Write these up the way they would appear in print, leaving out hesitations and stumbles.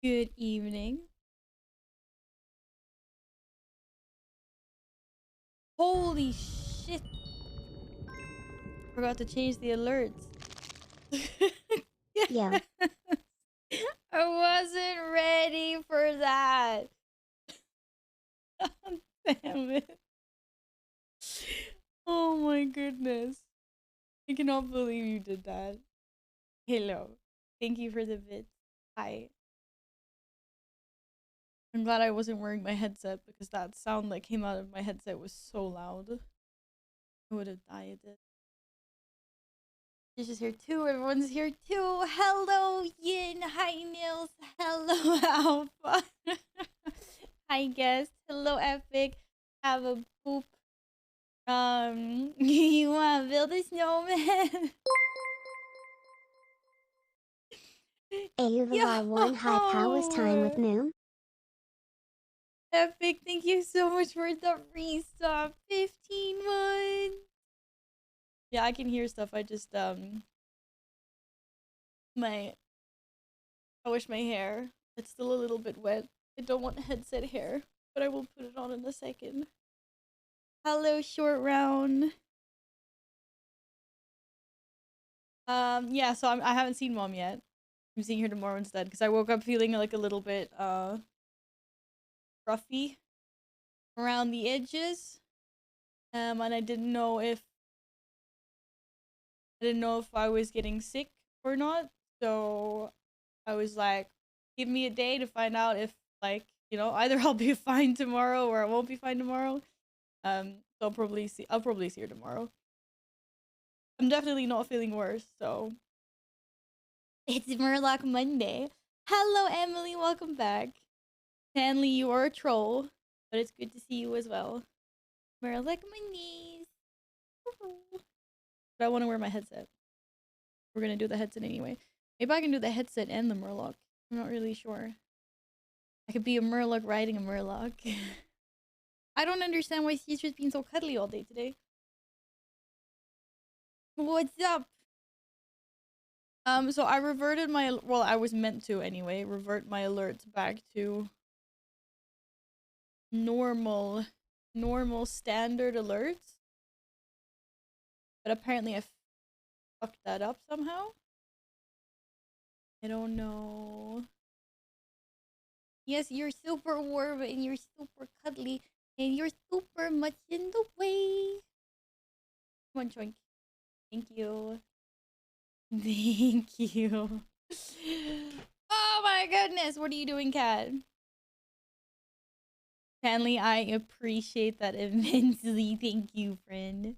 Good evening. Holy shit. Forgot to change the alerts. Yeah. I wasn't ready for that. Damn it. Oh my goodness. I cannot believe you did that. Hello. Thank you for the bits. Hi. I'm glad I wasn't wearing my headset because that sound that came out of my headset was so loud. I would have died. She's just here too. Everyone's here too. Hello, Yin. Hi, Nils. Hello, Alpha. Hi, guest. Hello, Epic. Have a poop. You wanna build a snowman? AUVAR1 Hi, how was time with Noom? Epic, thank you so much for the resub. 15 months. Yeah, I can hear stuff. I just I wish my hair. It's still a little bit wet. I don't want headset hair, but I will put it on in a second. Hello, short round. Yeah, so I haven't seen Mom yet. I'm seeing her tomorrow instead because I woke up feeling like a little bit roughy around the edges. And I didn't know if I was getting sick or not. So I was like, give me a day to find out if, like, you know, either I'll be fine tomorrow or I won't be fine tomorrow. So I'll probably see her tomorrow. I'm definitely not feeling worse, so it's Murloc Monday. Hello, Emily, welcome back. Stanley, you are a troll, but it's good to see you as well. Murloc Mondays. But I want to wear my headset. We're gonna do the headset anyway. Maybe I can do the headset and the Murloc. I'm not really sure. I could be a Murloc riding a Murloc. I don't understand why Caesar's being so cuddly all day today. What's up? So I reverted my, well, I was meant to anyway, revert my alerts back to normal standard alerts. But apparently I fucked that up somehow. I don't know. Yes, you're super warm and you're super cuddly and you're super much in the way. Come on, Choink. Thank you. Thank you. Oh my goodness, what are you doing, Cat? Stanley, I appreciate that immensely. Thank you, friend.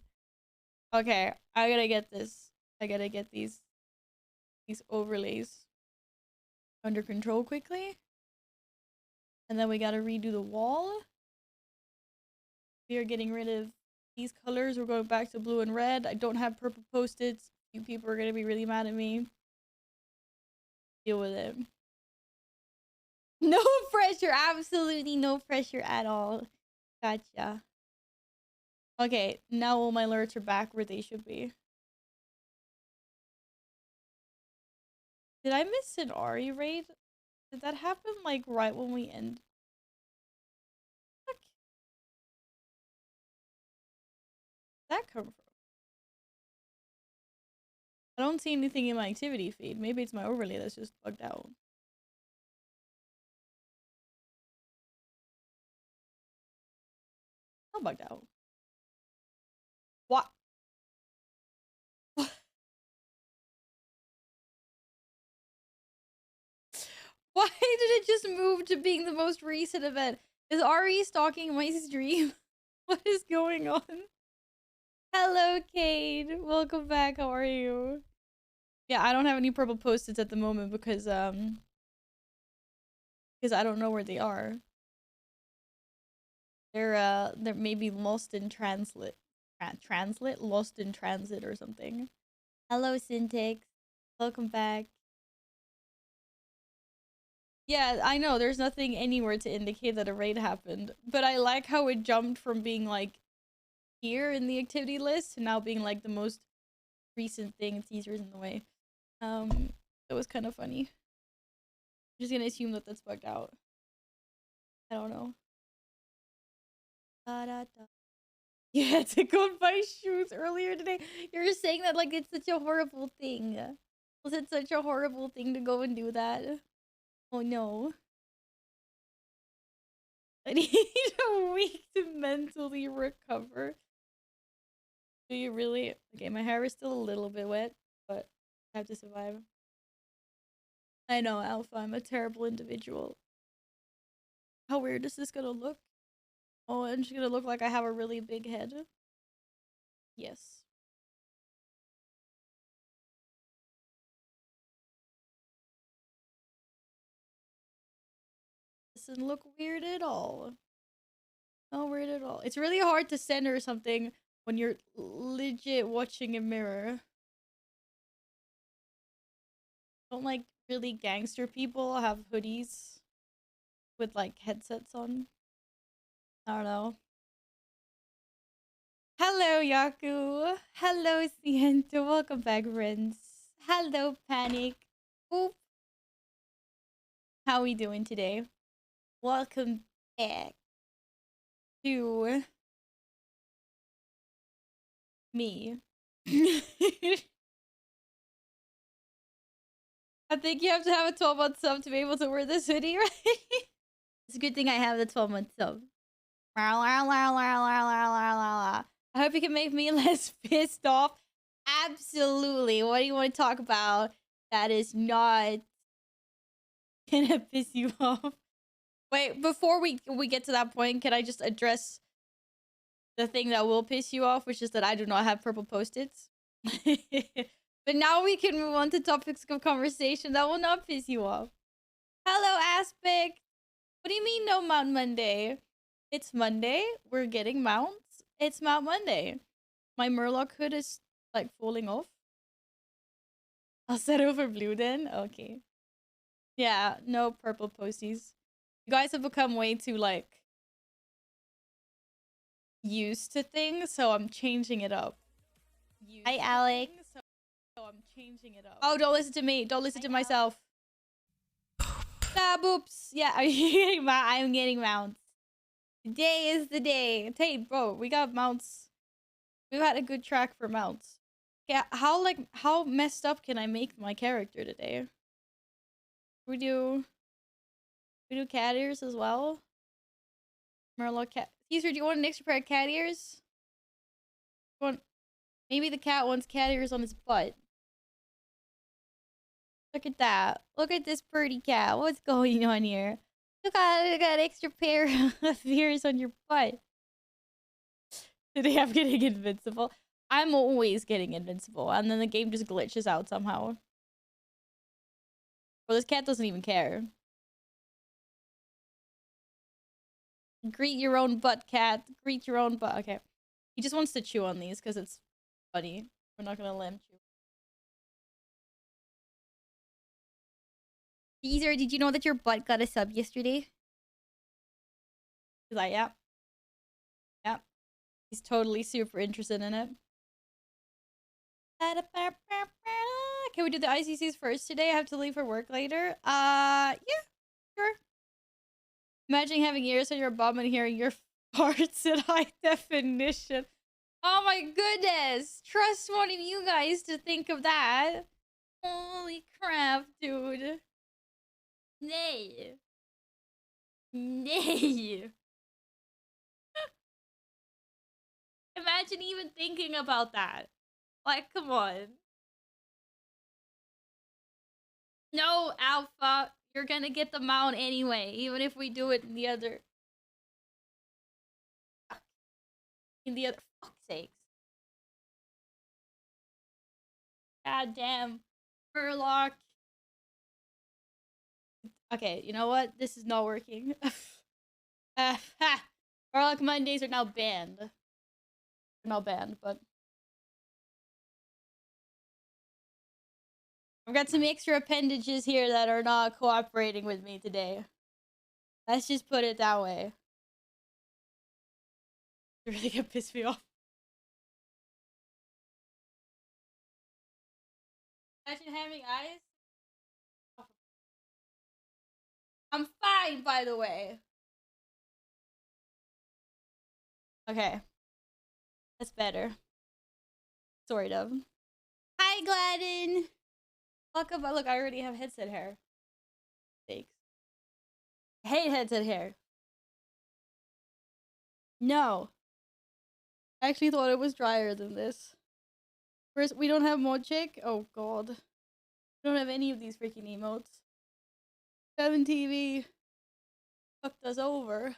Okay, I gotta get this. I gotta get these overlays under control quickly. And then we gotta redo the wall. We are getting rid of these colors. We're going back to blue and red. I don't have purple post-its. You people are gonna be really mad at me. Deal with it. No pressure. Absolutely no pressure at all. Gotcha. Okay, now all my alerts are back where they should be. Did I miss an Ari raid? Did that happen like right when we end? Fuck. Where'd that come from? I don't see anything in my activity feed. Maybe it's my overlay that's just bugged out. Not bugged out. What? Why did it just move to being the most recent event? Is Ari stalking my stream? What is going on? Hello, Cade. Welcome back. How are you? Yeah, I don't have any purple post-its at the moment because I don't know where they are. They're maybe lost in translate. Lost in transit or something. Hello, Syntax. Welcome back. Yeah, I know, there's nothing anywhere to indicate that a raid happened, but I like how it jumped from being like here in the activity list to now being like the most recent thing. Caesar's in the way. That was kind of funny. just gonna assume that that's bugged out. I don't know. Da, da, da. You had to go and buy shoes earlier today. You're saying that like it's such a horrible thing. Was it such a horrible thing to go and do that? Oh no. I need a week to mentally recover. Do you really? Okay, my hair is still a little bit wet, but I have to survive. I know, Alpha, I'm a terrible individual. How weird is this gonna look? Oh, I'm just gonna look like I have a really big head. Yes. Doesn't look weird at all. Not weird at all. It's really hard to center something when you're legit watching a mirror. Don't like really gangster people have hoodies with like headsets on? I don't know. Hello, Yaku. Hello, Siento. Welcome back, friends. Hello, Panic. Oop. How we doing today? Welcome back to me. I think you have to have a 12-month sub to be able to wear this hoodie, right? It's a good thing I have the 12-month sub. I hope you can make me less pissed off. Absolutely. What do you want to talk about that is not gonna piss you off? Wait, before we get to that point, can I just address the thing that will piss you off, which is that I do not have purple post-its? But now we can move on to topics of conversation that will not piss you off. Hello, Aspect. What do you mean no Mount Monday? It's Monday. We're getting mounts. It's Mount Monday. My Murloc hood is like falling off. I'll set over blue then. Okay. Yeah, no purple posties. You guys have become way too like used to things, so I'm changing it up. Hi, Alec. So I'm changing it up. Oh, don't listen to me. Don't listen to myself. Ah, boops. Yeah, I'm getting mounts. Today is the day. Hey, bro, we got mounts. We've had a good track for mounts. Yeah, how messed up can I make my character today? We do cat ears as well. Murloc cat. Caesar, do you want an extra pair of cat ears? Maybe the cat wants cat ears on his butt. Look at that. Look at this pretty cat. What's going on here? You got an extra pair of ears on your butt. Today I'm getting invincible. I'm always getting invincible, and then the game just glitches out somehow. Well, this cat doesn't even care. Greet your own butt, cat. Greet your own butt. Okay. He just wants to chew on these because it's funny. We're not gonna let him chew. Caesar, did you know that your butt got a sub yesterday? He's like, yeah. Yeah. He's totally super interested in it. Can we do the ICCs first today? I have to leave for work later. Yeah, sure. Imagine having ears on your bum and hearing your farts in high definition. Oh my goodness! Trust one of you guys to think of that. Holy crap, dude. Nay. Nay. Imagine even thinking about that. Like, come on. No, Alpha. You're gonna get the mount anyway, even if we do it in the other. In the other. Fuck's sakes. God damn. Murloc. Okay, you know what? This is not working. Murloc Mondays are now banned. They're now banned, but I've got some extra appendages here that are not cooperating with me today. Let's just put it that way. It really gonna piss me off. Imagine having eyes. I'm fine, by the way. Okay. That's better. Sort of. Hi, Gladden! Welcome. Look, I already have headset hair. Thanks. I hate headset hair. No. I actually thought it was drier than this. First, we don't have Mochik. Oh, God. We don't have any of these freaking emotes. 7TV fucked us over.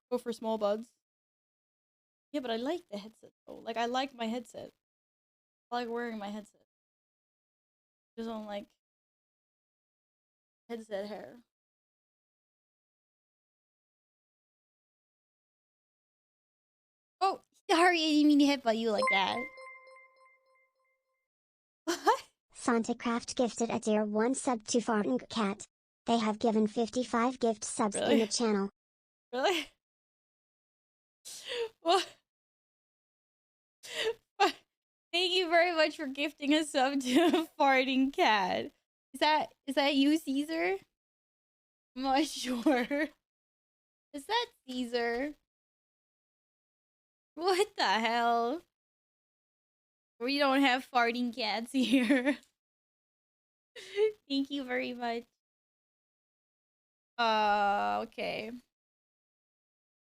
Go for small buds. Yeah, but I like the headset though. Like, I like my headset. I like wearing my headset. I just don't like headset hair. Oh, sorry, I didn't mean to headbutt you like that. What? SantaCraft gifted a tier 1 sub to Farting Cat. They have given 55 gift subs in Really? the channel. Really? What? Thank you very much for gifting a sub to a farting cat. Is that you, Caesar? I'm not sure. Is that Caesar? What the hell? We don't have farting cats here. Thank you very much. Okay.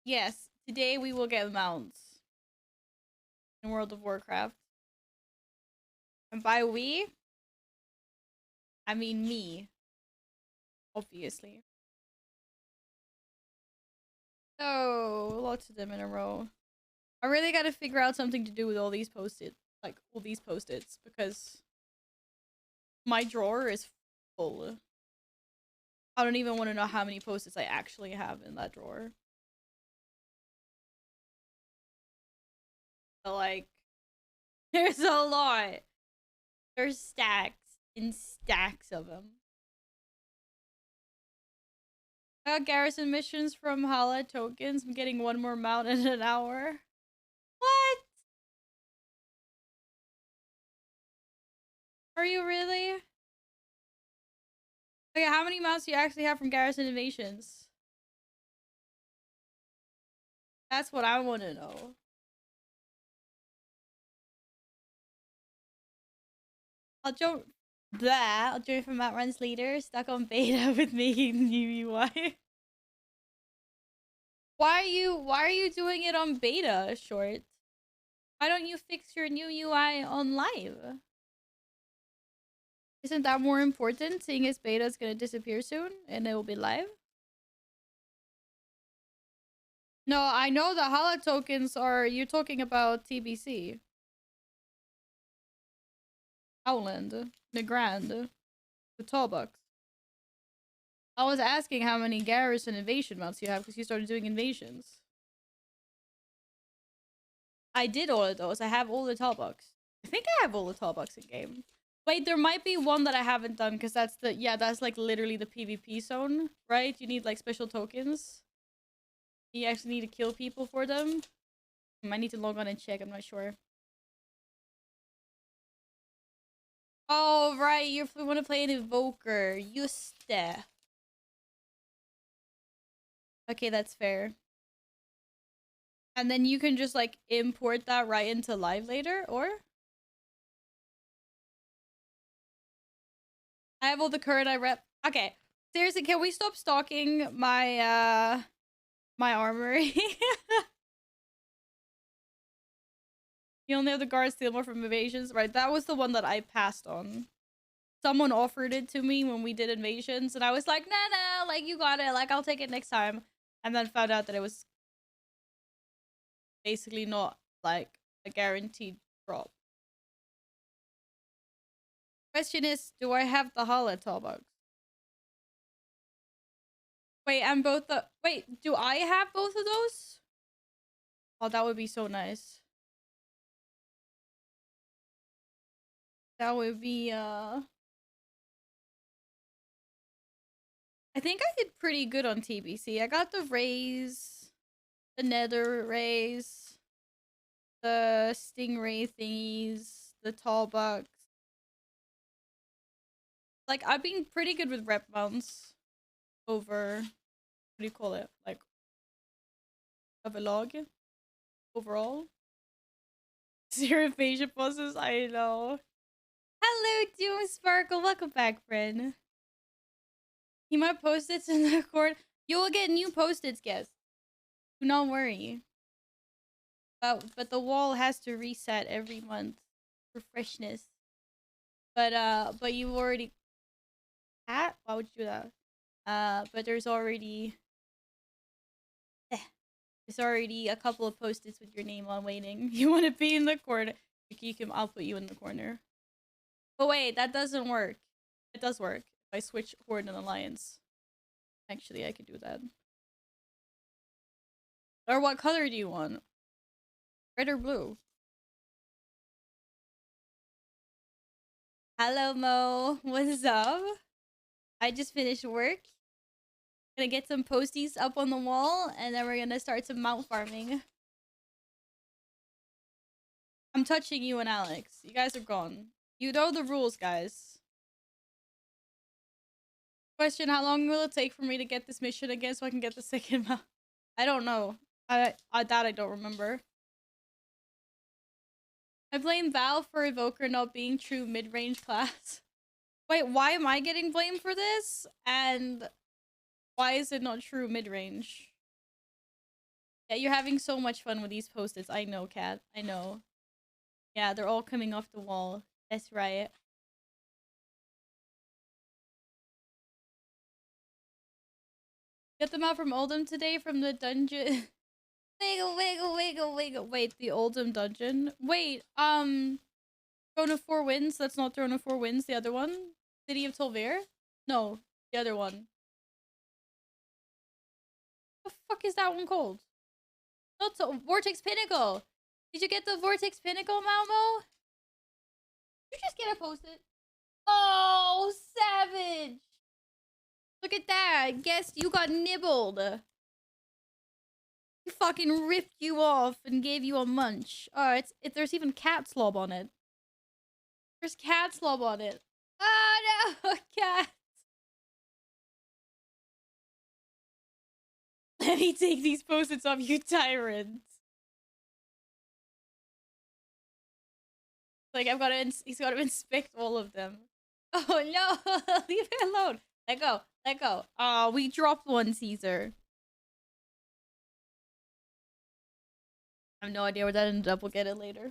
Yes, today we will get mounts in World of Warcraft. And by we, I mean me. Obviously. Oh, lots of them in a row. I really gotta figure out something to do with all these post-its. Like, all these post-its. Because my drawer is full. I don't even want to know how many post-its I actually have in that drawer. But, like, there's a lot. There's stacks and stacks of them. I got garrison missions from Hala tokens. I'm getting one more mount in an hour. What? Are you really? Okay, how many mounts do you actually have from garrison invasions? That's what I want to know. I'll join from Mount Run's leader, stuck on beta with making new UI. Why are you doing it on beta, Short? Why don't you fix your new UI on live? Isn't that more important, seeing as beta is gonna disappear soon and it will be live? No, I know the Hala tokens are, you're talking about TBC. Howland, the Grand, the Tallbucks. I was asking how many garrison invasion mounts you have because you started doing invasions. I did all of those. I have all the Tallbucks. I think I have all the Tallbucks in game. Wait, there might be one that I haven't done because that's the, yeah, that's like literally the PvP zone, right? You need like special tokens. You actually need to kill people for them. I need to log on and check, I'm not sure. Oh, right, you want to play an Evoker. Juste. Okay, that's fair. And then you can just like import that right into live later, or? I have all the current I rep. Okay. Seriously, can we stop stalking my my armory? You only have the guard steal more from invasions. Right, that was the one that I passed on. Someone offered it to me when we did invasions, and I was like, nah, like, you got it. Like, I'll take it next time. And then found out that it was basically not, like, a guaranteed drop. Question is, do I have the Hala Tallbucks? Wait, and both the... Wait, do I have both of those? Oh, that would be so nice. That would be, I think I did pretty good on TBC. I got the raise, the nether raise, the stingray thingies, the tall bucks. Like, I've been pretty good with rep mounts over, what do you call it? Like, of a log overall. Zero evasion bosses, I know. Hello, Doom Sparkle. Welcome back, friend. You might post-its in the court. You will get new post-its, guys. Do not worry. But the wall has to reset every month for freshness. But you already Why would you do that? But there's already a couple of post-its with your name on waiting. You want to be in the corner? You can. I'll put you in the corner. But wait, that doesn't work. It does work. If I switch Horde and Alliance. Actually, I could do that. Or what color do you want? Red or blue? Hello, Mo. What's up? I just finished work. Gonna get some posties up on the wall, and then we're gonna start some mount farming. I'm touching you and Alex. You guys are gone. You know the rules, guys. Question, how long will it take for me to get this mission again so I can get the second mount? I don't know. I don't remember. I blame Val for Evoker not being true mid-range class. Wait, why am I getting blamed for this? And why is it not true mid-range? Yeah, you're having so much fun with these post-its. I know, Kat. I know. Yeah, they're all coming off the wall. That's right. Get them out from Oldham today from the dungeon. Wiggle, wiggle, wiggle, wiggle. Wait, the Oldham dungeon? Wait, Throne of Four Winds? That's not Throne of Four Winds, the other one? City of Tolvair? No, the other one. What the fuck is that one called? Not Vortex Pinnacle! Did you get the Vortex Pinnacle, Malmo? Did you just get a post-it? Oh, savage! Look at that! Guess you got nibbled! He fucking ripped you off and gave you a munch. Oh, there's even cat slob on it. There's cat slob on it. Oh no, cat! Let me take these post-its off, you tyrant. Like, he's gotta inspect all of them. Oh no, leave it alone. Let go, let go. Oh, we dropped one, Caesar. I have no idea where that ended up. We'll get it later.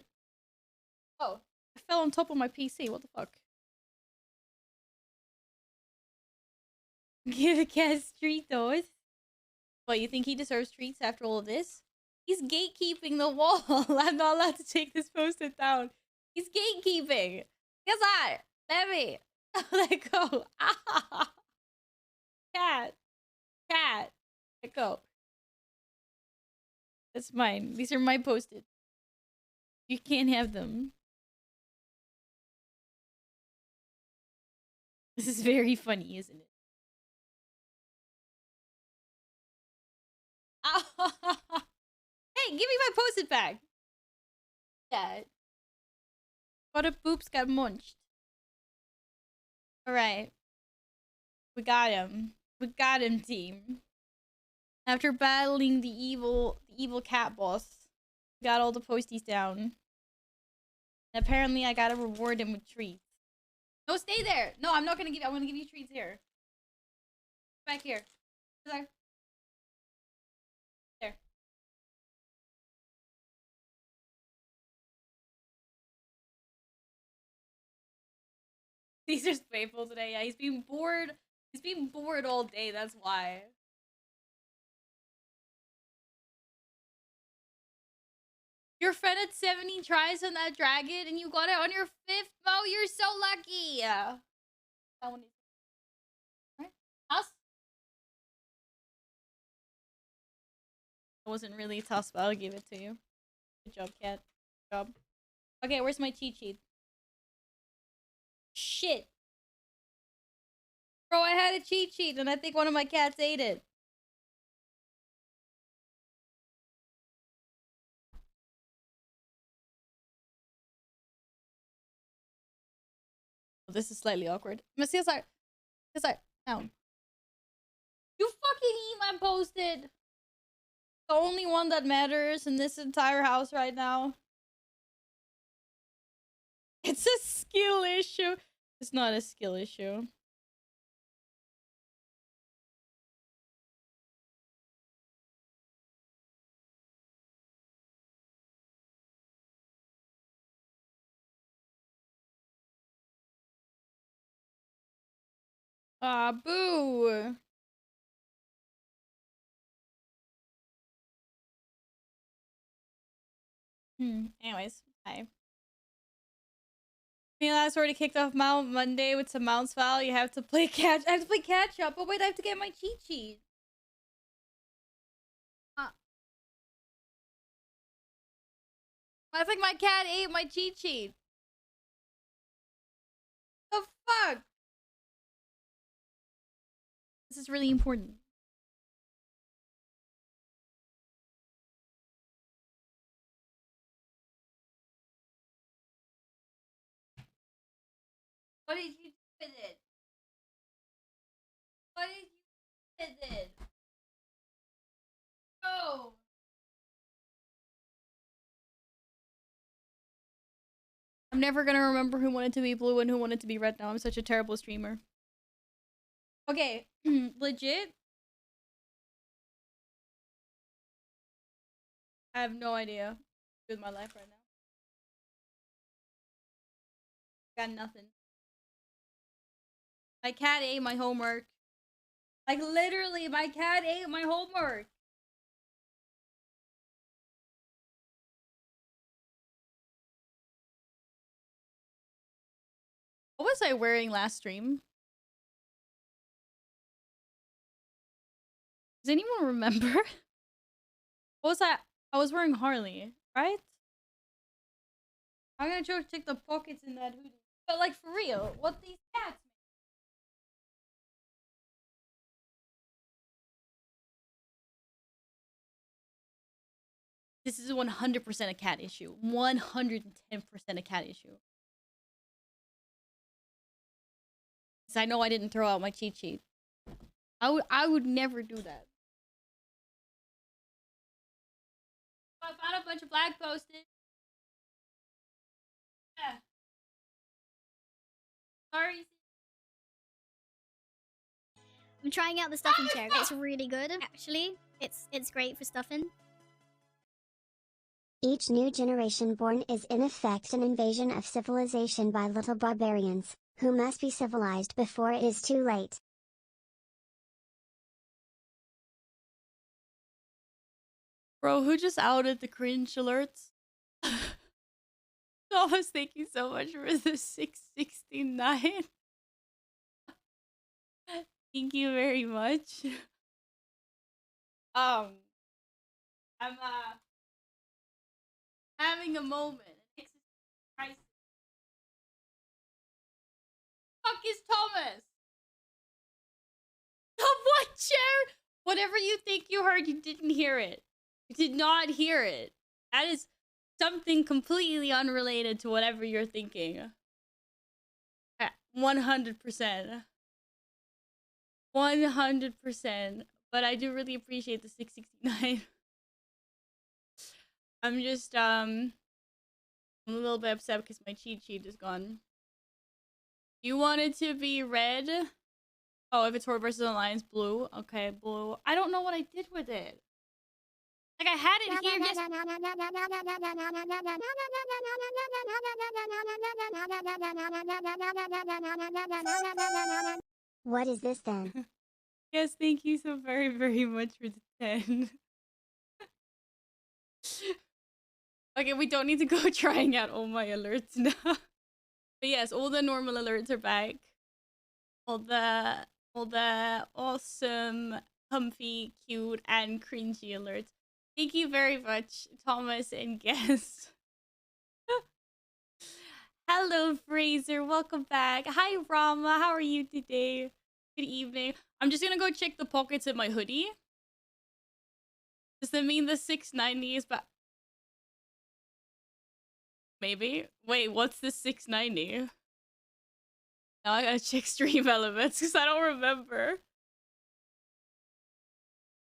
Oh, I fell on top of my PC. What the fuck? Give a cat street toys. What, you think he deserves treats after all of this? He's gatekeeping the wall. I'm not allowed to take this post-it down. He's gatekeeping. Guess I. Let me. Let go. Ah. Cat. Cat. Let go. That's mine. These are my post-its. You can't have them. This is very funny, isn't it? Hey, give me my post-it back. Yeah. What if Boops got munched? Alright. We got him. We got him, team. After battling the evil cat boss, we got all the posties down. And apparently I gotta reward him with treats. No, stay there! No, I'm not gonna give you- I'm gonna give you treats here. Back here. There. There. Caesar's playful today. Yeah, he's being bored. He's being bored all day, that's why. Your friend had 70 tries on that dragon and you got it on your 5th? Oh, you're so lucky! That one is... Right? Us? It wasn't really tough, but I'll give it to you. Good job, cat. Good job. Okay, where's my cheat sheet? Shit! Bro, I had a cheat sheet and I think one of my cats ate it. This is slightly awkward. CSI, down. You fucking email posted. The only one that matters in this entire house right now. It's a skill issue. It's not a skill issue. Ah, boo. Anyways, hi. Mila's already kicked off Mount Monday with some mounts file. You have to play catch. I have to play catch up. But wait, I have to get my cheat sheet. I think my cat ate my cheat sheet. The fuck? This is really important. What did you do with it? What did you do with it? Oh. I'm never gonna remember who wanted to be blue and who wanted to be red now. I'm such a terrible streamer. Okay, legit. I have no idea with my life right now. Got nothing. My cat ate my homework. Like literally, my cat ate my homework. What was I wearing last stream? Does anyone remember? What was that? I was wearing Harley, right? I'm gonna try to check the pockets in that hoodie. But like for real, what these cats? This is 100% a cat issue. 110% a cat issue. Because I know I didn't throw out my cheat sheet. I would never do that. I found a bunch of flag posted. Yeah. Sorry. I'm trying out the stuffing chair. It's really good, actually. It's great for stuffing. Each new generation born is in effect an invasion of civilization by little barbarians, who must be civilized before it is too late. Bro, who just outed the cringe alerts? Thomas, thank you so much for the 669. Thank you very much. I'm having a moment. Fuck is Thomas? The what chair? Whatever you think you heard, you didn't hear it. You did not hear it. That is something completely unrelated to whatever you're thinking. 100%. 100%. But I do really appreciate the 669. I'm just, I'm a little bit upset because my cheat sheet is gone. You want it to be red? Oh, if it's Horde versus Alliance, blue. Okay, blue. I don't know what I did with it. Like, I had it here just... What is this then? Yes, thank you so very, very much for the 10. Okay, we don't need to go trying out all my alerts now. But yes, all the normal alerts are back. All the awesome, comfy, cute, and cringy alerts. Thank you very much, Thomas and guest. Hello, Fraser. Welcome back. Hi, Rama. How are you today? Good evening. I'm just gonna go check the pockets of my hoodie. Does that mean the 690 is back? Maybe. Wait, what's the 690? Now I gotta check stream elements because I don't remember.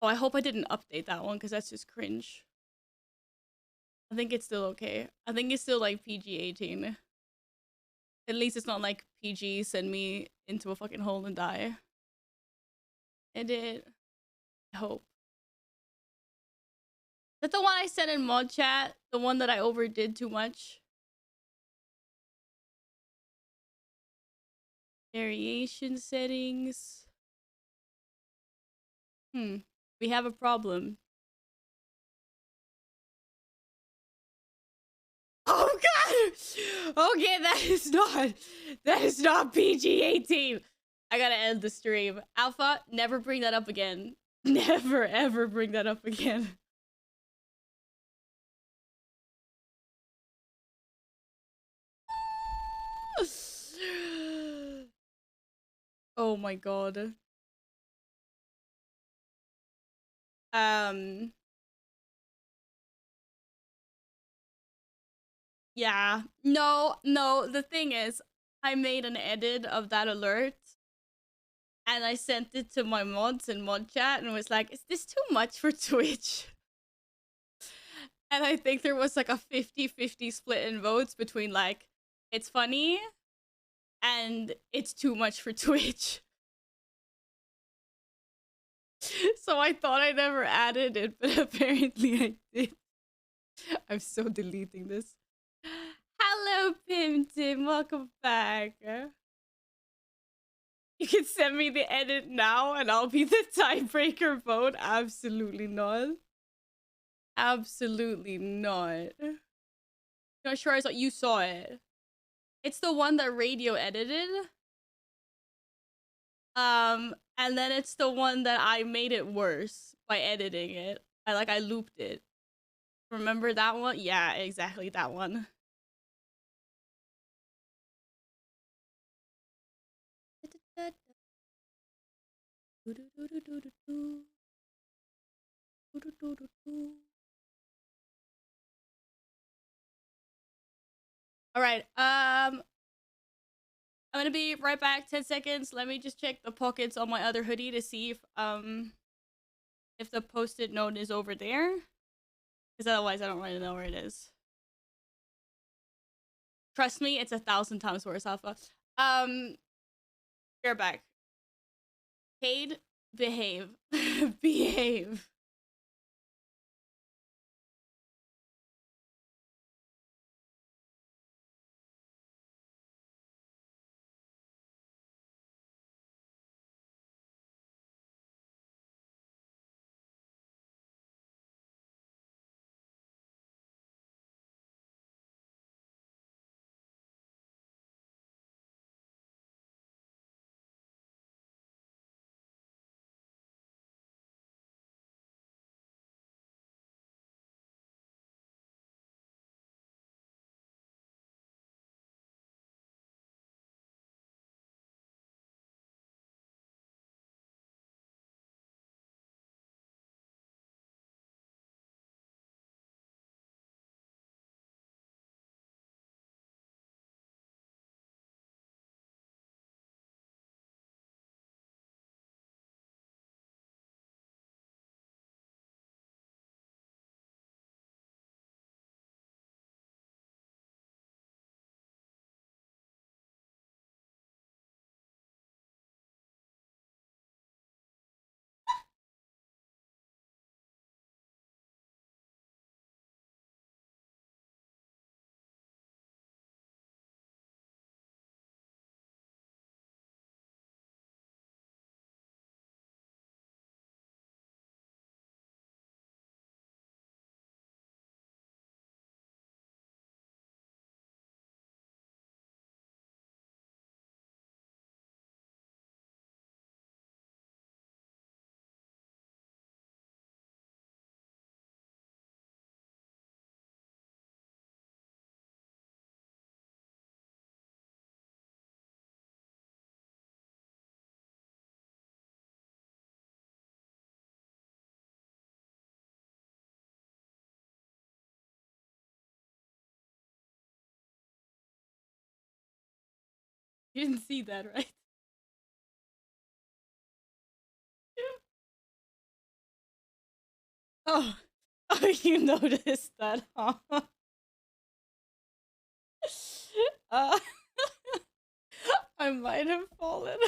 Oh, I hope I didn't update that one because that's just cringe. I think it's still okay. I think it's still like PG-18. At least it's not like PG send me into a fucking hole and die. Edit. I hope. Is that the one I said in mod chat? The one that I overdid too much? Variation settings. We have a problem. Oh god! Okay, that is not PG-18. I gotta end the stream. Alpha, never bring that up again. Never ever bring that up again. Oh my god. Yeah. No, the thing is, I made an edit of that alert and I sent it to my mods in mod chat and was like, is this too much for Twitch? And I think there was like a 50-50 split in votes between like, it's funny and it's too much for Twitch. So I thought I never added it, but apparently I did. I'm so deleting this. Hello, Pim Tim. Welcome back. You can send me the edit now and I'll be the tiebreaker vote. Absolutely not. Absolutely not. Not sure I saw you saw it. It's the one that Radio edited. And then it's the one that I made it worse by editing it. I looped it. Remember that one? Yeah, exactly that one. All right. I'm gonna be right back. 10 seconds. Let me just check the pockets on my other hoodie to see if the post-it note is over there. Because otherwise, I don't really know where it is. Trust me, it's 1,000 times worse, Alpha. We're back. Cade, behave. Behave. You didn't see that, right? Oh, oh, you noticed that, huh? uh, I might have fallen.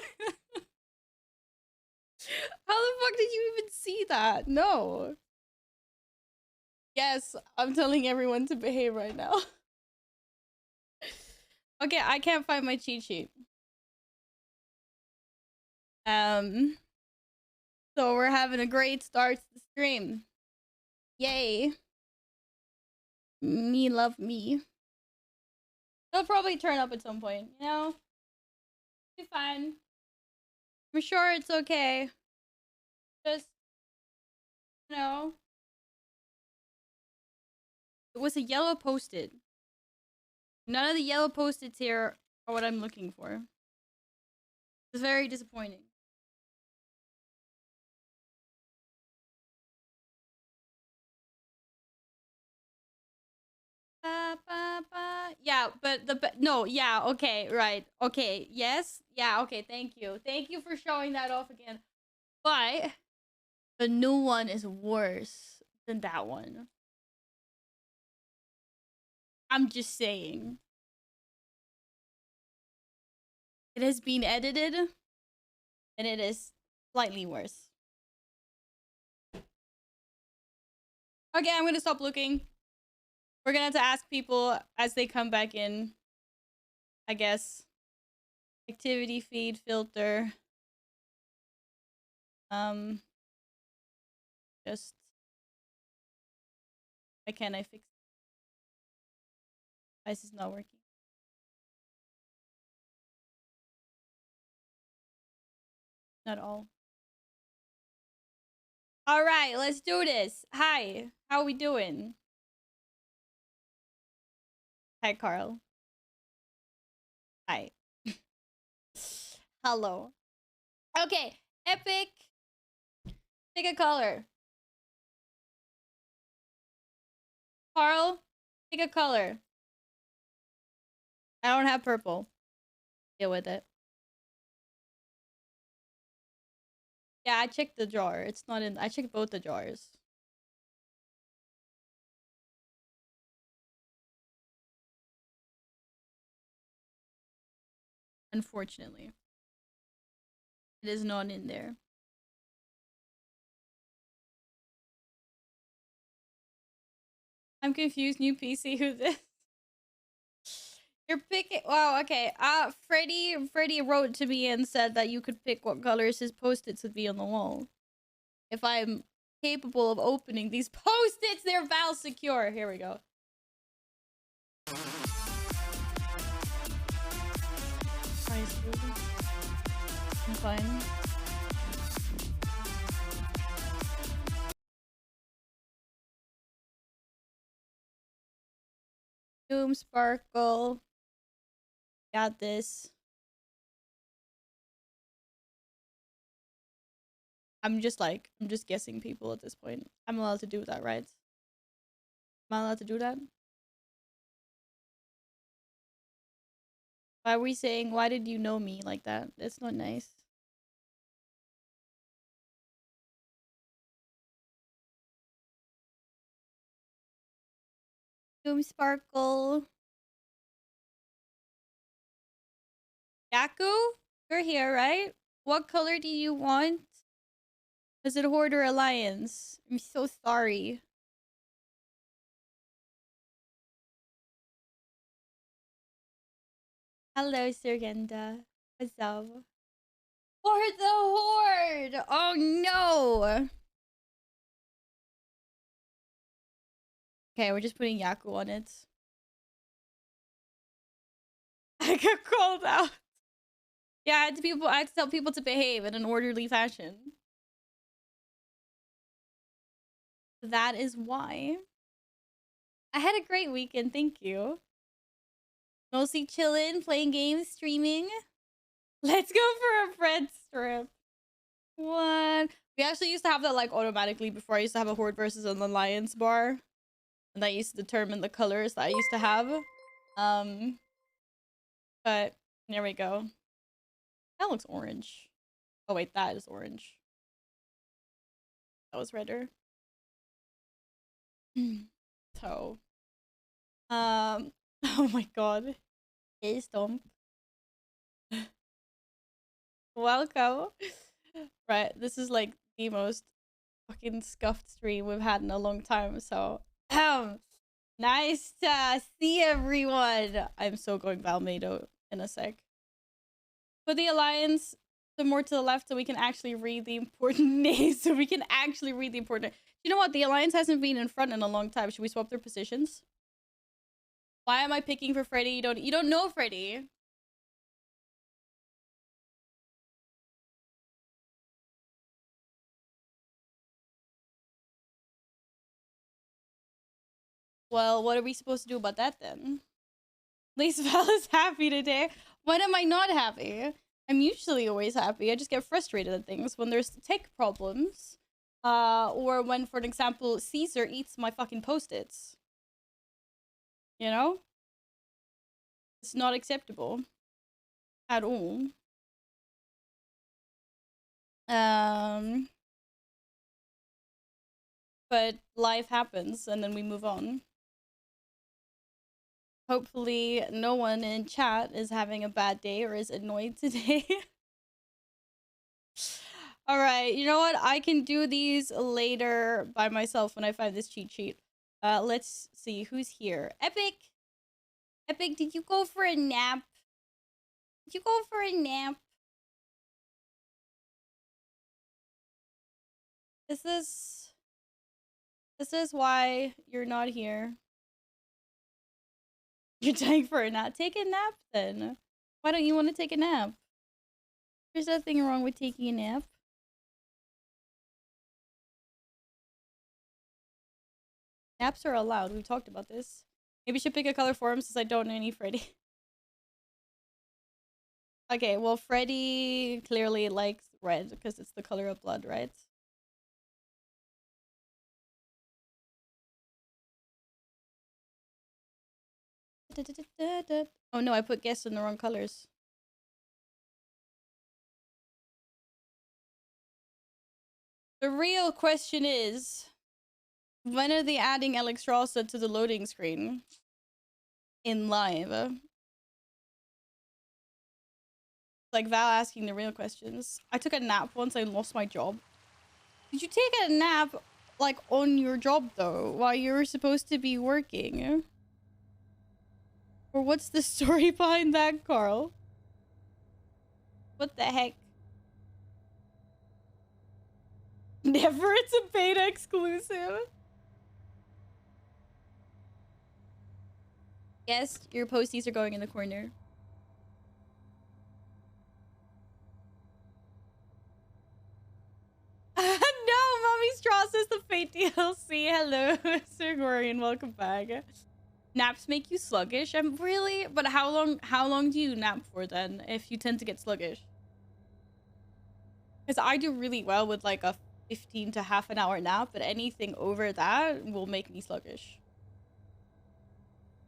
How the fuck did you even see that? No. Yes, I'm telling everyone to behave right now. Okay, I can't find my cheat sheet. So we're having a great start to the stream. Yay. Me love me. They'll probably turn up at some point, you know? Be fine. I'm sure it's okay. Just, you know. It was a yellow post-it. None of the yellow post-its here are what I'm looking for. It's very disappointing. Ba, ba, ba. Yeah, but no, yeah, okay, right. Okay, yes. Yeah, okay, thank you. Thank you for showing that off again. But the new one is worse than that one. I'm just saying. It has been edited and it is slightly worse. Okay, I'm gonna stop looking. We're gonna have to ask people as they come back in, I guess. Activity feed filter. Just why can't I fix it? Why is this not working? Not all. All right, let's do this. Hi, how we doing? Hi, Carl. Hi. Hello. Okay, Epic. Pick a color. Carl, pick a color. I don't have purple. Deal with it. Yeah, I checked the jar. It's not in. I checked both the jars. Unfortunately, it is not in there. I'm confused. New PC. Who's this? You're picking. Wow. Okay. Freddie wrote to me and said that you could pick what colors his post-its would be on the wall. If I'm capable of opening these post-its, they're Val secure. Here we go. I'm fine. Boom, sparkle. Got this. I'm just guessing people at this point. I'm allowed to do that, right? Am I allowed to do that? Why are we saying, why did you know me like that? That's not nice. Boom, sparkle. Yaku? You're here, right? What color do you want? Is it Horde or Alliance? I'm so sorry. Hello, Sergenda. What's up? For the Horde! Oh no! Okay, we're just putting Yaku on it. I got called out. Yeah, I had to tell people to behave in an orderly fashion. That is why. I had a great weekend, thank you. Mostly chilling, playing games, streaming. Let's go for a Fred strip. What? We actually used to have that like automatically before. I used to have a Horde versus an Alliance bar. And that used to determine the colors that I used to have. But there we go. That looks orange. Oh wait, that is orange. That was redder. So, oh my god. Hey, Stomp. Welcome. Right, this is like the most fucking scuffed stream we've had in a long time, so nice to see everyone. I'm so going Valmado in a sec. Put the alliance the more to the left so we can actually read the important names. So we can actually read the important. You know what? The alliance hasn't been in front in a long time. Should we swap their positions? Why am I picking for Freddy? You don't know Freddy. Well, what are we supposed to do about that then? At least Val is happy today. When am I not happy? I'm usually always happy. I just get frustrated at things when there's tech problems. Or when, for example, Caesar eats my fucking post-its. You know? It's not acceptable. At all. But life happens and then we move on. Hopefully no one in chat is having a bad day or is annoyed today. Alright, you know what? I can do these later by myself when I find this cheat sheet. Let's see who's here. Epic! Epic, did you go for a nap? Did you go for a nap? This is why you're not here. You're dying for a nap. Take a nap then. Why don't you want to take a nap? There's nothing wrong with taking a nap. Naps are allowed. We've talked about this. Maybe you should pick a color for him since I don't know any Freddy. Okay, well, Freddy clearly likes red because it's the color of blood, right? Oh no, I put guests in the wrong colors. The real question is, when are they adding Alexstrasza to the loading screen? In live? Like Val asking the real questions. I took a nap once I lost my job. Did you take a nap, like, on your job, though, while you were supposed to be working? Or what's the story behind that, Carl? What the heck? Never, it's a beta exclusive. Yes, your posties are going in the corner. No, Mommy Strauss is the Fate DLC. Hello, Sir Gorian, welcome back. Naps make you sluggish? Really? But how long do you nap for then, if you tend to get sluggish? Because I do really well with like a 15 to half an hour nap, but anything over that will make me sluggish.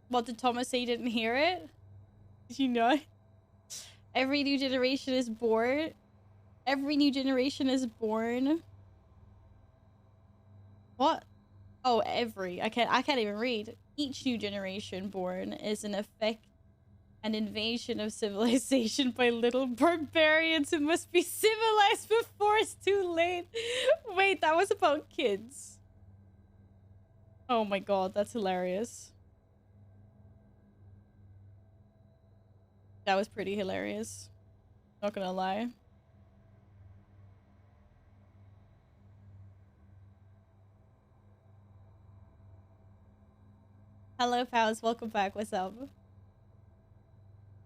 What did Thomas say? He didn't hear it? Did you know? Every new generation is born. Every new generation is born. What? Oh, every. I can't even read. Each new generation born is an effect, an invasion of civilization by little barbarians who must be civilized before it's too late. Wait, that was about kids. Oh my god, that's hilarious. That was pretty hilarious. Not gonna lie. Hello, pals. Welcome back. What's up?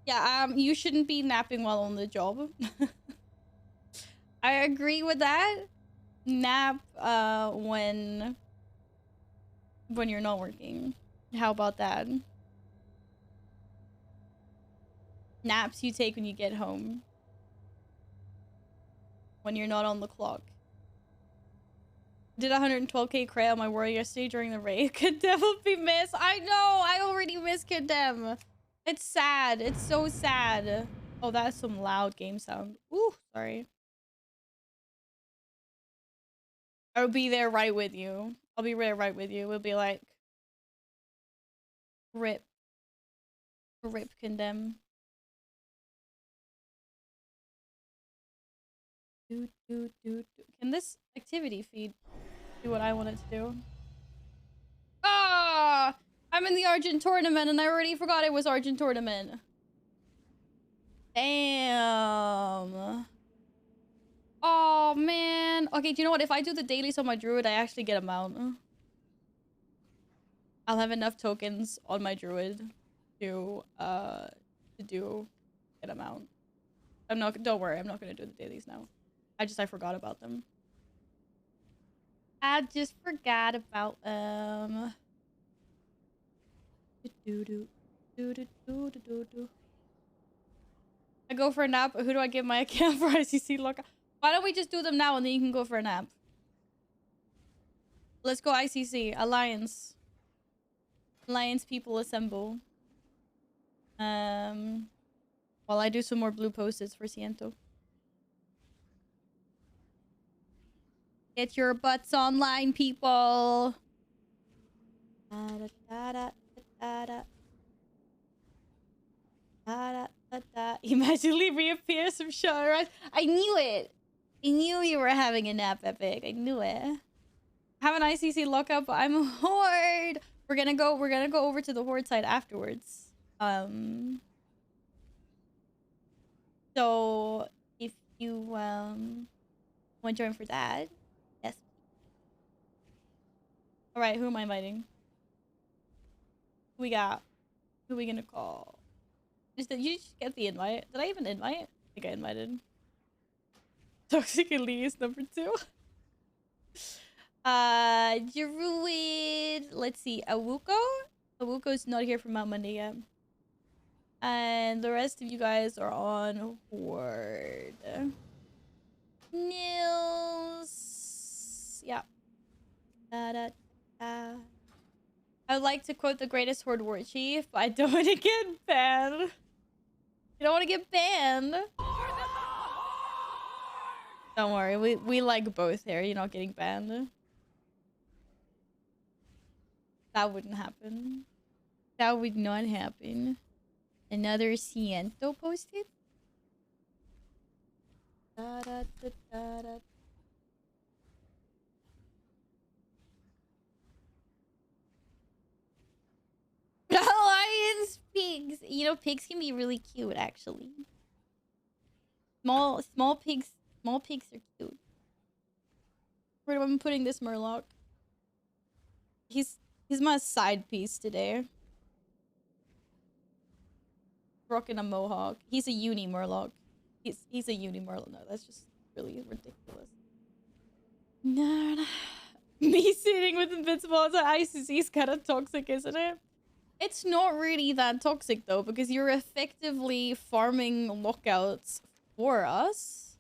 Yeah, you shouldn't be napping while on the job. I agree with that. Nap, when you're not working. How about that? Naps you take when you get home. When you're not on the clock. Did 112k cray on my warrior yesterday during the raid. Could devil be missed? I know! I already missed Condemn. It's sad. It's so sad. Oh, that's some loud game sound. Ooh, sorry. I'll be there right with you. I'll be there right with you. We'll be like, rip, rip, condemn. Can this activity feed do what I want it to do? Ah! I'm in the Argent tournament and I already forgot it was Argent tournament. Damn. Oh, man. Okay, do you know what? If I do the dailies on my druid, I actually get a mount. I'll have enough tokens on my druid to do get a mount. Don't worry, I'm not gonna do the dailies now. I forgot about them. I just forgot about them. I go for a nap. Who do I give my account for ICC lockout? Why don't we just do them now and then you can go for a nap? Let's go ICC. Alliance. Alliance people assemble. While I do some more blue post-its for Ciento. Get your butts online, people. Imagine reappear some show. I knew it. I knew you were having a nap, Epic. I knew it. Have an ICC lockup, but I'm a horde. We're gonna go over to the horde side afterwards. So if you want to join for that, yes. All right, who am I inviting? Who we got? Who we gonna call? Did you just get the invite? Did I even invite? I think I invited. Toxic Elite is number 2. Druid. Let's see. Awuko? Awuko's not here for Mount Monday yet. And the rest of you guys are on Horde. Nils. Yeah. I would like to quote the greatest Horde war chief, but I don't want to get banned. You don't want to get banned. Don't worry, we like both here. You're not getting banned. That wouldn't happen. That would not happen. Another Ciento posted? Alliance pigs! You know, pigs can be really cute, actually. Small pigs are cute. Where am I putting this Murloc? He's my side piece today. Rocking a mohawk. He's a uni Murloc. He's a uni Murloc. No, that's just really ridiculous. No. Me sitting with invincible on ICC is kind of toxic, isn't it? It's not really that toxic though, because you're effectively farming lockouts for us.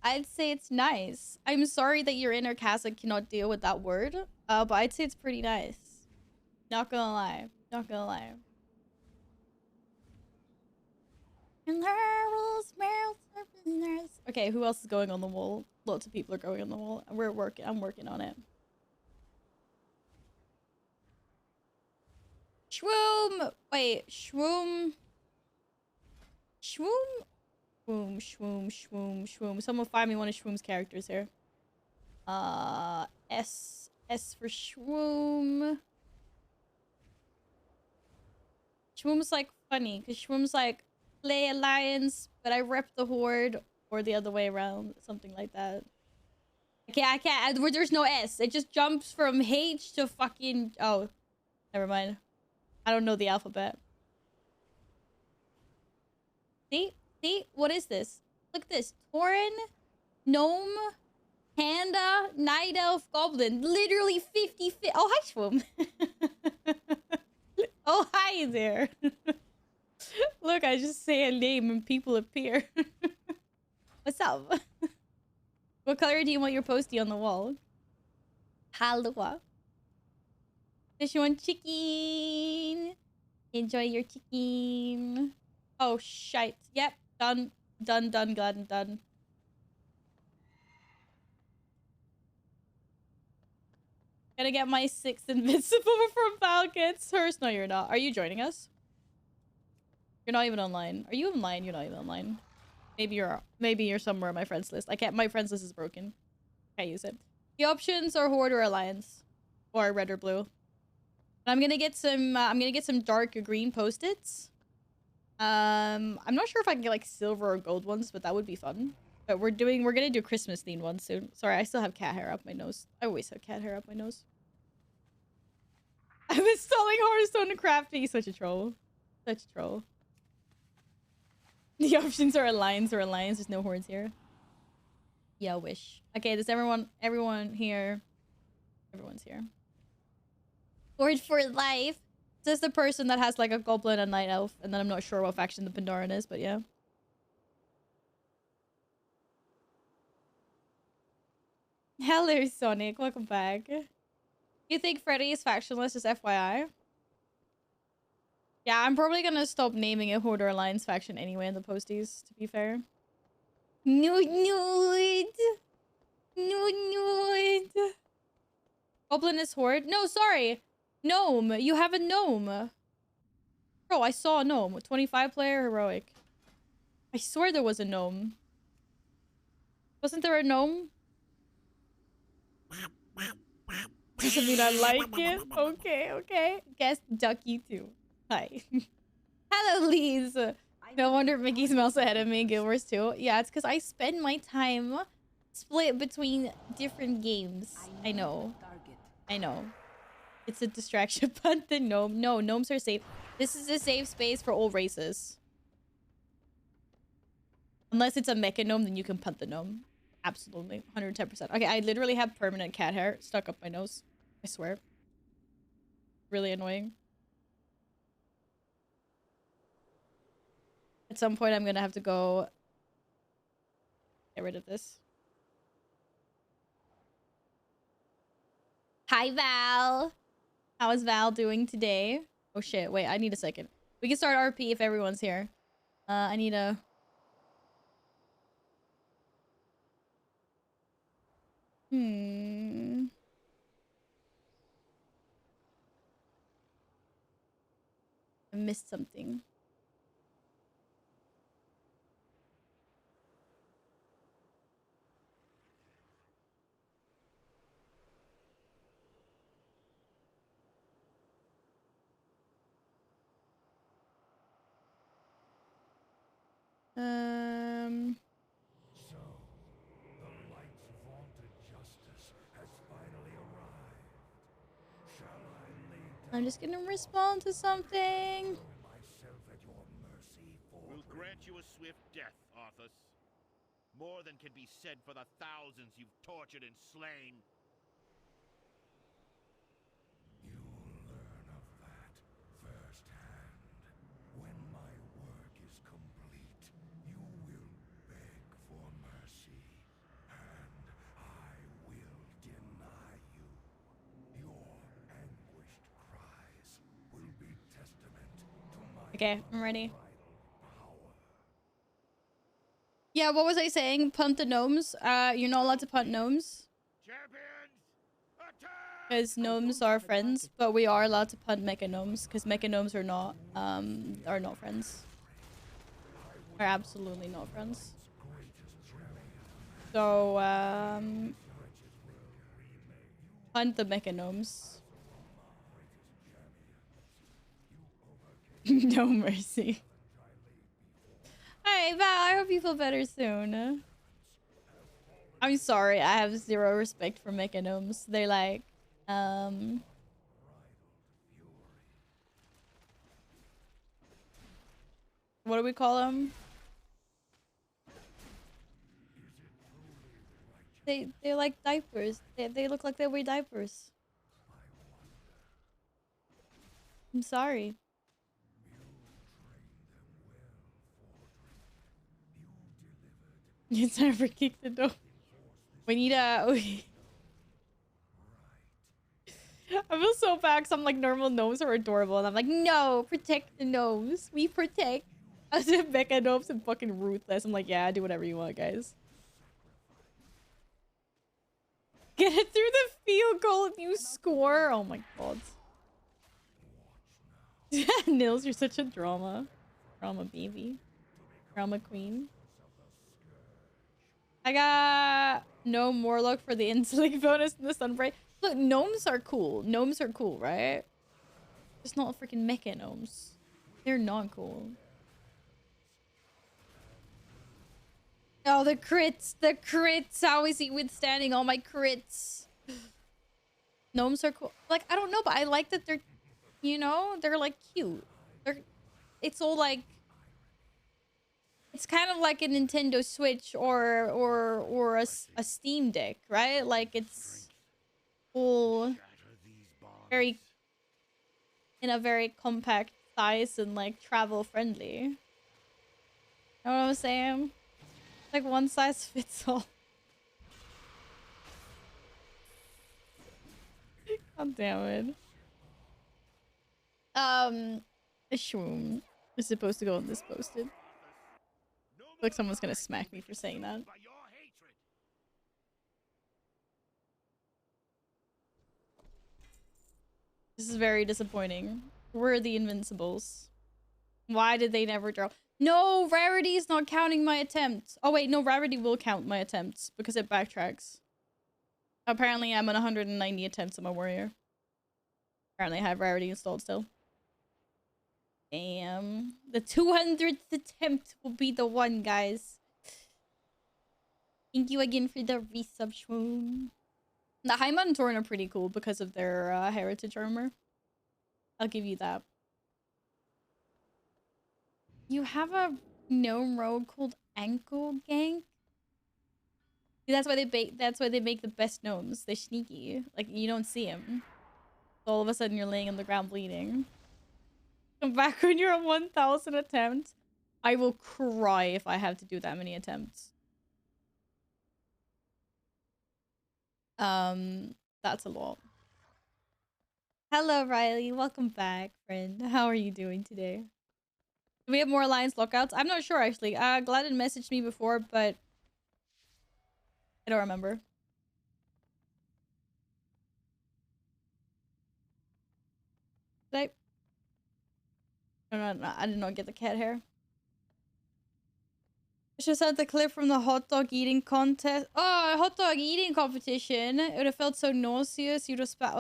I'd say it's nice. I'm sorry that your inner Kazakh cannot deal with that word, but I'd say it's pretty nice. Not gonna lie. Not gonna lie. Okay, who else is going on the wall? Lots of people are going on the wall. I'm working on it. Shroom! Wait, Shroom. Shroom? Shroom. Someone find me one of Shroom's characters here. S for Shroom. Shroom's like funny, because Shroom's like, play Alliance, but I rep the Horde, or the other way around, something like that. Okay, I can't, there's no S. It just jumps from H to fucking, oh, never mind. I don't know the alphabet. See? What is this? Look at this. Tauren, Gnome, Panda, Night Elf, Goblin. Literally 50 fit. Oh, hi, Shroom. Oh, hi there. Look, I just say a name and people appear. What's up? What color do you want your postie on the wall? Halwa. Does you want chicken? Enjoy your chicken. Oh, shite. Yep. Done. Done, done, done, done. Gonna get my 6th invincible from Falcons. Hers, no, you're not. Are you joining us? You're not even online. Are you online? You're not even online. Maybe you're somewhere on my friends list. I can't. My friends list is broken. Can't use it. The options are Horde or Alliance, or red or blue. I'm gonna get some. I'm gonna get some dark green post-its. I'm not sure if I can get like silver or gold ones, but that would be fun. But we're gonna do Christmas themed ones soon. Sorry, I still have cat hair up my nose. I always have cat hair up my nose. I'm installing Hearthstone to Crafty. He's such a troll. Such a troll. The options are Alliance or Alliance. There's no hordes here. Yeah, wish. Okay, does everyone here? Everyone's here. Horde for life. This is the person that has like a goblin and night elf, and then I'm not sure what faction the Pandaran is, but yeah. Hello, Sonic. Welcome back. You think Freddy is factionless, just FYI? Yeah, I'm probably gonna stop naming it Horde or Alliance faction anyway in the posties, to be fair. Nude. Goblin is Horde? No, sorry. Gnome. You have a gnome. Bro, I saw a gnome. 25 player heroic. I swear there was a gnome. Wasn't there a gnome? Doesn't mean I like it. Okay. Guess Ducky too. Hi. Hello, Lise. No wonder Mickey smells ahead of me in Guild Wars 2. Yeah, it's because I spend my time split between different games. I know. It's a distraction. Punt the gnome. No, gnomes are safe. This is a safe space for all races. Unless it's a mecha gnome, then you can punt the gnome. Absolutely. 110%. Okay, I literally have permanent cat hair stuck up my nose. I swear. Really annoying. At some point, I'm gonna have to go get rid of this. Hi, Val. How is Val doing today? Oh, shit. Wait, I need a second. We can start RP if everyone's here. I need a... I missed something. So, the light's vaunted justice has finally arrived. Shall I lay down I'm just gonna respond to something. myself at your mercy for We'll grant you a swift death, Arthas. More than can be said for the thousands you've tortured and slain. You'll learn of that firsthand. When my work is complete, you will beg for mercy, and I will deny you. Your anguished cries will be testament to my Okay, I'm ready. power. Yeah, what was I saying? Punt the gnomes? You're not allowed to punt gnomes. Champions, attack! Because gnomes are friends, but we are allowed to punt mecha gnomes, because mecha gnomes are not friends. Are absolutely not friends. So, punt the mecha gnomes. No mercy. Hi, Val, I hope you feel better soon. I'm sorry, I have zero respect for mecha gnomes. They're like, what do we call them? They're like diapers. They look like they wear diapers. I'm sorry. It's never kicked the door. We need a... I feel so bad because I'm like, normal gnomes are adorable. And I'm like, no, protect the gnomes. We protect Becca Nopes and fucking ruthless. I'm like, yeah, do whatever you want, guys. Get it through the field goal and you score. Oh my god. Nils, you're such a drama. Drama baby. Drama queen. I got no more luck for the Inslick bonus in the Sunbright. Look, gnomes are cool. Gnomes are cool, right? Just not freaking mecha gnomes. They're not cool. Oh, the crits. The crits. How is he withstanding all my crits? Gnomes are cool. Like, I don't know, but I like that they're, you know, they're like cute. They're, it's all like, it's kind of like a Nintendo Switch or a Steam Deck, right? Like it's all very in a very compact size and like travel friendly. You know what I'm saying? Like one size fits all. God damn it. A shroom is supposed to go on this posted. Like someone's gonna smack me for saying that. This is very disappointing. Where are the Invincibles? Why did they never draw? No, Rarity is not counting my attempts. Oh wait, no, Rarity will count my attempts because it backtracks. Apparently I'm on 190 attempts on my warrior. Apparently I have Rarity installed still. Damn. The 200th attempt will be the one, guys. Thank you again for the resub, Shroom. The Heimat and Torn are pretty cool because of their heritage armor. I'll give you that. You have a gnome rogue called Ankle Gang? See, that's why they make the best gnomes. They're sneaky. Like, you don't see them. So all of a sudden you're laying on the ground bleeding. Come back when you're on 1,000 attempts. I will cry if I have to do that many attempts. That's a lot. Hello, Riley. Welcome back, friend. How are you doing today? Do we have more Alliance lockouts? I'm not sure, actually. Gladden messaged me before, but I don't remember. Did I? No, I did not get the cat hair. I just had the clip from the hot dog eating contest. Oh, a hot dog eating competition. It would have felt so nauseous. You'd have spat.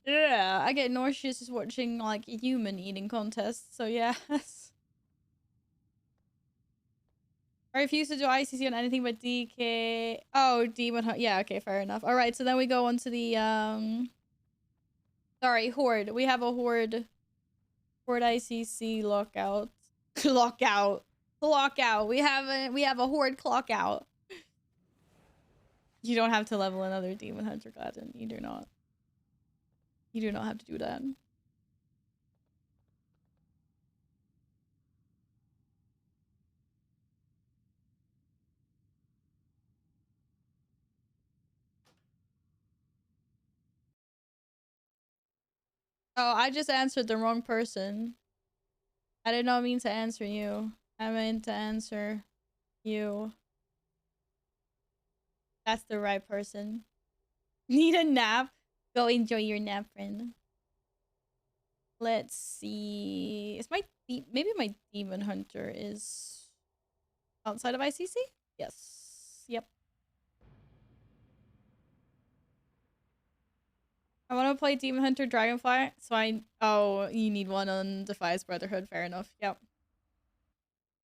I get nauseous just watching like a human eating contest. So yeah. I refuse to do ICC on anything but DK. Oh, D100. Yeah, okay, fair enough. All right, so then we go on to the Sorry, Horde. We have a Horde. Horde ICC lockout. Lockout. Lockout. We have a Horde clock out. You don't have to level another Demon Hunter Gladden. You do not. You do not have to do that. Oh, I just answered the wrong person. I did not mean to answer you. I meant to answer you. That's the right person. Need a nap? Go enjoy your nap, friend. Let's see. Is my maybe my Demon Hunter is outside of ICC? Yes. Yep. I want to play Demon Hunter Dragonfly, so oh, you need one on Defies Brotherhood. Fair enough. Yep.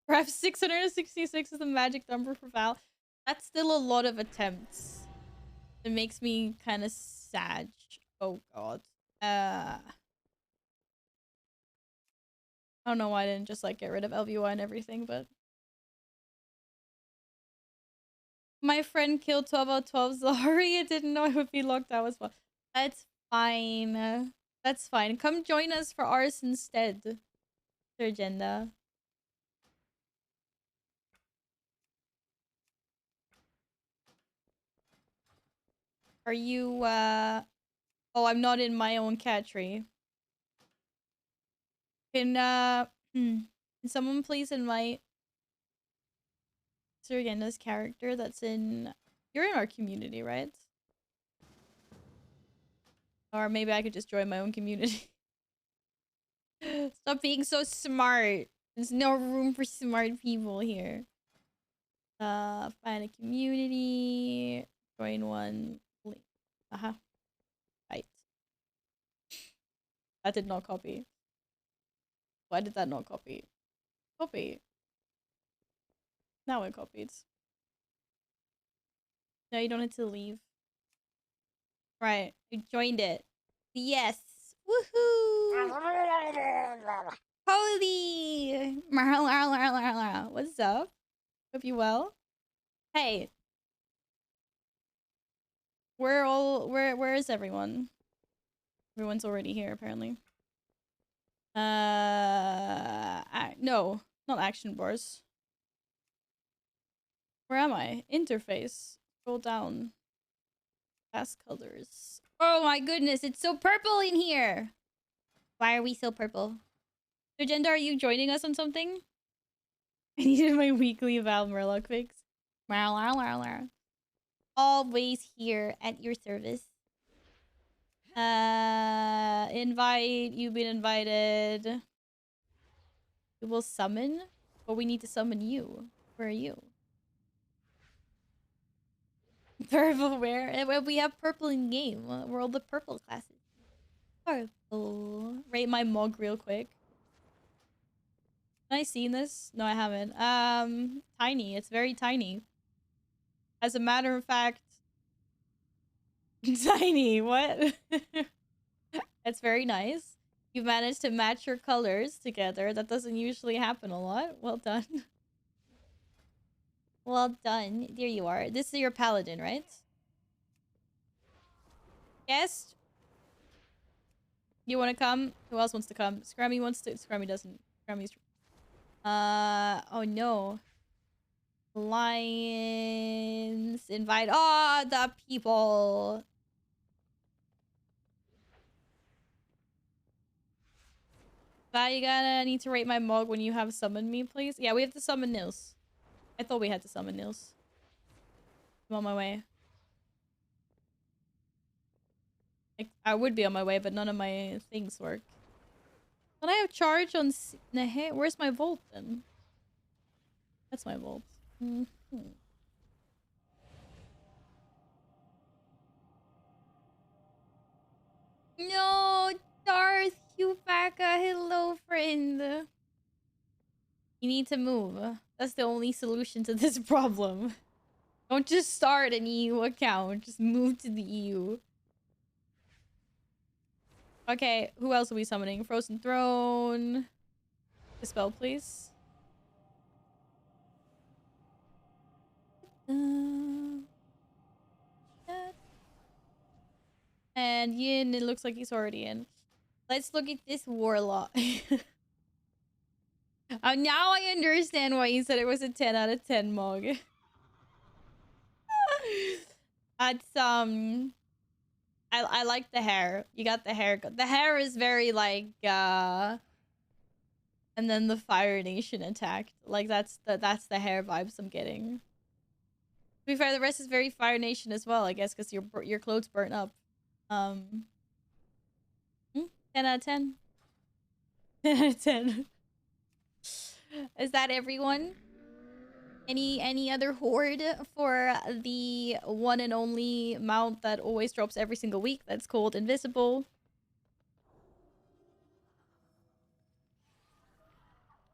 Perhaps 666 is the magic number for Val. That's still a lot of attempts. It makes me kind of sad. Oh god. I don't know why I didn't just like get rid of LVY and everything, but my friend killed 12 out of 12. Sorry, I didn't know I would be locked out as well. That's fine. That's fine. Come join us for ours instead, Sir Agenda. Are you, oh, I'm not in my own cat tree. Can Can someone please invite Sergenda's character that's in... You're in our community, right? Or maybe I could just join my own community. Stop being so smart. There's no room for smart people here. Find a community. Join one. Uh-huh. Right. That did not copy. Why did that not copy? Copy. Now it copied. No, you don't need to leave. Right. You joined it. Yes. Woohoo! Holy! What's up? Hope you well. Hey. Where is everyone? Everyone's already here apparently. No, not action bars. Where am I? Interface. Scroll down. Past colors. Oh my goodness, it's so purple in here. Why are we so purple? Agenda, are you joining us on something? I needed my weekly Val Murloc fix. Always here at your service. Invite. You've been invited. We will summon, but we need to summon you. Where are you? Purple where? Well, we have purple in game. We're all the purple classes. Purple. Rate my mug real quick. Have I seen this? No, I haven't. Tiny. It's very tiny. As a matter of fact, tiny. What? It's very nice. You've managed to match your colors together. That doesn't usually happen a lot. Well done. Well done. There you are. This is your paladin, right? Yes? You want to come? Who else wants to come? Scrummy wants to. Scrummy doesn't. Scrummy's... Oh no. Lions. Invite. Oh, the people. You gotta need to rate my mug when you have summoned me, please. Yeah, we have to summon Nils. I thought we had to summon Nils. I'm on my way. I would be on my way, but none of my things work. Can I have charge on... Where's my vault then? That's my vault. No, Darth Hufaka, hello friend. You need to move. That's the only solution to this problem. Don't just start an EU account. Just move to the EU. Okay, who else are we summoning? Frozen Throne. Dispel, please. And Yin, it looks like he's already in. Let's look at this Warlock. Now I understand why you said it was a 10 out of 10 mug. That's, I like the hair. You got the hair. The hair is very, like, and then the Fire Nation attacked. Like, that's the hair vibes I'm getting. To be fair, the rest is very Fire Nation as well, I guess, because your clothes burnt up. 10 out of 10. 10 out of 10. Is that everyone? Any other horde for the one and only mount that always drops every single week? That's called Invisible.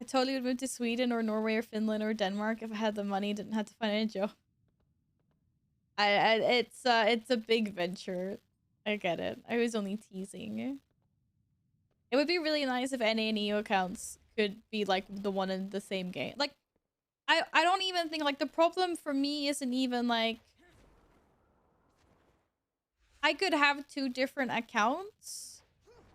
I totally would move to Sweden or Norway or Finland or Denmark if I had the money and didn't have to find a job. It's a big venture. I get it. I was only teasing. It would be really nice if NA and EU accounts could be like the one in the same game. Like, I don't even think, like, the problem for me isn't even like I could have 2 different accounts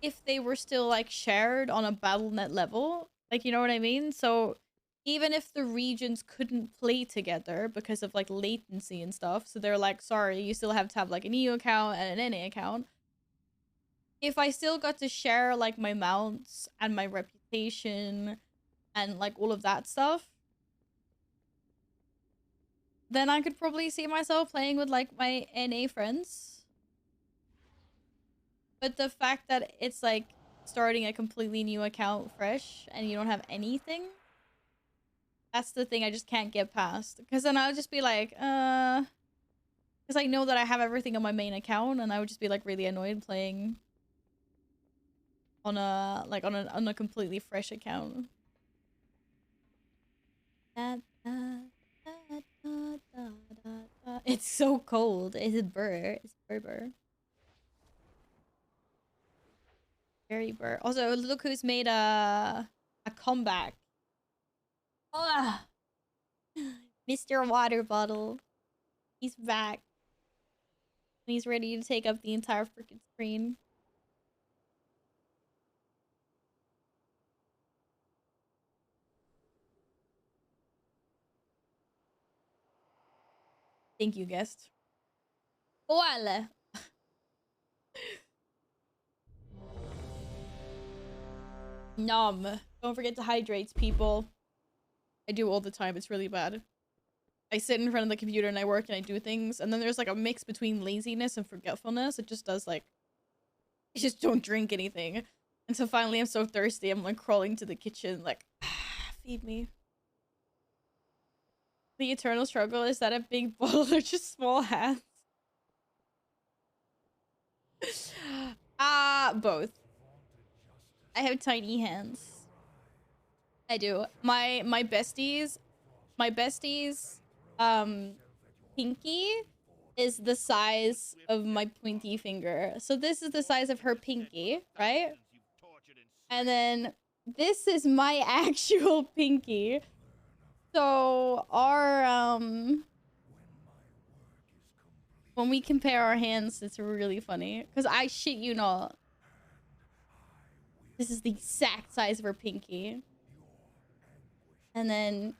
if they were still like shared on a BattleNet level. Like, you know what I mean? So even if the regions couldn't play together because of like latency and stuff, so they're like, sorry, you still have to have like an EU account and an NA account. If I still got to share like my mounts and my reputation and like all of that stuff, then I could probably see myself playing with like my NA friends. But the fact that it's like starting a completely new account fresh and you don't have anything, that's the thing I just can't get past. Because then I'll just be like, because I know that I have everything on my main account, and I would just be like really annoyed playing on a completely fresh account. It's so cold. It's burr. It's burr. Very burr. Also, look who's made a comeback. Ah, Mr. Water Bottle. He's back. And he's ready to take up the entire freaking screen. Thank you, guest. Voila. Nom. Don't forget to hydrate, people. I do all the time. It's really bad. I sit in front of the computer and I work and I do things, and then there's like a mix between laziness and forgetfulness. It just does like, I just don't drink anything. And so finally I'm so thirsty, I'm like crawling to the kitchen like, feed me. The eternal struggle is that a big bottle or just small hands? Both. I have tiny hands. I do. My besties, pinky is the size of my pointy finger. So this is the size of her pinky, right? And then this is my actual pinky. So our when we compare our hands, it's really funny. Because I shit you not, this is the exact size of her pinky. And then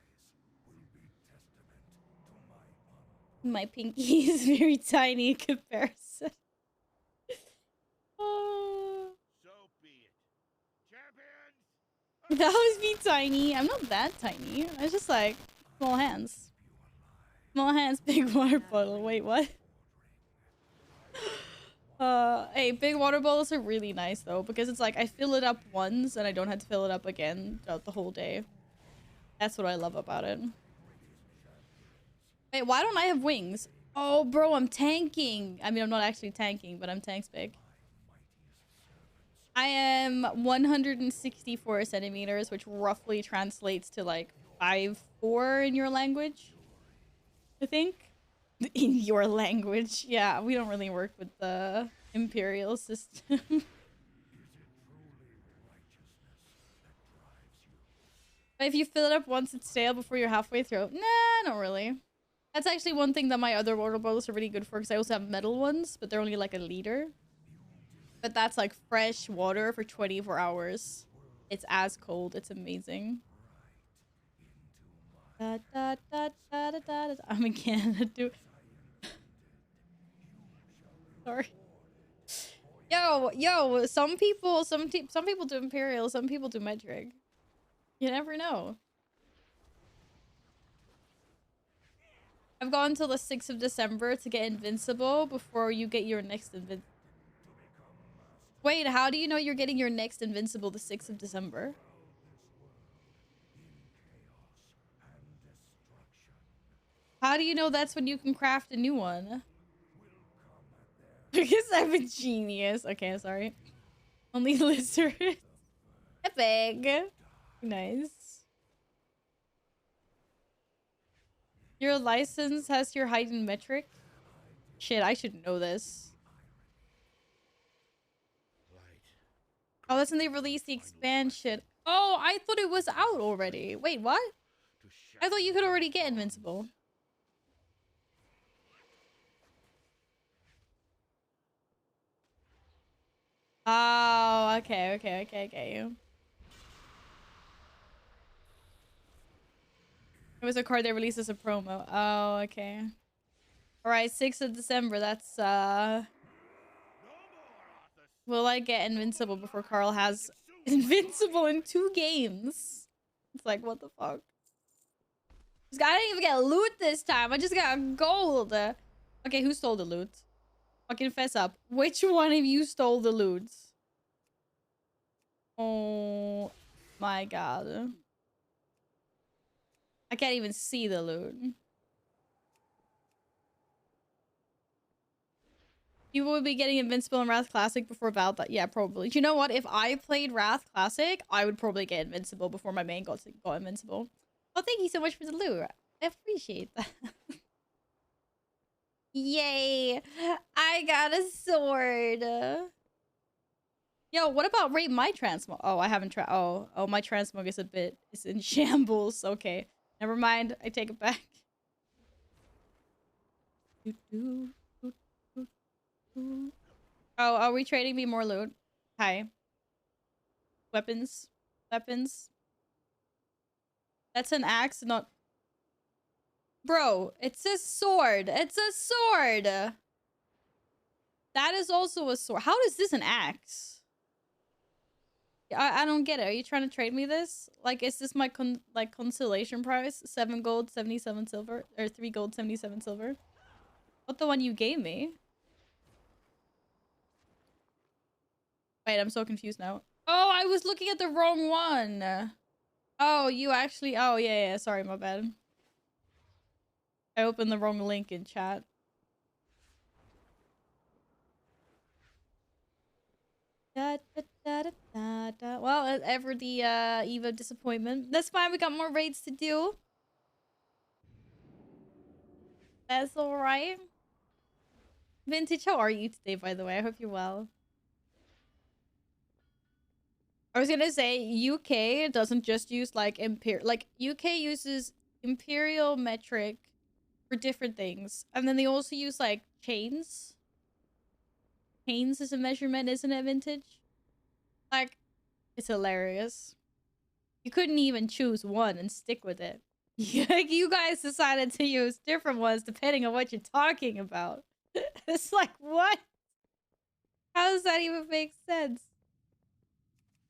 my pinky is very tiny in comparison. Oh. So be it. Champions! That was me tiny. I'm not that tiny. I was just like small hands. Small hands, big water bottle. Wait, what? Hey, big water bottles are really nice though, because it's like I fill it up once and I don't have to fill it up again throughout the whole day. That's what I love about it. Wait, why don't I have wings? Oh, bro, I'm tanking. I mean, I'm not actually tanking, but I'm tank big. I am 164 centimeters, which roughly translates to like 5'4" in your language, I think. In your language. Yeah, we don't really work with the imperial system. But if you fill it up once, it's stale before you're halfway through. Nah, not really. That's actually one thing that my other water bottles are really good for, because I also have metal ones, but they're only like a liter. But that's like fresh water for 24 hours. It's as cold. It's amazing. I'm in Canada, dude. Sorry. Yo, some people do imperial, some people do metric. You never know. I've gone till the 6th of December to get invincible before you get your next invincible. Wait, how do you know you're getting your next invincible the 6th of December? How do you know that's when you can craft a new one? Because I'm a genius. Okay, sorry. Only lizard. Epic. Nice. Your license has your height in metric? Shit, I should know this. Oh, that's when they released the expansion. Oh, I thought it was out already. Wait, what? I thought you could already get invincible. Oh, okay, I get you. It was a card they released as a promo. Oh, okay. Alright, 6th of December, that's will I get invincible before Carl has invincible in 2 games? It's like, what the fuck? I didn't even get loot this time. I just got gold. Okay, who stole the loot? Fucking fess up. Which one of you stole the loot? Oh my god. I can't even see the loot. People would be getting Invincible and Wrath Classic before Valve. Yeah, probably. Do you know what? If I played Wrath Classic, I would probably get Invincible before my main got Invincible. Oh, thank you so much for the loot. I appreciate that. Yay! I got a sword. Yo, what about rate my transmog? Oh, I haven't tried. Oh, my transmog is it's in shambles. Okay, never mind. I take it back. Oh, are we trading me more loot? Hi. Weapons. Weapons. That's an axe, not... Bro, it's a sword. It's a sword. That is also a sword. How is this an axe? I don't get it. Are you trying to trade me this? Like, is this my consolation prize? 7 gold, 77 silver? Or 3 gold, 77 silver? What the one you gave me? Wait, I'm so confused now. Oh, I was looking at the wrong one. Oh, you actually... Oh, yeah. Sorry, my bad. I opened the wrong link in chat. Well, ever the Eve of disappointment. That's fine. We got more raids to do. That's all right. Vintage, how are you today, by the way? I hope you're well. I was gonna say UK doesn't just use like UK uses imperial metric for different things, and then they also use like chains. Chains as a measurement, isn't it, Vintage? Like, it's hilarious. You couldn't even choose one and stick with it. Like, you guys decided to use different ones depending on what you're talking about. It's like, what? How does that even make sense?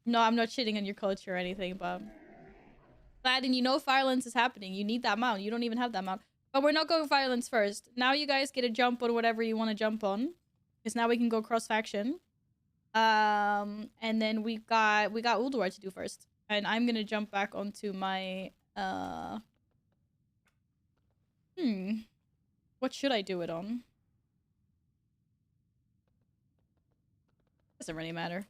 No, I'm not shitting on your culture or anything, but... Aladdin, you know violence is happening. You need that mount. You don't even have that mount. But we're not going violence first. Now you guys get a jump on whatever you want to jump on. Because now we can go cross-faction. And then we got Ulduar to do first. And I'm gonna jump back onto my... What should I do it on? Doesn't really matter.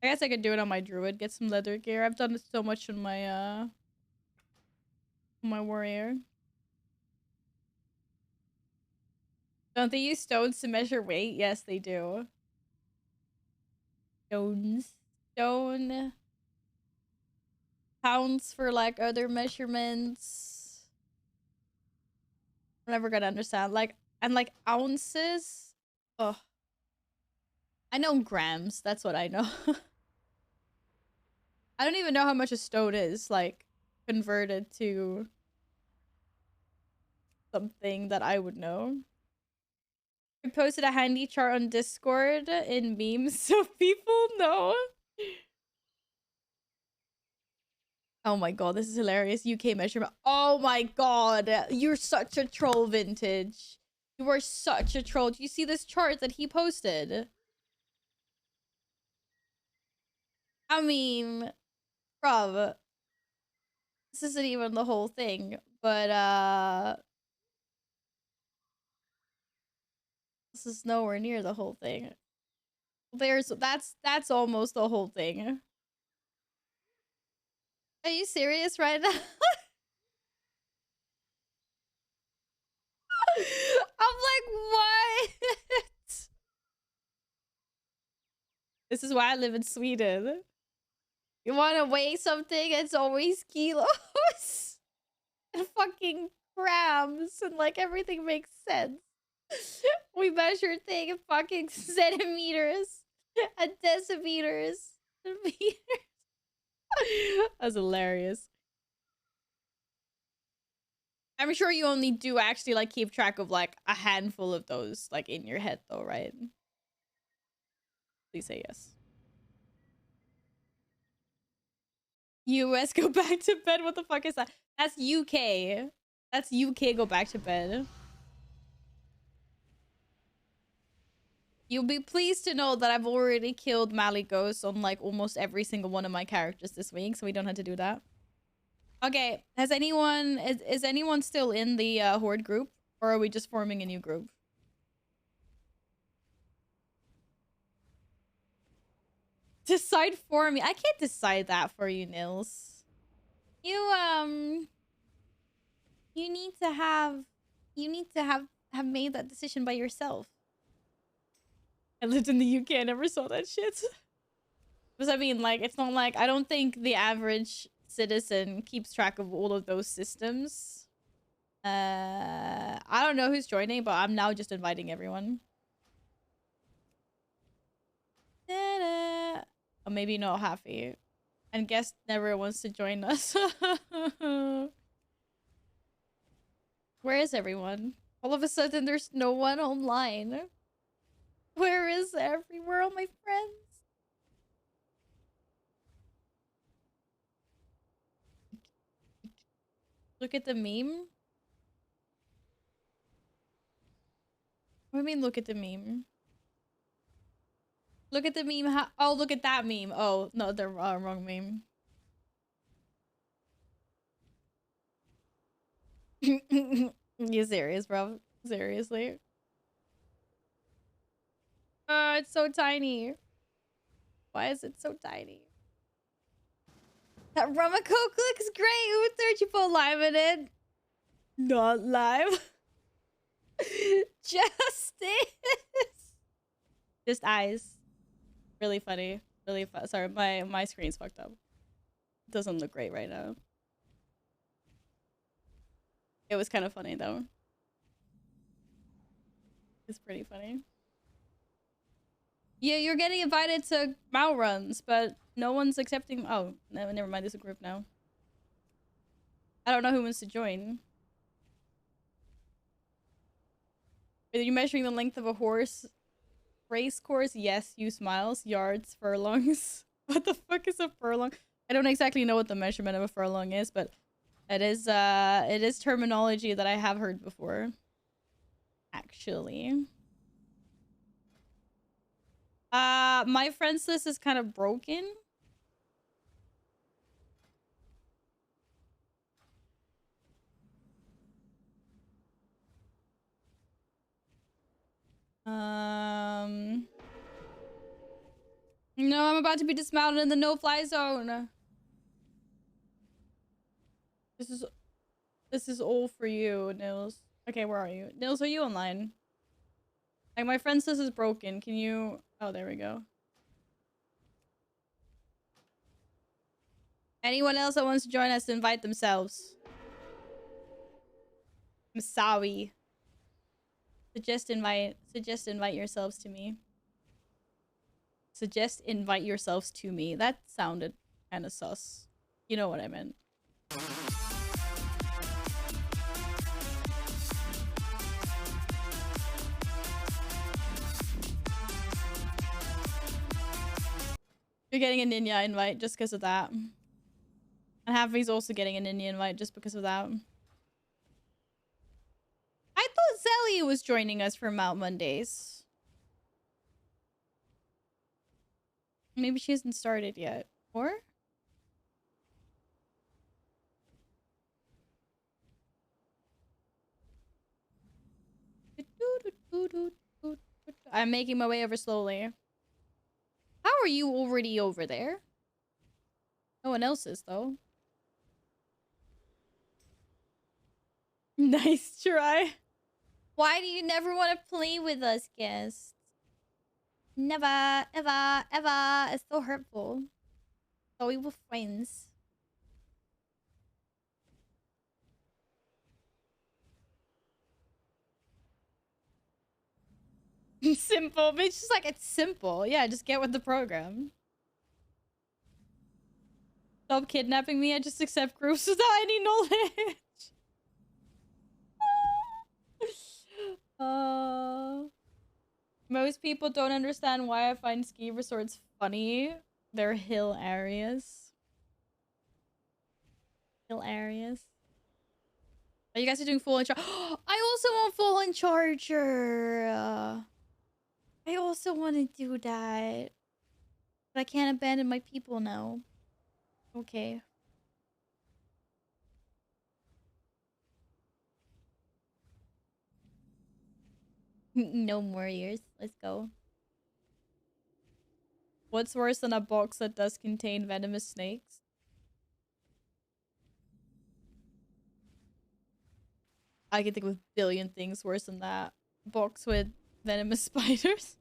I guess I could do it on my druid. Get some leather gear. I've done it so much on my warrior. Don't they use stones to measure weight? Yes, they do. Stones. Stone. Pounds for like other measurements. I'm never gonna understand. Like, and like ounces. Oh. I know grams. That's what I know. I don't even know how much a stone is, like, converted to something that I would know. I posted a handy chart on Discord in memes so people know. Oh my god, this is hilarious. UK measurement. Oh my god, you're such a troll, Vintage. You are such a troll. Do you see this chart that he posted? I mean, bruv. This isn't even the whole thing, but this is nowhere near the whole thing. That's almost the whole thing. Are you serious right now? I'm like, what? This is why I live in Sweden. You want to weigh something? It's always kilos and fucking grams, and like everything makes sense. We measure things in fucking centimeters and decimeters and meters. That's hilarious. I'm sure you only do actually like keep track of like a handful of those like in your head though, right? Please say yes. US go back to bed. What the fuck is that? That's UK. That's UK go back to bed. You'll be pleased to know that I've already killed Maligos on like almost every single one of my characters this week, so we don't have to do that. Okay, has anyone is anyone still in the Horde group, or are we just forming a new group? Decide for me. I can't decide that for you, Nils. You you need to have made that decision by yourself. I lived in the UK. I never saw that shit. Because I mean, like, it's not like I don't think the average citizen keeps track of all of those systems. I don't know who's joining, but I'm now just inviting everyone. Ta-da. Or maybe not Happy. And guest never wants to join us. Where is everyone? All of a sudden, there's no one online. Where is everywhere, all my friends? Look at the meme. What do you mean, look at the meme? Look at the meme. Oh, look at that meme. Oh, no, the wrong meme. You serious, bro? Seriously? It's so tiny. Why is it so tiny? That Rummaco looks great. Who third you put live in it? Not live. Justice. Just eyes. Really funny. Really fun. Sorry, my screen's fucked up. It doesn't look great right now. It was kind of funny though. It's pretty funny. Yeah, you're getting invited to MOU runs, but no one's accepting. Oh, no, never mind. There's a group now. I don't know who wants to join. Are you measuring the length of a horse race course? Yes. Use miles, yards, furlongs. What the fuck is a furlong? I don't exactly know what the measurement of a furlong is, but it is terminology that I have heard before. Actually. My friends list is kind of broken. No, I'm about to be dismounted in the no-fly zone. This is all for you, Nils. Okay, where are you? Nils, are you online? Like, my friend's list is broken. Can you... Oh, there we go. Anyone else that wants to join us, invite themselves. I'm sorry. Suggest invite yourselves to me. Suggest invite yourselves to me. That sounded kind of sus. You know what I meant. You're getting a Ninja invite just because of that. And Happy's also getting a Ninja invite just because of that. I thought Zelia was joining us for Mount Mondays. Maybe she hasn't started yet. Or? I'm making my way over slowly. How are you already over there? No one else is, though. Nice try. Why do you never want to play with us, guest? Never, ever, ever. It's so hurtful. So we were friends. Simple. But it's just like, it's simple. Yeah, just get with the program. Stop kidnapping me. I just accept groups without any knowledge. Most people don't understand why I find ski resorts funny. They're hill areas. Hilarious. Oh, you guys are doing full in charge. I also want full in charger. I also want to do that. But I can't abandon my people now. Okay. No more years. Let's go. What's worse than a box that does contain venomous snakes? I can think of a billion things worse than that. Box with venomous spiders.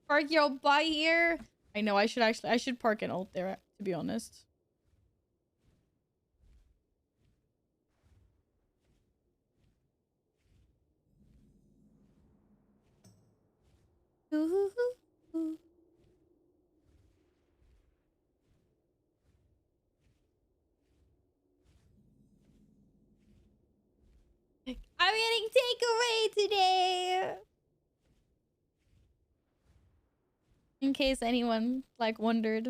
Park your old by here. I know I should park an ult there, to be honest. Ooh, ooh, ooh. I'm getting takeaway today. In case anyone like wondered.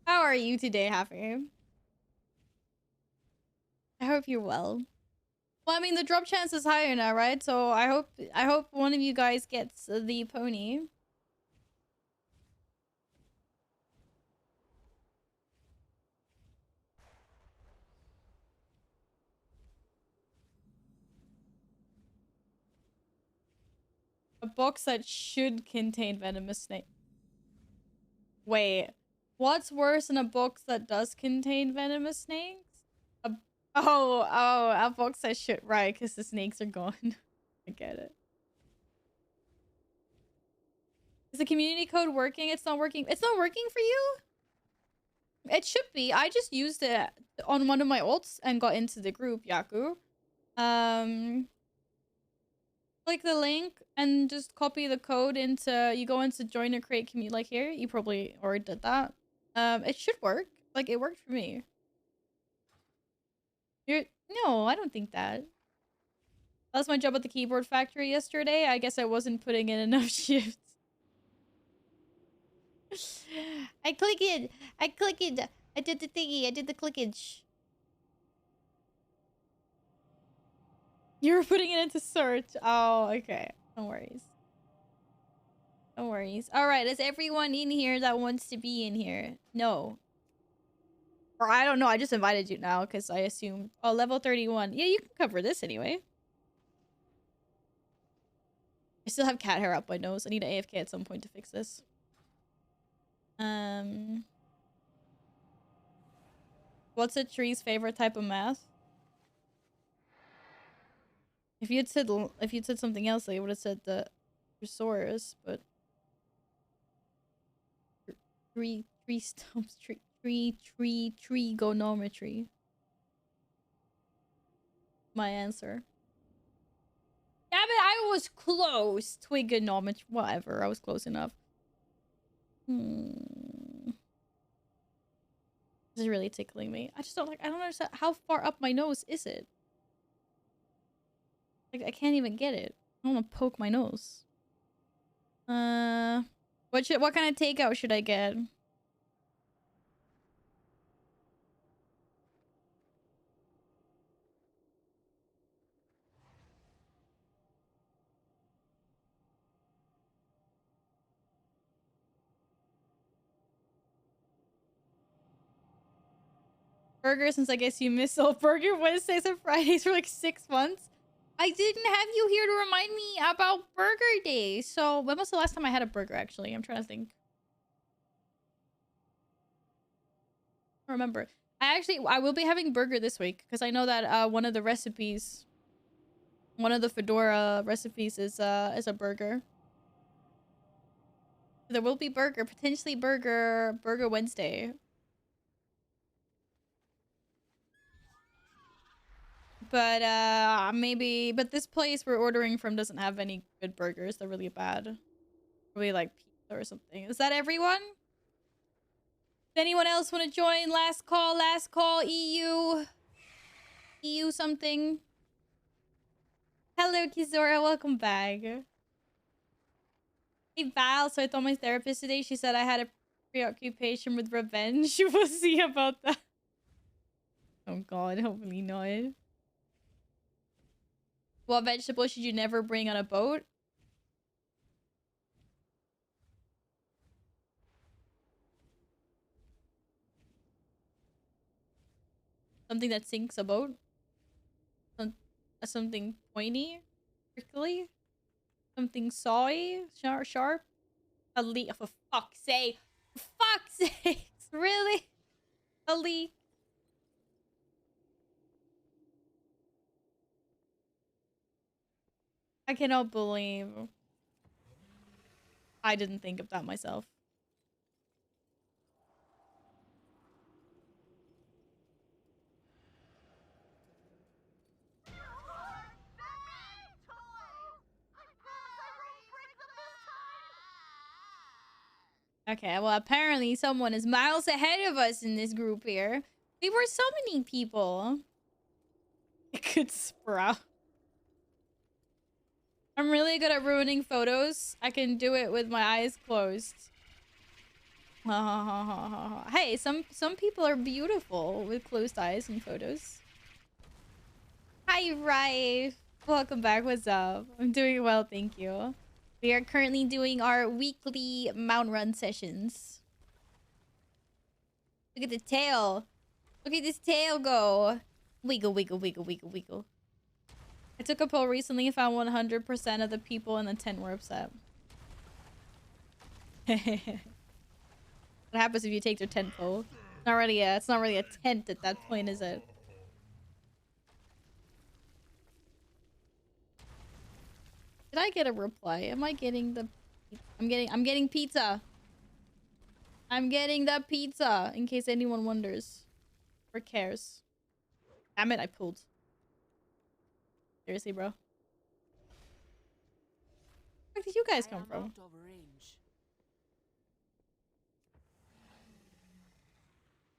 How are you today, Happy? I hope you're well. Well, I mean the drop chance is higher now, right? So I hope one of you guys gets the pony. A box that should contain venomous snake. Wait, what's worse than a box that does contain venomous snakes? A a box that should, right? Because the snakes are gone. I get it. Is the community code working? It's not working. It's not working for you? It should be. I just used it on one of my ults and got into the group, Yaku. Click the link and just copy the code into, you go into join or create community, like here. You probably already did that. It should work. Like, it worked for me. No, I don't think that. That was my job at the keyboard factory yesterday. I guess I wasn't putting in enough shifts. I click it. I click it. I did the thingy. I did the clickage. You were putting it into search. Oh, okay. No worries. No worries. Alright, is everyone in here that wants to be in here? No. Or I don't know. I just invited you now because I assumed... Oh, level 31. Yeah, you can cover this anyway. I still have cat hair up my nose. I need an AFK at some point to fix this. What's a tree's favorite type of math? If you'd said something else, I would have said the thesaurus, but tree stumps, trigonometry. My answer. Yeah, but I was close. Trigonometry, whatever. I was close enough. This is really tickling me. I just don't like. I don't understand how far up my nose is it. Like I can't even get it. I want to poke my nose. What kind of takeout should I get? Burger, since I guess you missed all Burger Wednesdays and Fridays for like 6 months. I didn't have you here to remind me about Burger Day. So when was the last time I had a burger, actually? I'm trying to think. I don't remember. I will be having burger this week because I know that one of the recipes, one of the Fedora recipes is a burger. There will be burger, potentially Burger Wednesday. But maybe, but this place we're ordering from doesn't have any good burgers. They're really bad. Probably like pizza or something. Is that everyone? Does anyone else want to join? Last call, EU something. Hello, Kizora, welcome back. Hey Val, so I told my therapist today, she said I had a preoccupation with revenge. We'll see about that. Oh god, hopefully not. What vegetable should you never bring on a boat? Something that sinks a boat? Something pointy? Prickly? Something sawy? Sharp? A leak. For fuck's sake. For fuck's sake. Really? A leak. I cannot believe I didn't think of that myself. Okay, well, apparently someone is miles ahead of us in this group here. We were summoning people. It could sprout. I'm really good at ruining photos. I can do it with my eyes closed. Hey, some people are beautiful with closed eyes in photos. Hi, Rife. Welcome back. What's up? I'm doing well, thank you. We are currently doing our weekly mount run sessions. Look at the tail. Look at this tail go. Wiggle, wiggle, wiggle, wiggle, wiggle. I took a poll recently and found 100% of the people in the tent were upset. What happens if you take their tent pole? It's not really a tent at that point, is it? Did I get a reply? Am I getting the... I'm getting pizza. I'm getting the pizza, in case anyone wonders. Or cares. Damn it, I pulled. Seriously, bro. Where did you guys come from?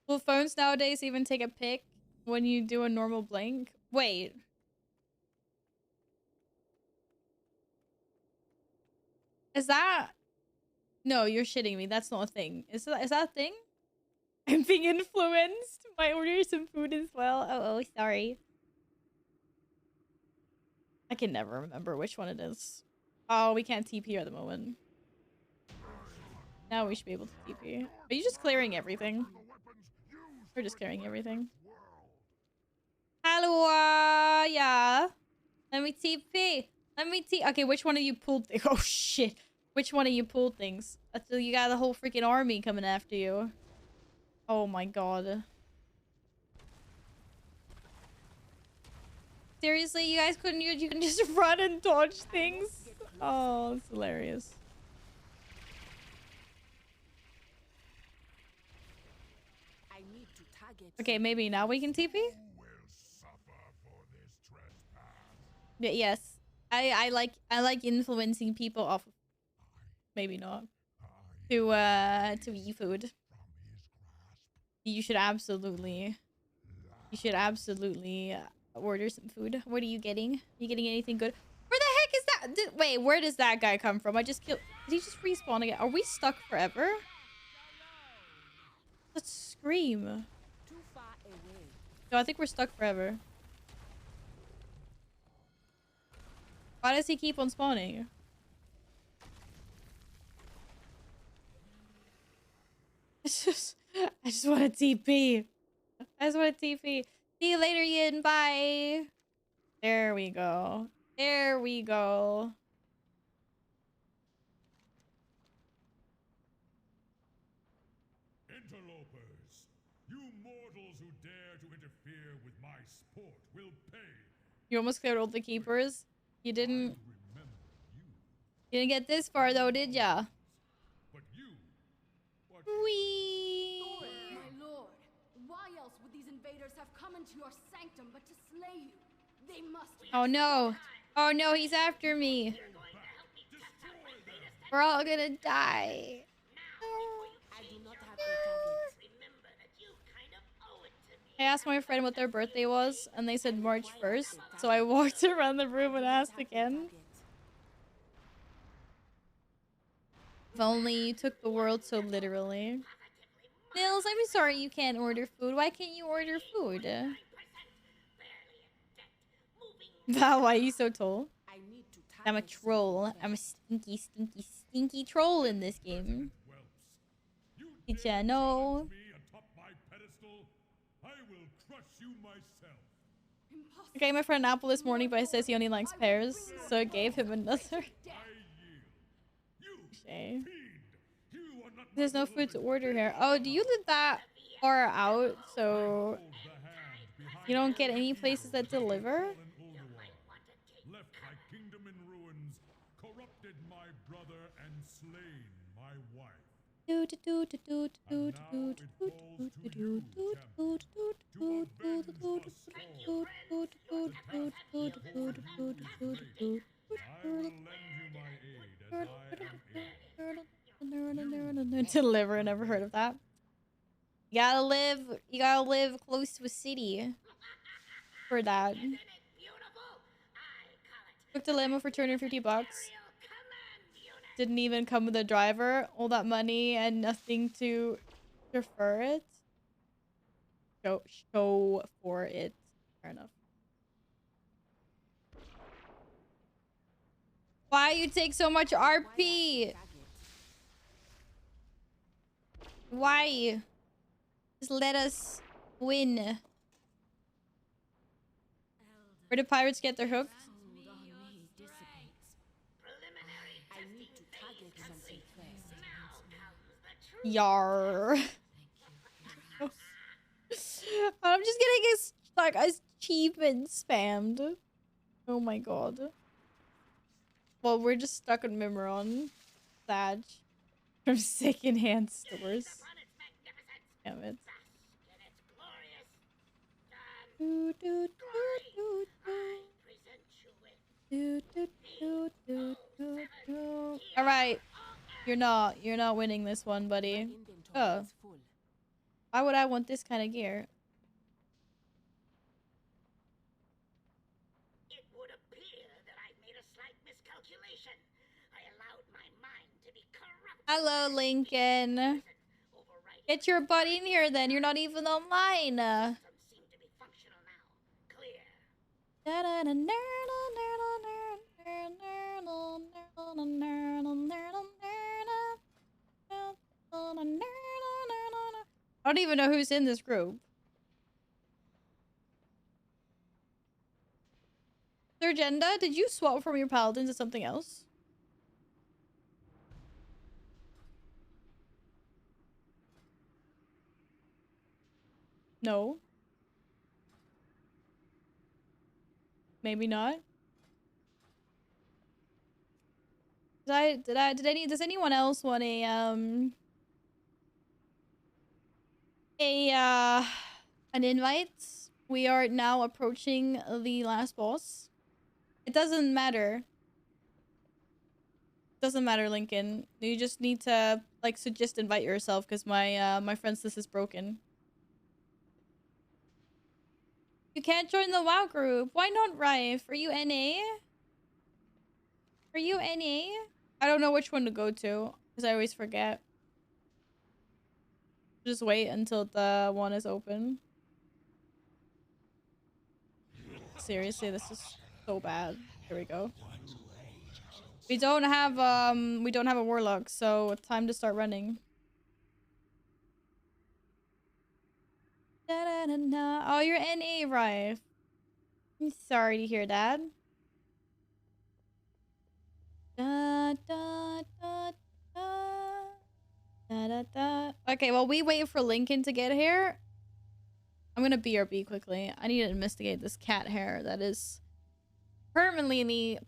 Will phones nowadays even take a pic when you do a normal blink? Wait. Is that... No, you're shitting me. That's not a thing. Is that a thing? I'm being influenced. Might order some food as well. Oh, sorry. I can never remember which one it is. Oh, we can't TP at the moment. Now we should be able to TP. Are you just clearing everything? We're just clearing everything. Hello, yeah. Let me TP. Let me Okay, which one of you pulled things? Oh, shit. Which one of you pulled things? Until you got the whole freaking army coming after you. Oh my god. Seriously, you guys couldn't you can just run and dodge things? Oh, it's hilarious. Okay, maybe now we can TP? Yeah, yes. I like influencing people off of... Maybe not. To eat food. You should absolutely order some food. What are you getting? Are you getting anything good? Where the heck is that? Wait, where does that guy come from? I just killed... Did he just respawn again? Are we stuck forever? Let's scream. No, I think we're stuck forever. Why does he keep on spawning? I just want to TP. I just want to TP. See you later, Yin. Bye. There we go. There we go. Interlopers, you mortals who dare to interfere with my sport will pay. You almost cleared all the keepers. You didn't get this far though, did ya? But you, Wee. My lord, why else would these invaders have come into your sanctum but to slay you? They must... Oh no. Oh no, he's after me. We're all gonna die. I asked my friend what their birthday was, and they said March 1st. So I walked around the room and asked again. If only you took the world so literally. Nils, I'm sorry you can't order food. Why can't you order food? Wow, why are you so tall? I'm a troll. I'm a stinky, stinky, stinky troll in this game. Did ya know? I gave my friend an apple this morning, but he says he only likes pears, so I gave him another. Okay. There's no food to order here. Oh, do you live that far out, so you don't get any places that deliver? Left my kingdom in ruins, corrupted my brother, and slain my wife. Deliver, never heard of that. You gotta live close to a city for that. Booked a limo for 250 bucks. Didn't even come with a driver. All that money and nothing to prefer it. Show for it. Fair enough. Why you take so much RP? Why? Just let us win. Where do pirates get their hooks? Yar. I'm just getting as cheap and spammed. Oh my god. Well, we're just stuck on Mimiron. Sag. From secondhand stores. Damn it. Alright. You're not winning this one, buddy. Oh. Why would I want this kind of gear? It would appear that I made a slight miscalculation. I allowed my mind to be corrupted. Hello, Lincoln. Get your butt in here then. You're not even online. Seem to be functional now. Clear. I don't even know who's in this group. Surgenda, did you swap from your paladin to something else? No. Maybe not. Does anyone else want an invite? We are now approaching the last boss. It doesn't matter. Doesn't matter, Lincoln. You just need to just invite yourself because my friend's list is broken. You can't join the WoW group. Why not, Rife? Are you NA? Are you NA? I don't know which one to go to because I always forget. Just wait until the one is open. Seriously, this is so bad. Here we go. We don't have a warlock, so it's time to start running. Da -da -da -da. Oh, you're NA, Rife. I'm sorry to hear that. Da, da, da, da. Da, da, da. Okay, while we wait for Lincoln to get here, I'm gonna BRB quickly. I need to investigate this cat hair that is permanently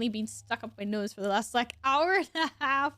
being stuck up my nose for the last hour and a half.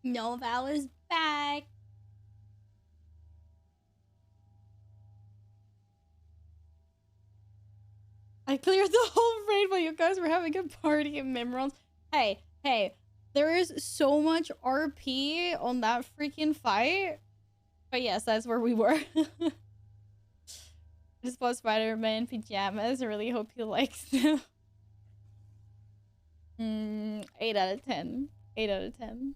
No, Val is back. I cleared the whole raid while you guys were having a party in Mimrons. Hey, hey, there is so much RP on that freaking fight. But yes, that's where we were. Just bought Spider-Man pajamas. I really hope he likes them. 8 out of 10. 8 out of 10.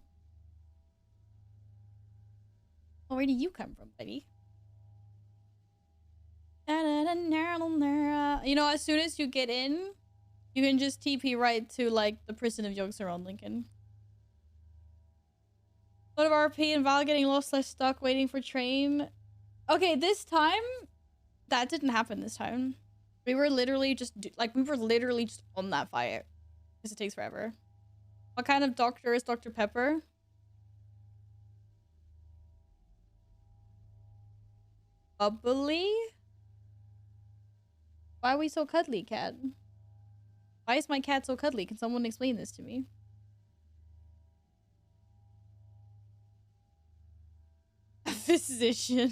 Oh, where do you come from, buddy? You know, as soon as you get in, you can just TP right to, like, the prison of Yogg around Lincoln. A lot of RP and Val getting lost, less stuck, waiting for train. Okay, this time, that didn't happen this time. We were literally just, on that fight. Because it takes forever. What kind of doctor is Dr. Pepper? Bubbly? Why are we so cuddly, cat? Why is my cat so cuddly? Can someone explain this to me? A physician.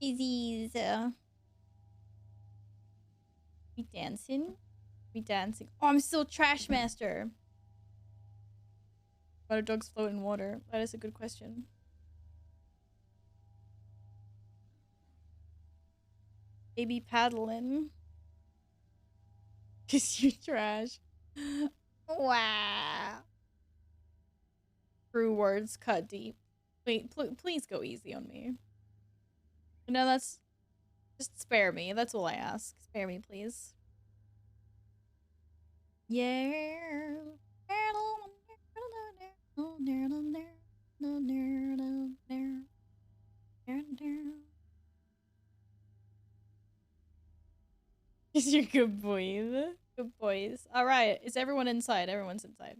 Disease. We dancing? We dancing. Oh, I'm still trash master. Why do dogs float in water? That is a good question. Baby paddling. Cause you trash. Wow. True words cut deep. Wait, please go easy on me. No, that's... Just spare me. That's all I ask. Spare me, please. Yeah. You're good boys. Good boys. Alright, is everyone inside? Everyone's inside.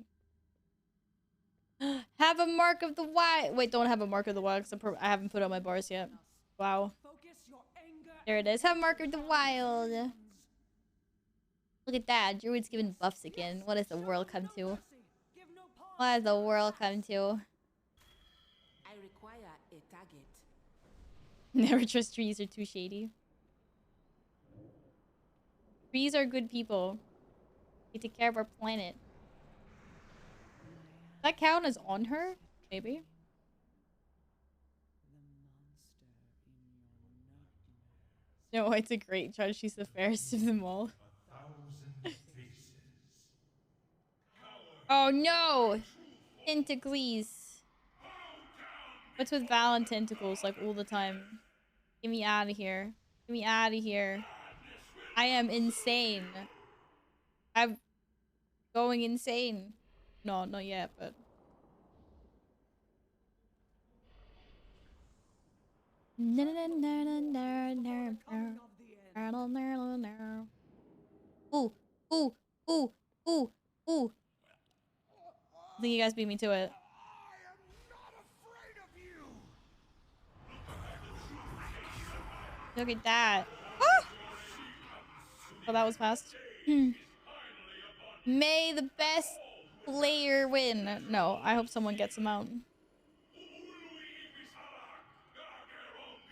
Have a mark of the wild. Wait, don't have a mark of the wild because I haven't put on my bars yet. Wow. There it is. Have a mark of the wild. Look at that. Druid's giving buffs again. What has the world come to? What has the world come to? I require a target. Never trust trees, are too shady. Trees are good people. They take care of our planet. Does that count as on her? Maybe. No, it's a great judge. She's the fairest of them all. Oh no! Tentacles. What's with Val and tentacles like all the time? Get me out of here. Get me out of here. I am insane. I'm going insane. No, not yet, but... Ooh, ooh, ooh, ooh, ooh. I think you guys beat me to it. Look at that. Ah! Oh, that was fast. May the best player win. No, I hope someone gets him out.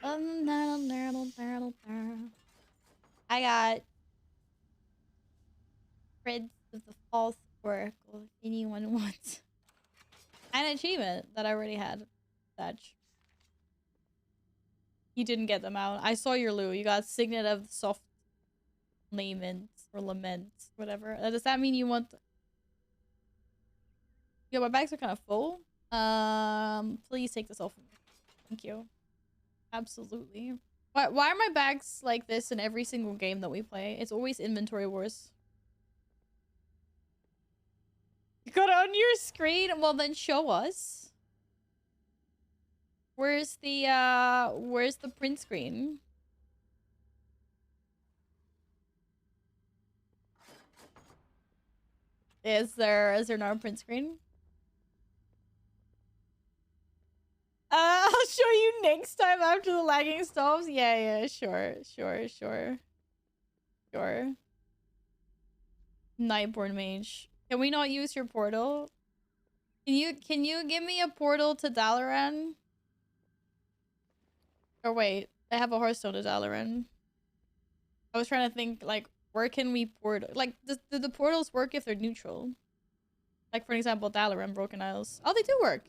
I got Prince of the False Oracle. If anyone wants an achievement that I already had. Thatch. You didn't get them out. I saw your Lou. You got Signet of the Soft Lament or Lament, whatever. Does that mean you want? Yo, my bags are kind of full. Please take this off. Thank you. Absolutely. Why are my bags like this in every single game that we play? It's always inventory wars. You got it on your screen? Well, then show us. Where's the print screen? Is there not a print screen? I'll show you next time after the lagging stops. Yeah, sure. Nightborn Mage. Can we not use your portal? Can you give me a portal to Dalaran? Or wait, I have a Hearthstone to Dalaran. I was trying to think, like, where can we portal? Like, do the portals work if they're neutral? Like, for example, Dalaran, Broken Isles. Oh, they do work.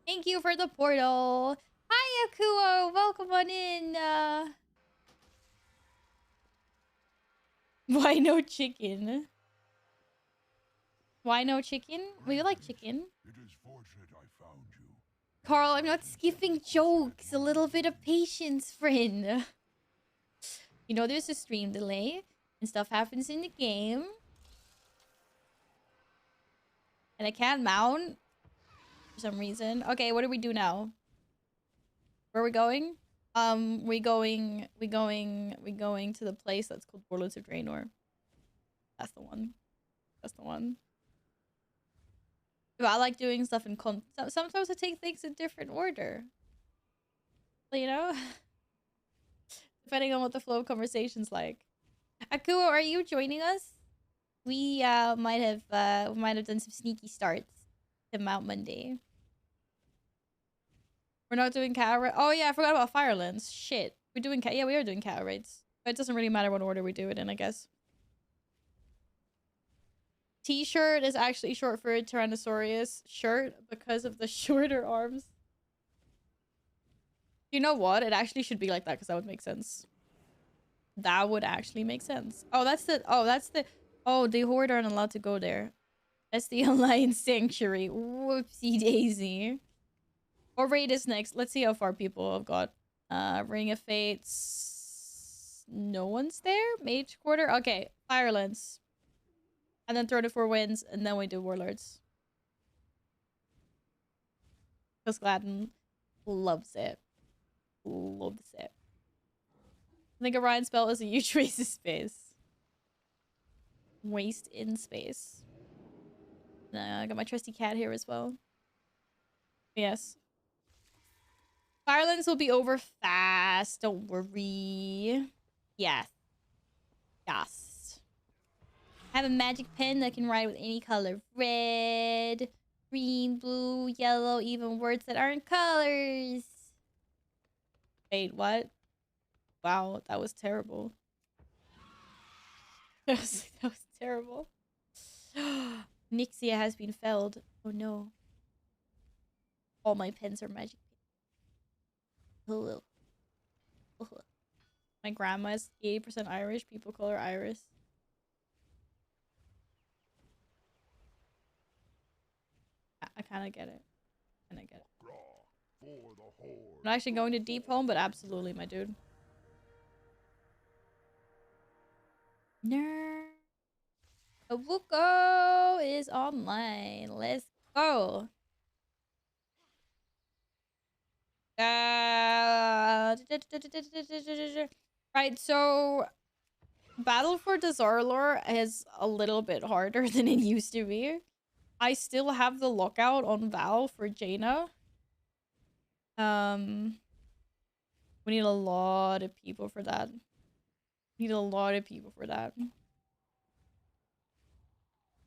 Thank you for the portal. Hi, Akuo. Welcome on in. Why no chicken? Why no chicken? We like chicken. It is fortunate I found you. Carl, I'm not skipping jokes. A little bit of patience, friend. You know there's a stream delay and stuff happens in the game. And I can't mount for some reason. Okay, what do we do now? Where are we going? We going to the place that's called Warlords of Draenor. That's the one. That's the one. But I like doing stuff in sometimes I take things in different order. You know? Depending on what the flow of conversation's like. Akuo, are you joining us? We might have done some sneaky starts to Mount Monday. We're not doing cattle raids. Oh yeah, I forgot about Firelands. Shit. We're doing yeah, we are doing cattle raids. But it doesn't really matter what order we do it in, I guess. T-shirt is actually short for Tyrannosaurus shirt because of the shorter arms. You know what? It actually should be like that because that would make sense. That would actually make sense. Oh, that's the the Horde aren't allowed to go there. That's the Alliance Sanctuary. Whoopsie daisy. What raid is next? Let's see how far people have got. Ring of Fates. No one's there? Mage Quarter? Okay, Firelands. And then 34 wins, and then we do Warlords. Because Gladden loves it. Loves it. I think Orion's spell is a huge waste of space. Waste in space. I got my trusty cat here as well. Yes. Firelands will be over fast. Don't worry. Yes. Yes. I have a magic pen that can write with any color. Red, green, blue, yellow, even words that aren't colors. Wait, what? Wow, that was terrible. That was terrible. Nixia has been felled. Oh no. All my pens are magic pens. My grandma's 80% Irish. People call her Iris. I kind of get it. I'm not actually going to deep home, but absolutely, my dude. Nerd. Awuko is online. Let's go. Right, so Battle for Dazarlor is a little bit harder than it used to be. I still have the lockout on Val for Jaina. We need a lot of people for that.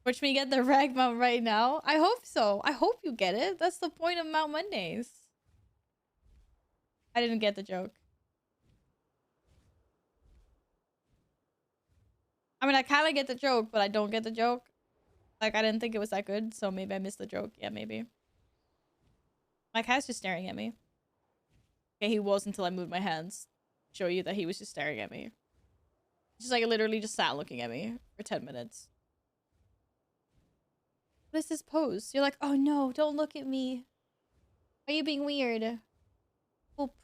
Which we get the rag mount right now. I hope so. I hope you get it. That's the point of Mount Mondays. I didn't get the joke. I mean, I kind of get the joke, but I don't get the joke. Like, I didn't think it was that good, so maybe I missed the joke. Yeah, maybe. My cat's just staring at me. Okay, he was until I moved my hands. Show you that he was just staring at me. Just like, literally just sat looking at me for 10 minutes. What is this pose? You're like, oh no, don't look at me. Are you being weird? Oop.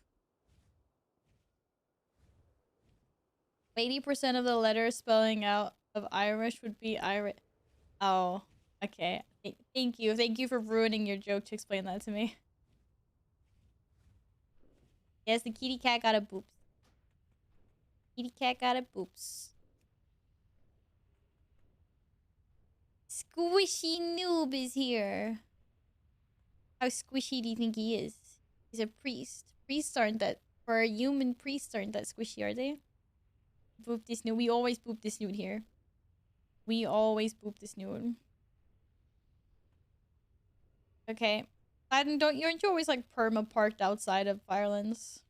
80% of the letters spelling out of Irish would be Irish. Oh, okay. Thank you. Thank you for ruining your joke to explain that to me. Yes, the kitty cat got a boops. Kitty cat got a boops. Squishy Noob is here. How squishy do you think he is? He's a priest. Priests aren't that... For human priests aren't that squishy, are they? Boop this nude. We always boop this nude here. We always boop this noon. Okay. Aren't you always like perma parked outside of Firelands?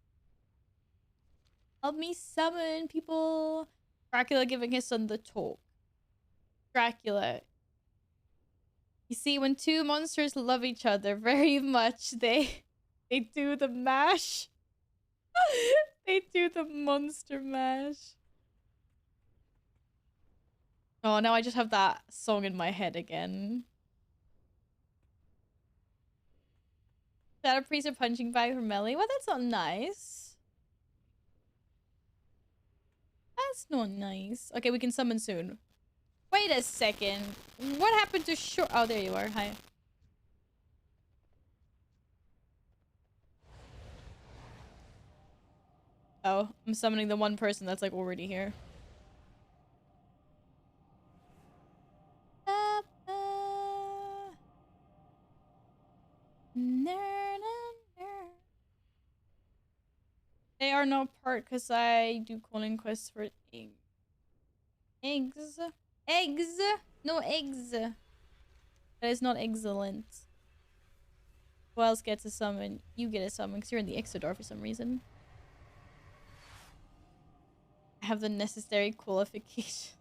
Help me summon people. Dracula giving his son the talk. Dracula. You see, when two monsters love each other very much, they do the mash. They do the monster mash. Oh, now I just have that song in my head again. Is that a priest of punching bag from Melly? Well, that's not nice. That's not nice. Okay, we can summon soon. Wait a second. What happened to Short? Oh, there you are. Hi. Oh, I'm summoning the one person that's like already here. They are not part because I do calling quests for eggs. Eggs? Eggs? No eggs. That is not excellent. Who else gets a summon? You get a summon because you're in the Ixodar for some reason. I have the necessary qualification.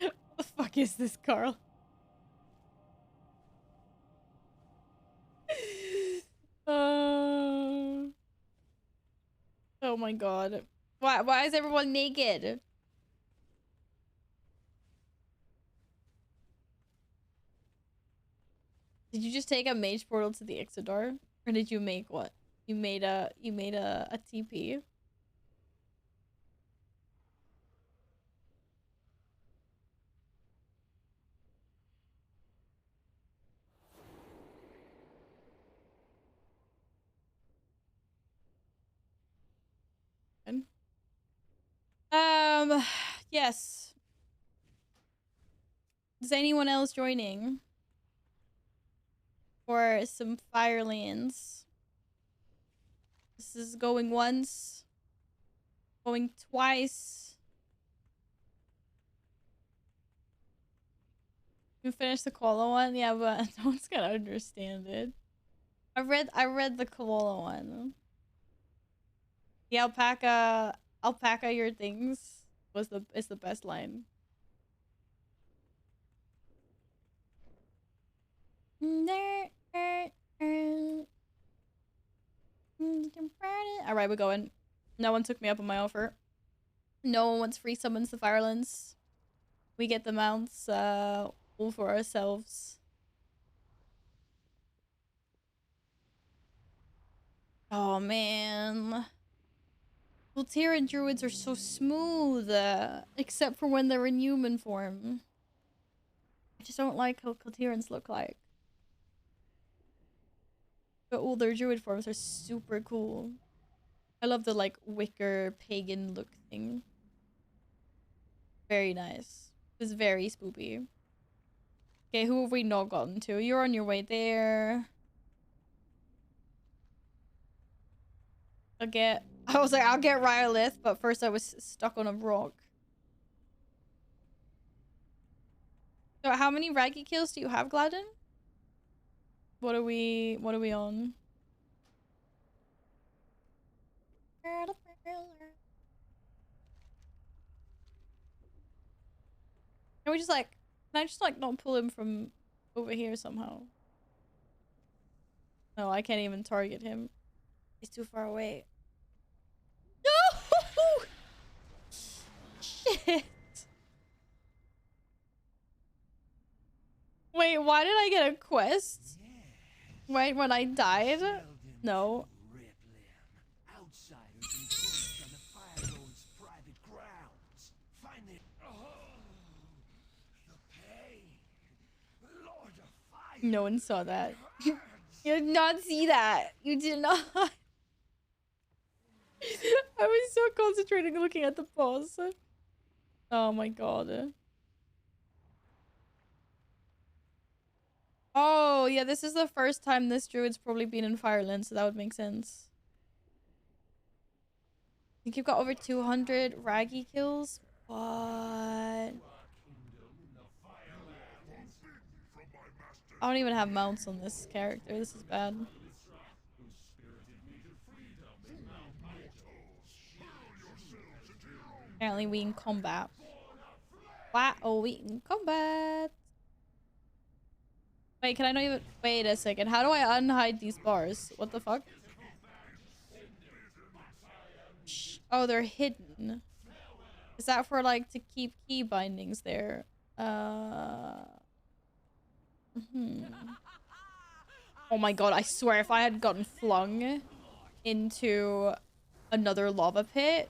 What the fuck is this, Carl? Oh my god. Why is everyone naked? Did you just take a mage portal to the Ixodar? Or did you make what? You made a TP. Yes. Is anyone else joining? For some Firelands. This is going once. Going twice. You finished the Koala one? Yeah, but no one's gonna understand it. I read the Koala one. The alpaca your things is the best line. Alright, we're going. No one took me up on my offer. No one wants free summons to Firelands. We get the mounts all for ourselves. Oh man. Volterran druids are so smooth, except for when they're in human form. I just don't like how Volterrans look like. But all their druid forms are super cool. I love the like wicker pagan look thing. Very nice. It's very spoopy. Okay, who have we not gotten to? You're on your way there. I was like, I'll get Rylith, but first I was stuck on a rock. So how many Raggy kills do you have, Gladden? What are we on? Can we just like, can I just like not pull him from over here somehow? No, I can't even target him. He's too far away. No! Shit. Wait, why did I get a quest? Right when I died? No. No one saw that. You did not see that. You did not. I was so concentrating looking at the boss. Oh my god. Oh, yeah, this is the first time this druid's probably been in Fireland, so that would make sense. think you've got over 200 raggy kills. What? I don't even have mounts on this character. This is bad. Apparently we in combat. What? Oh, we in combat. Wait, can I not even... Wait a second. How do I unhide these bars? What the fuck? Shh. Oh, they're hidden. Is that for, like, to keep key bindings there? Oh my god, I swear if I had gotten flung into another lava pit...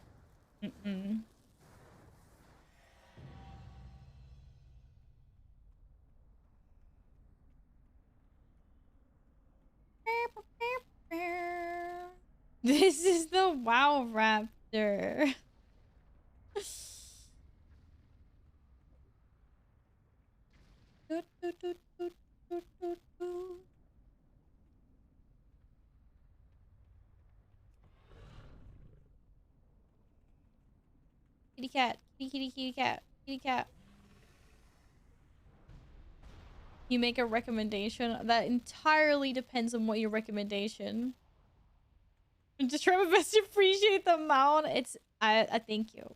This is the WoW Raptor. Kitty cat, kitty cat, kitty cat. You make a recommendation that entirely depends on what your recommendation. I'm just trying my best to appreciate the mount. It's I thank you.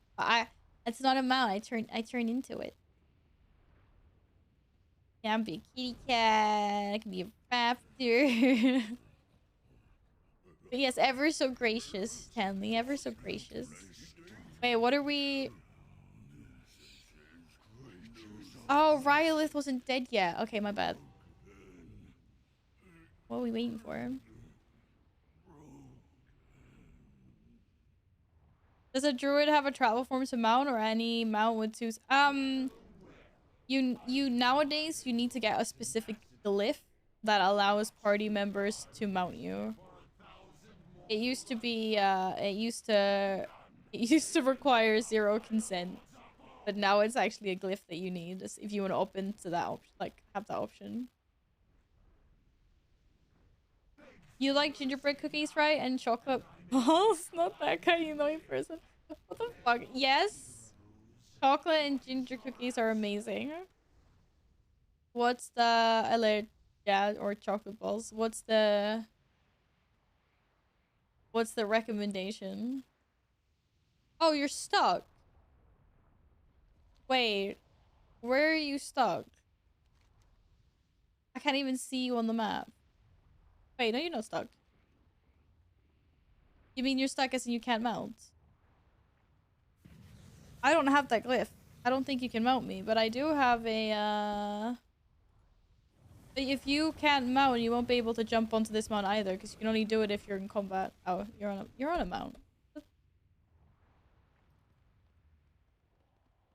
It's not a mount. I turn into it. Yeah, I'm be a kitty cat. I can be a raptor. But yes, ever so gracious, Stanley. Ever so gracious. Wait, what are we? Oh, Rhyolith wasn't dead yet. Okay, my bad. What are we waiting for? Does a druid have a travel form to mount or any mount with two? You nowadays you need to get a specific glyph that allows party members to mount you. It used to be it used to require zero consent, but now it's actually a glyph that you need if you want to open to that option, like have that option. You like gingerbread cookies, right? And chocolate balls? Not that kind of annoying person. What the fuck? Yes. Chocolate and ginger cookies are amazing. What's the alert? Yeah, or chocolate balls. What's the recommendation? Oh, you're stuck. Wait. Where are you stuck? I can't even see you on the map. Wait, no, you're not stuck. You mean you're stuck as in you can't mount? I don't have that glyph. I don't think you can mount me, but I do have a, But if you can't mount, you won't be able to jump onto this mount either, because you can only do it if you're in combat. Oh, you're on a mount.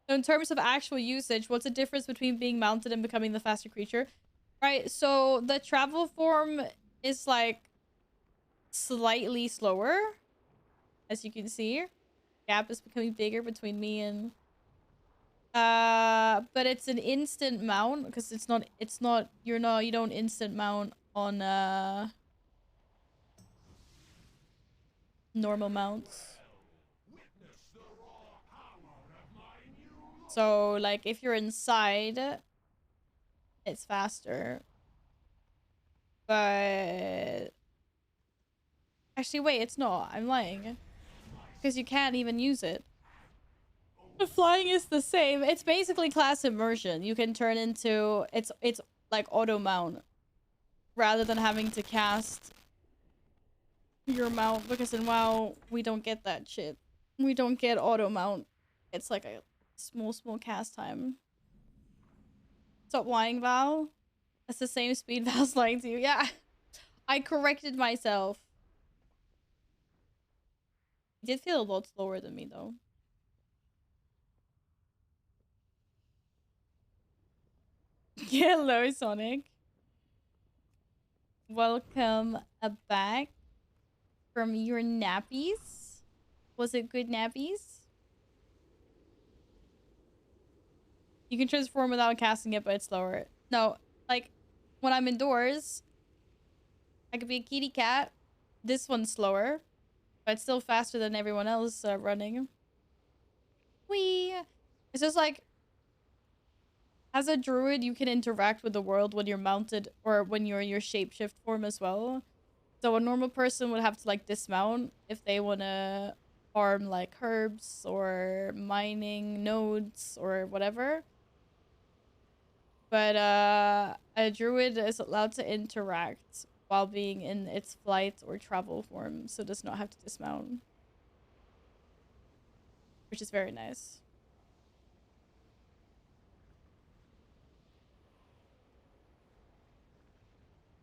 So in terms of actual usage, what's the difference between being mounted and becoming the faster creature? Right, so the travel form is like slightly slower, as you can see. Gap is becoming bigger between me and but it's an instant mount because you don't instant mount on normal mounts. So like if you're inside, it's faster. But actually wait, it's not. I'm lying. Because you can't even use it. The flying is the same. It's basically class immersion. You can turn into it's like auto mount rather than having to cast your mount, because in WoW we don't get that shit. We don't get auto mount. It's like a small cast time. Stop lying, Val. That's the same speed Val's lying to you. Yeah. I corrected myself. It did feel a lot slower than me though. Hello, Sonic. Welcome back from your nappies. Was it good nappies? You can transform without casting it, but it's slower. No, like when I'm indoors, I could be a kitty cat. This one's slower. but still faster than everyone else running. Whee! It's just like, as a druid, you can interact with the world when you're mounted or when you're in your shapeshift form as well. So a normal person would have to like dismount if they want to farm like herbs or mining nodes or whatever. But a druid is allowed to interact while being in its flight or travel form, so does not have to dismount, which is very nice.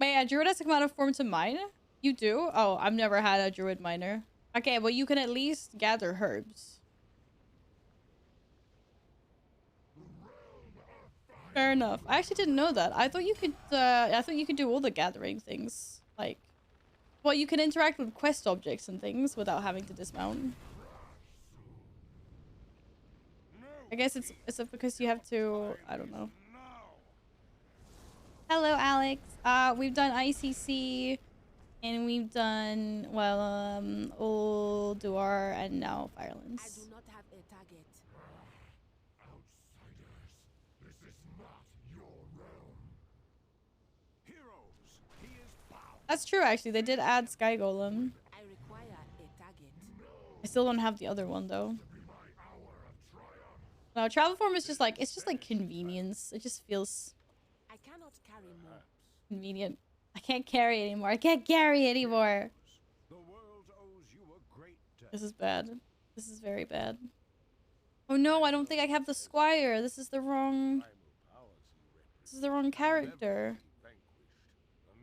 Wait, a druid has to come out of form to mine? You do? Oh, I've never had a druid miner. Okay, well you can at least gather herbs. Fair enough. I actually didn't know that. I thought you could do all the gathering things. Like, well, you can interact with quest objects and things without having to dismount. I guess it's because you have to, I don't know. Hello, Alex. We've done ICC and we've done, well, Old Duar and now Firelands. I do not have a target. Outsiders, this is not your realm. Heroes, he is bound. That's true, actually. They did add Sky Golem. I require a target. I still don't have the other one, though. No, travel form is just like, it's just like convenience. It just feels I cannot carry more. convenient. I can't carry anymore. I can't carry anymore. The world owes you a great debt. This is bad. This is very bad. Oh no, I don't think I have the squire. This is the wrong... This is the wrong character.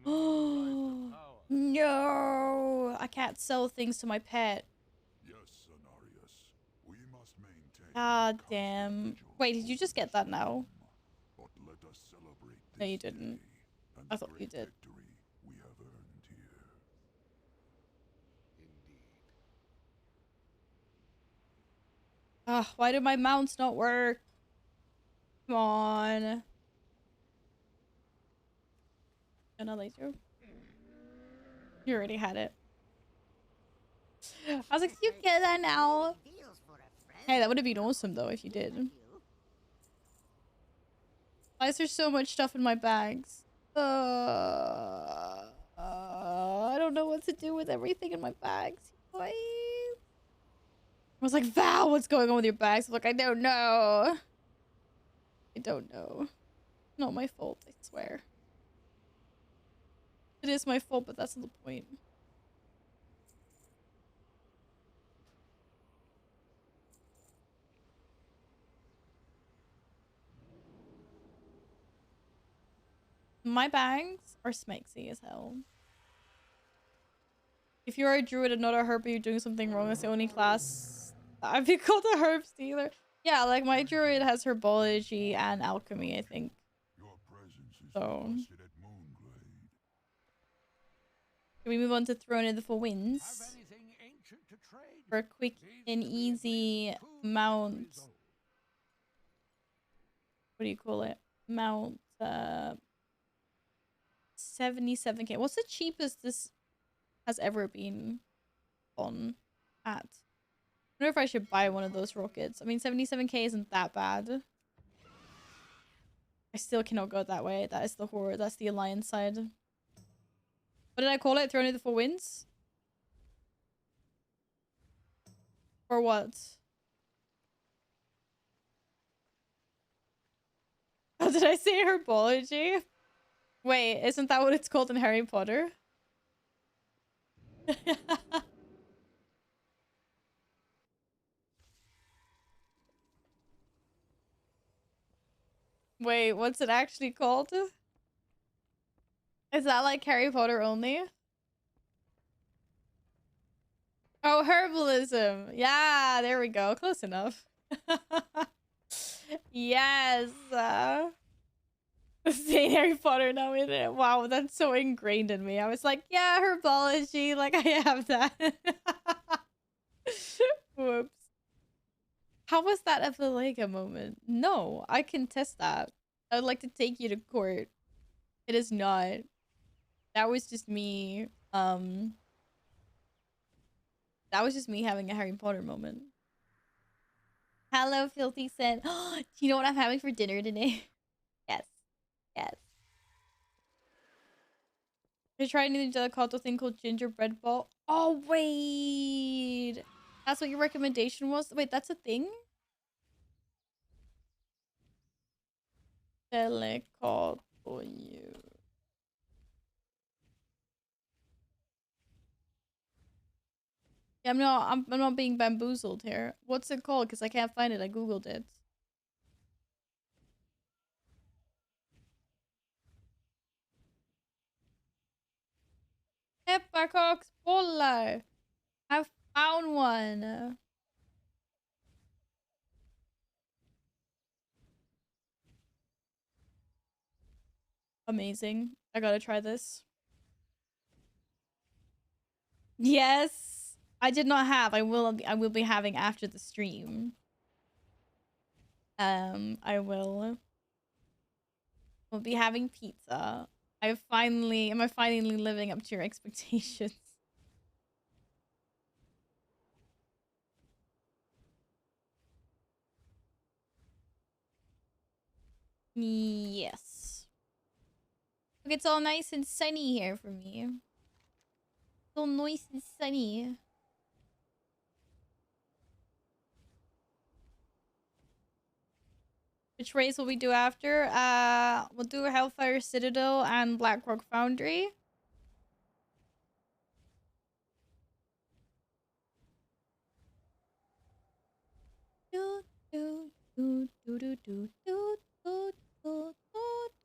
Oh no! I can't sell things to my pet. Yes, Cenarius, we must maintain. God damn. Wait, did you just get that now? But let us celebrate this No, you didn't. day and I the thought you great did. victory we have earned here. Ugh, why do my mounts not work? Come on. Gonna laser. You already had it. I was like, you get that now? Hey, that would have been awesome though if you did. Why is there so much stuff in my bags? I don't know what to do with everything in my bags. Why? I was like, Val, what's going on with your bags? I'm like, I don't know. I don't know. Not my fault, I swear. It is my fault, but that's not the point. My bags are smexy as hell. If you're a druid and not a herb, you're doing something wrong. That's the only class I've been called a herb stealer. Yeah, like my druid has herbology and alchemy, I think. Your presence is So, requested at Moonglade. can we move on to Throne of the Four Winds? Have anything ancient to trade? For a quick and easy mount. What do you call it? Mount 77k. What's the cheapest this has ever been on at? I wonder if I should buy one of those rockets. I mean, 77k isn't that bad. I still cannot go that way. That is the horror. That's the alliance side. What did I call it? Throne of the Four Winds? Or what? Oh, did I say herbology? Wait, isn't that what it's called in Harry Potter? Wait, what's it actually called? Is that like Harry Potter only? Oh, herbalism. Yeah, there we go. Close enough. Yes. Saying Harry Potter now with it. Wow, that's so ingrained in me. I was like, yeah, herbology. Like, I have that. Whoops. How was that a Valega moment? No, I can test that. I would like to take you to court. It is not. That was just me, that That was just me having a Harry Potter moment. Hello, Filthy said. Do you know what I'm having for dinner today? Yes. Yes. I tried anything delicate thing called gingerbread ball. Oh, wait. That's what your recommendation was? Wait, that's a thing? Delicate for you. Yeah, I'm not being bamboozled here. What's it called? Because I can't find it. I googled it. Pepparkaksbollar. I found one. Amazing. I gotta try this. Yes. I did not have. I will be having after the stream. I will be having pizza. Am I finally living up to your expectations? Yes. Look, it's all nice and sunny here for me. It's all nice and sunny. Which race will we do after? We'll do Hellfire Citadel and Blackrock Foundry.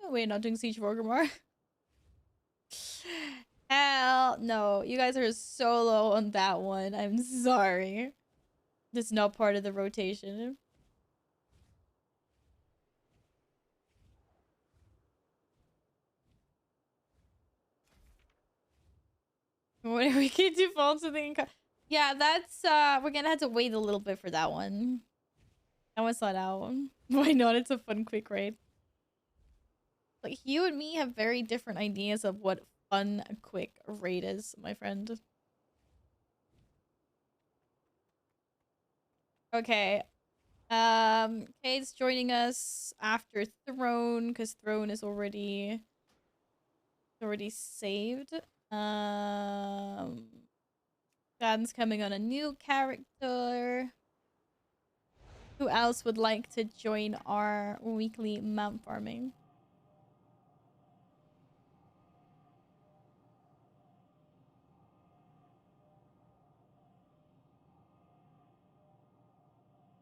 Wait, not doing Siege of Orgrimmar. Hell no. You guys are so low on that one. I'm sorry. That's not part of the rotation. What we can do false to the yeah, that's we're gonna have to wait a little bit for that one. That one's not out. Why not? It's a fun quick raid. Like you and me have very different ideas of what fun quick raid is, my friend. Okay. Kate's joining us after Throne because Throne is already saved. Dan's coming on a new character. Who else would like to join our weekly mount farming?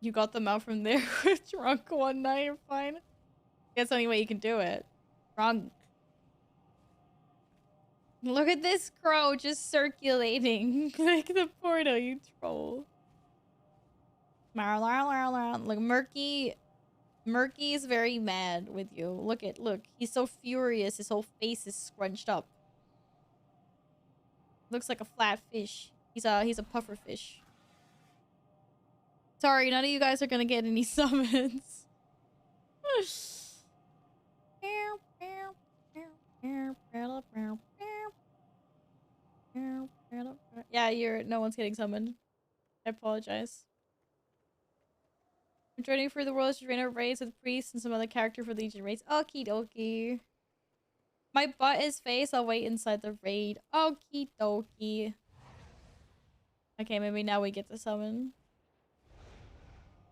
You got them out from there with drunk one night, you're fine. That's the only way you can do it. Drunk. Look at this crow just circulating like the portal, you troll. Look, Murky is very mad with you. Look, he's so furious. His whole face is scrunched up. Looks like a flat fish. He's a puffer fish. Sorry, none of you guys are gonna get any summons. Yeah, no one's getting summoned. I apologize. I'm joining for the Royal Trainer raids with Priest and some other character for Legion raids. Okie dokie. My butt is face. I'll wait inside the raid. Okie dokie. Okay, maybe now we get to summon.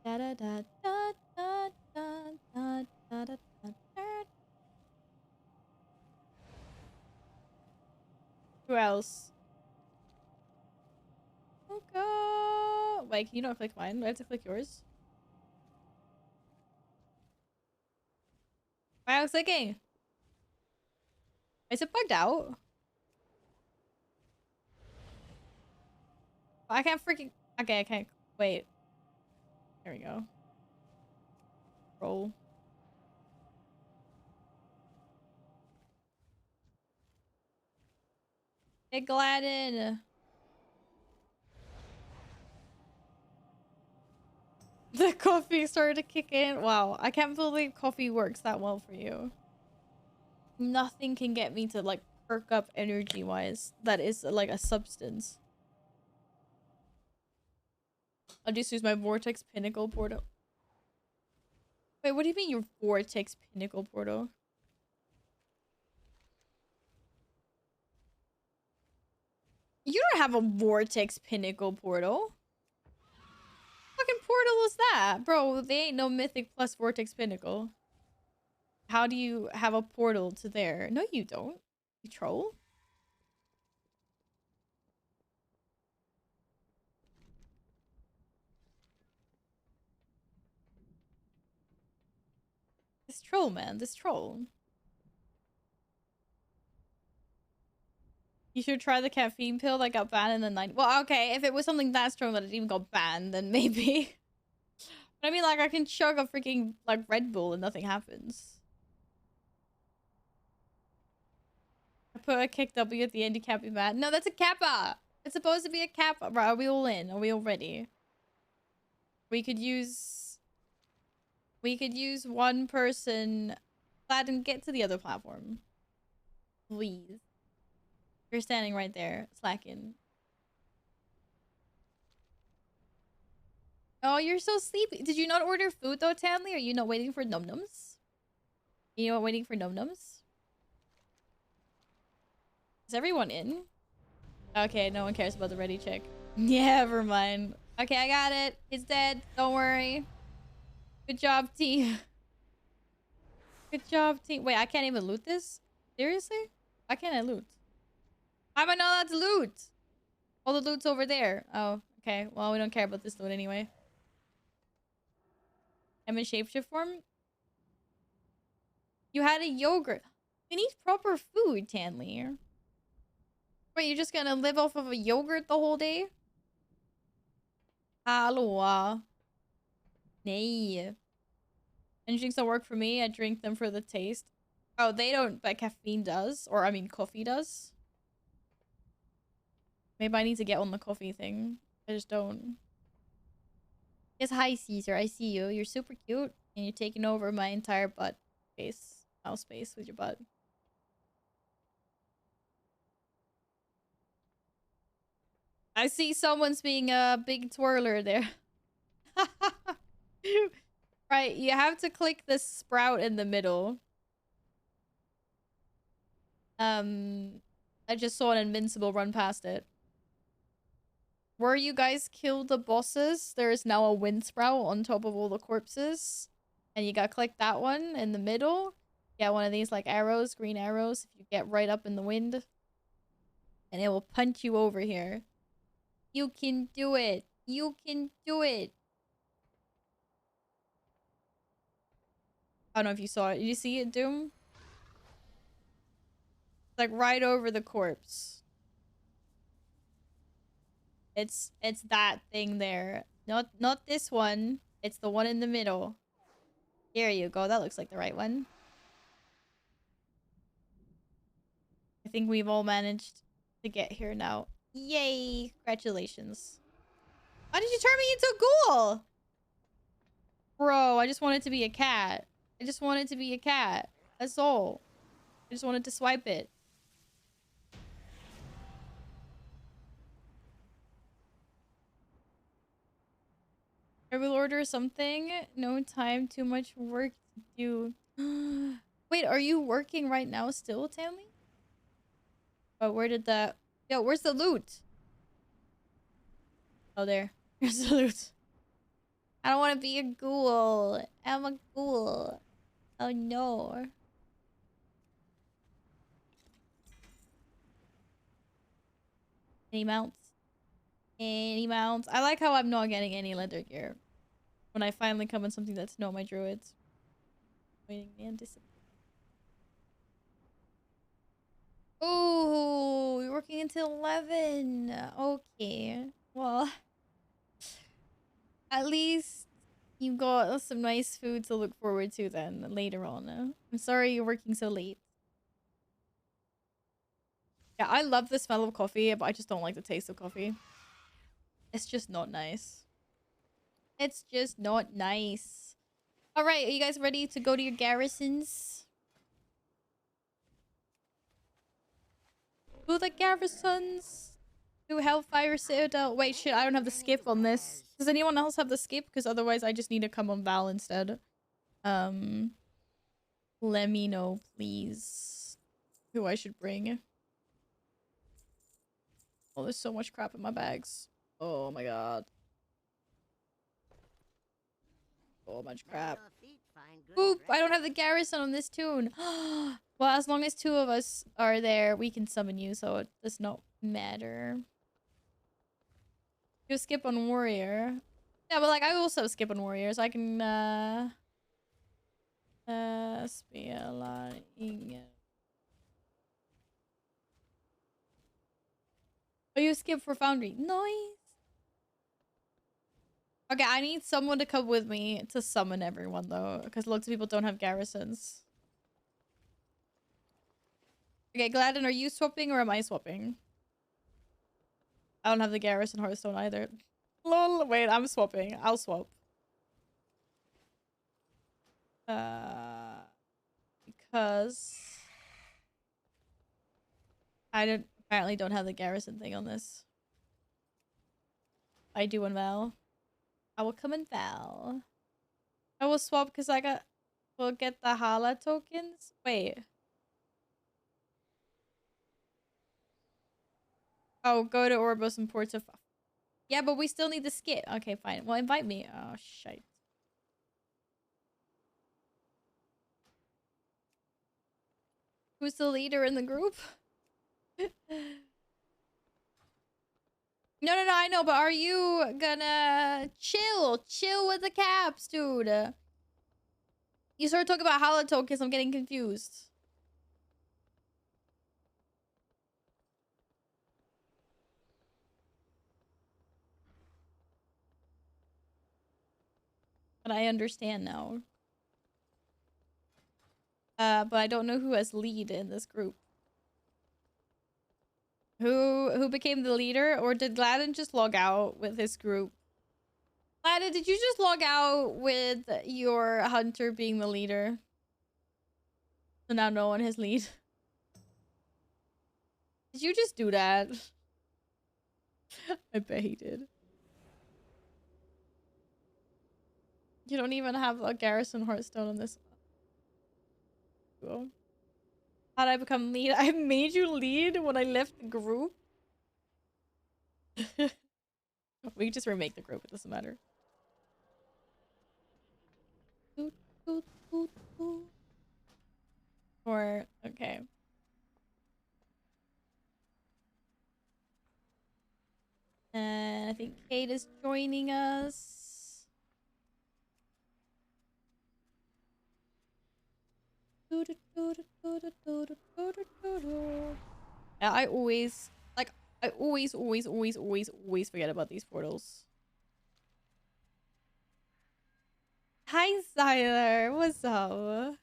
Da da da da da da da da da da. Who else? Okay. Wait, can you not click mine? Do I have to click yours? Why am I clicking? Is it bugged out? I can't freaking... Okay, I can't... Wait. There we go. Roll. Hey, Gladden! The coffee started to kick in. Wow, I can't believe coffee works that well for you. Nothing can get me to, like, perk up energy-wise. That is, like, a substance. I'll just use my Vortex Pinnacle portal. Wait, what do you mean your Vortex Pinnacle portal? You don't have a Vortex Pinnacle portal. What fucking portal is that? Bro, they ain't no Mythic plus Vortex Pinnacle. How do you have a portal to there? No, you don't. You troll. This troll, man. This troll. You should try the caffeine pill that got banned in the 90s. Well, okay, if it was something that strong that it even got banned, then maybe. But I mean, like, I can chug a freaking, like, Red Bull and nothing happens. I put a kick W at the end, you can't be mad. No, that's a kappa! It's supposed to be a kappa. Right, are we all in? Are we all ready? We could use one person. Glad and get to the other platform. Please. You're standing right there, slacking. Oh, you're so sleepy. Did you not order food though, Tanley? Are you not waiting for num-nums? You not waiting for num-nums? Is everyone in? Okay, no one cares about the ready check. Yeah, never mind. Okay, I got it. It's dead. Don't worry. Good job, team. Good job, team. Wait, I can't even loot this? Seriously? Why can't I loot? How am I not allowed to loot? All the loot's over there. Oh, okay. Well, we don't care about this loot anyway. I'm in shapeshift form? You had a yogurt. We need proper food, Tanley. Wait, you're just gonna live off of a yogurt the whole day? Hello. Nee. And drinks don't work for me. I drink them for the taste. Oh, they don't, but caffeine does. Or, I mean, coffee does. Maybe I need to get on the coffee thing. I just don't. Yes, hi, Caesar. I see you. You're super cute. And you're taking over my entire butt space. House space with your butt. I see someone's being a big twirler there. Right, you have to click the sprout in the middle. I just saw an invincible run past it. Where you guys killed the bosses, there is now a wind sprout on top of all the corpses. And you gotta click that one in the middle. Get one of these like arrows, green arrows, if you get right up in the wind. And it will punch you over here. You can do it. You can do it. I don't know if you saw it. Did you see it, Doom? It's like right over the corpse. It's that thing there. Not this one. It's the one in the middle. There you go. That looks like the right one. I think we've all managed to get here now. Yay! Congratulations. Why did you turn me into a ghoul? Bro, I just wanted to be a cat. I just wanted to be a cat. That's all. I just wanted to swipe it. I will order something. No time, too much work to do. Wait, are you working right now still, Tanley? Oh, where did the... Yo, where's the loot? Oh, there. There's the loot. I don't want to be a ghoul. I'm a ghoul. Oh, no. Any mounts? Any mounts? I like how I'm not getting any leather gear. When I finally come in something that's not my druids. Waiting the anticipation. Oh, you're working until 11. Okay. Well, at least you got some nice food to look forward to then later on. I'm sorry you're working so late. Yeah, I love the smell of coffee, but I just don't like the taste of coffee. It's just not nice. It's just not nice. Alright, are you guys ready to go to your garrisons? To the garrisons. Do Hellfire Citadel. Wait, shit, I don't have the skip on this. Does anyone else have the skip? Because otherwise I just need to come on Val instead. Let me know, please, who I should bring. Oh, there's so much crap in my bags. Oh my god. So much crap. Oop, I don't have the garrison on this tune. Well, as long as 2 of us are there, we can summon you, so it does not matter. You skip on warrior. Yeah, but like I also skip on warrior, so I can spelling. Oh, you skip for foundry. Nice. Okay, I need someone to come with me to summon everyone though, because lots of people don't have garrisons. Okay, Gladden, are you swapping or am I swapping? I don't have the garrison Hearthstone either. Lol, wait, I'm swapping. I'll swap. Because I apparently don't have the garrison thing on this. I do on Val. I will come in Val. I will swap because we'll get the Hala tokens. Wait. Oh, go to Orbos and Porta. Yeah, but we still need the skit. Okay, fine. Well, invite me. Oh, shite. Who's the leader in the group? No, I know, but are you gonna chill? Chill with the caps, dude. You started talking about Hala tokens. I'm getting confused. But I understand now. But I don't know who has lead in this group. Who became the leader? Or did Gladden just log out with his group? Gladden, did you just log out with your hunter being the leader? So now no one has lead. Did you just do that? I bet he did. You don't even have a garrison Hearthstone on this. Cool. How'd I become lead? I made you lead when I left the group? We can just remake the group, it doesn't matter. Or, okay. And I think Kate is joining us. Yeah, I always forget about these portals. Hi, Zyler. What's up?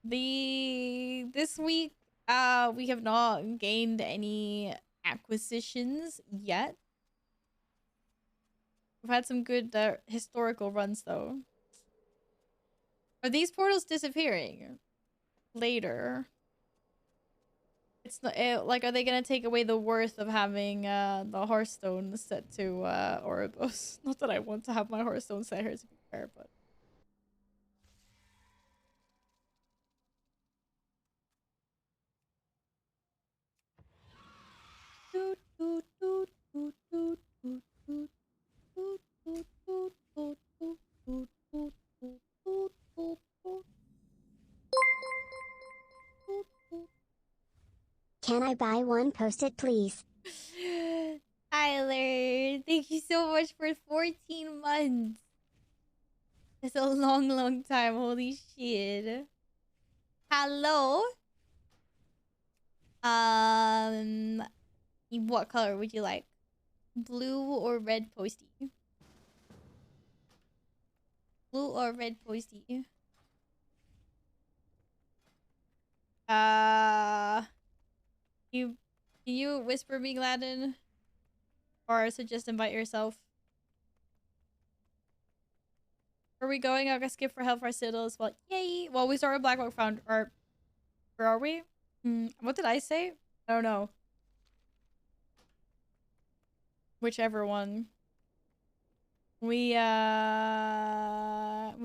This week, we have not gained any acquisitions yet. We've had some good historical runs though. Are these portals disappearing later? It's not like, are they gonna take away the worth of having the Hearthstone set to Oribos? Not that I want to have my Hearthstone set here, to be fair, but. Can I buy one post-it, please? Tyler, thank you so much for 14 months. That's a long time. Holy shit. Hello? What color would you like? Blue or red posty? Blue or red posty? Can you whisper me, Gladden? Or just invite yourself? Where are we going? I gotta skip for Hellfire Citadel as well. Yay! Well, we started Blackrock Found. Or where are we? What did I say? I don't know. Whichever one. We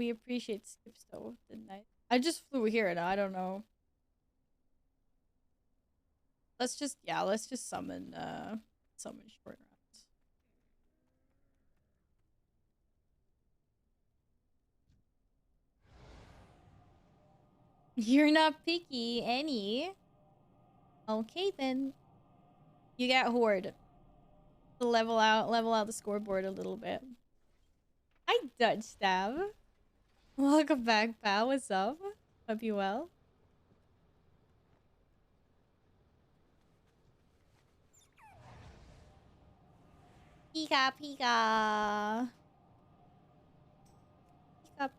appreciate skips though, didn't I? I just flew here and I don't know. Let's just summon short rounds. You're not picky, any. Okay then. You get horde. To level out the scoreboard a little bit. Hi Dutch Stab. Welcome back, pal. What's up? Hope you well. Pika pika. Pika, pika, pika.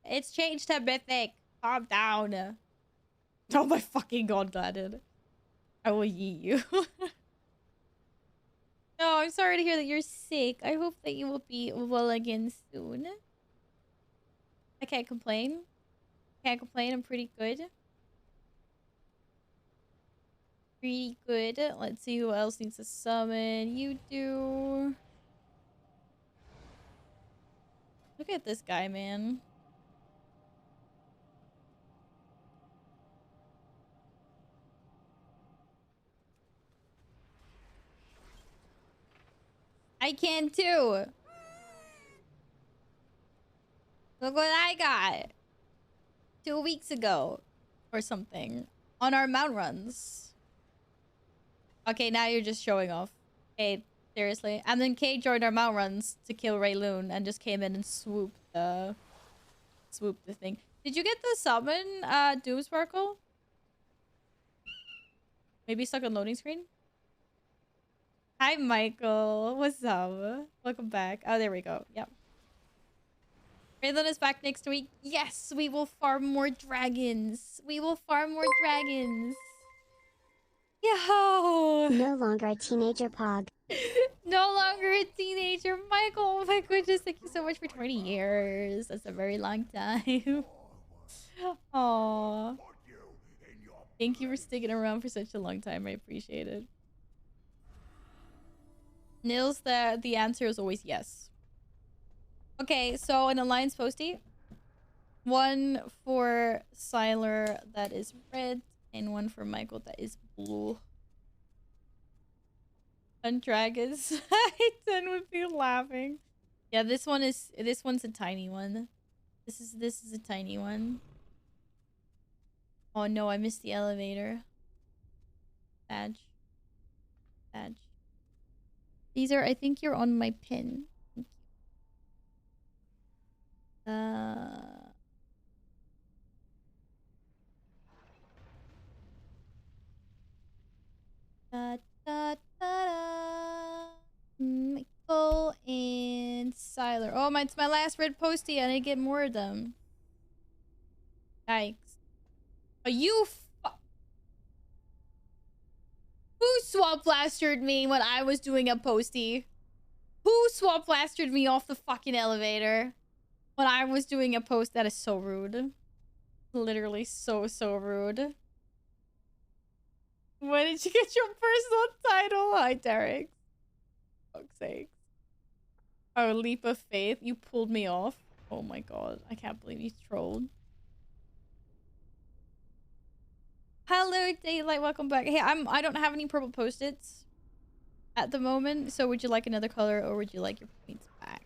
It's changed to mythic. Calm down. Oh my fucking god, Gladden. I will yeet you. No, I'm sorry to hear that you're sick. I hope that you will be well again soon. I can't complain. Can't complain. I'm pretty good. Pretty good. Let's see who else needs to summon. You do. Look at this guy, man. I can too. Look what I got 2 weeks ago or something on our mount runs. Okay, now you're just showing off. Hey, seriously. And then Kate joined our mount runs to kill Rayloon and just came in and swooped the thing. Did you get the summon Doom Sparkle? Maybe stuck on loading screen? Hi, Michael. What's up? Welcome back. Oh, there we go. Yep. Raylan is back next week. Yes, we will farm more dragons. We will farm more dragons. Yo! No longer a teenager, Pog. No longer a teenager. Michael, oh my goodness. Thank you so much for 20 years. That's a very long time. Aww. Thank you for sticking around for such a long time. I appreciate it. Nils, the answer is always yes. Okay, so an alliance postie. One for Siler that is red, and one for Michael that is blue. And dragons. I done with you laughing. Yeah, this one's a tiny one. This is a tiny one. Oh no, I missed the elevator. Badge. Badge. These are, I think you're on my pin. Thank you. Da, da, da. Michael and Siler. Oh, it's my last red postie. I need to get more of them. Yikes. Are you who swap blastered me when I was doing a postie? Who swap blastered me off the fucking elevator when I was doing a post? That is so rude. Literally so rude. When did you get your personal title? Hi, Derek. For fuck's sake. Oh, leap of faith. You pulled me off. Oh my god. I can't believe you trolled. Hello, Daylight. Welcome back. Hey, I don't have any purple post-its at the moment. So would you like another color or would you like your points back?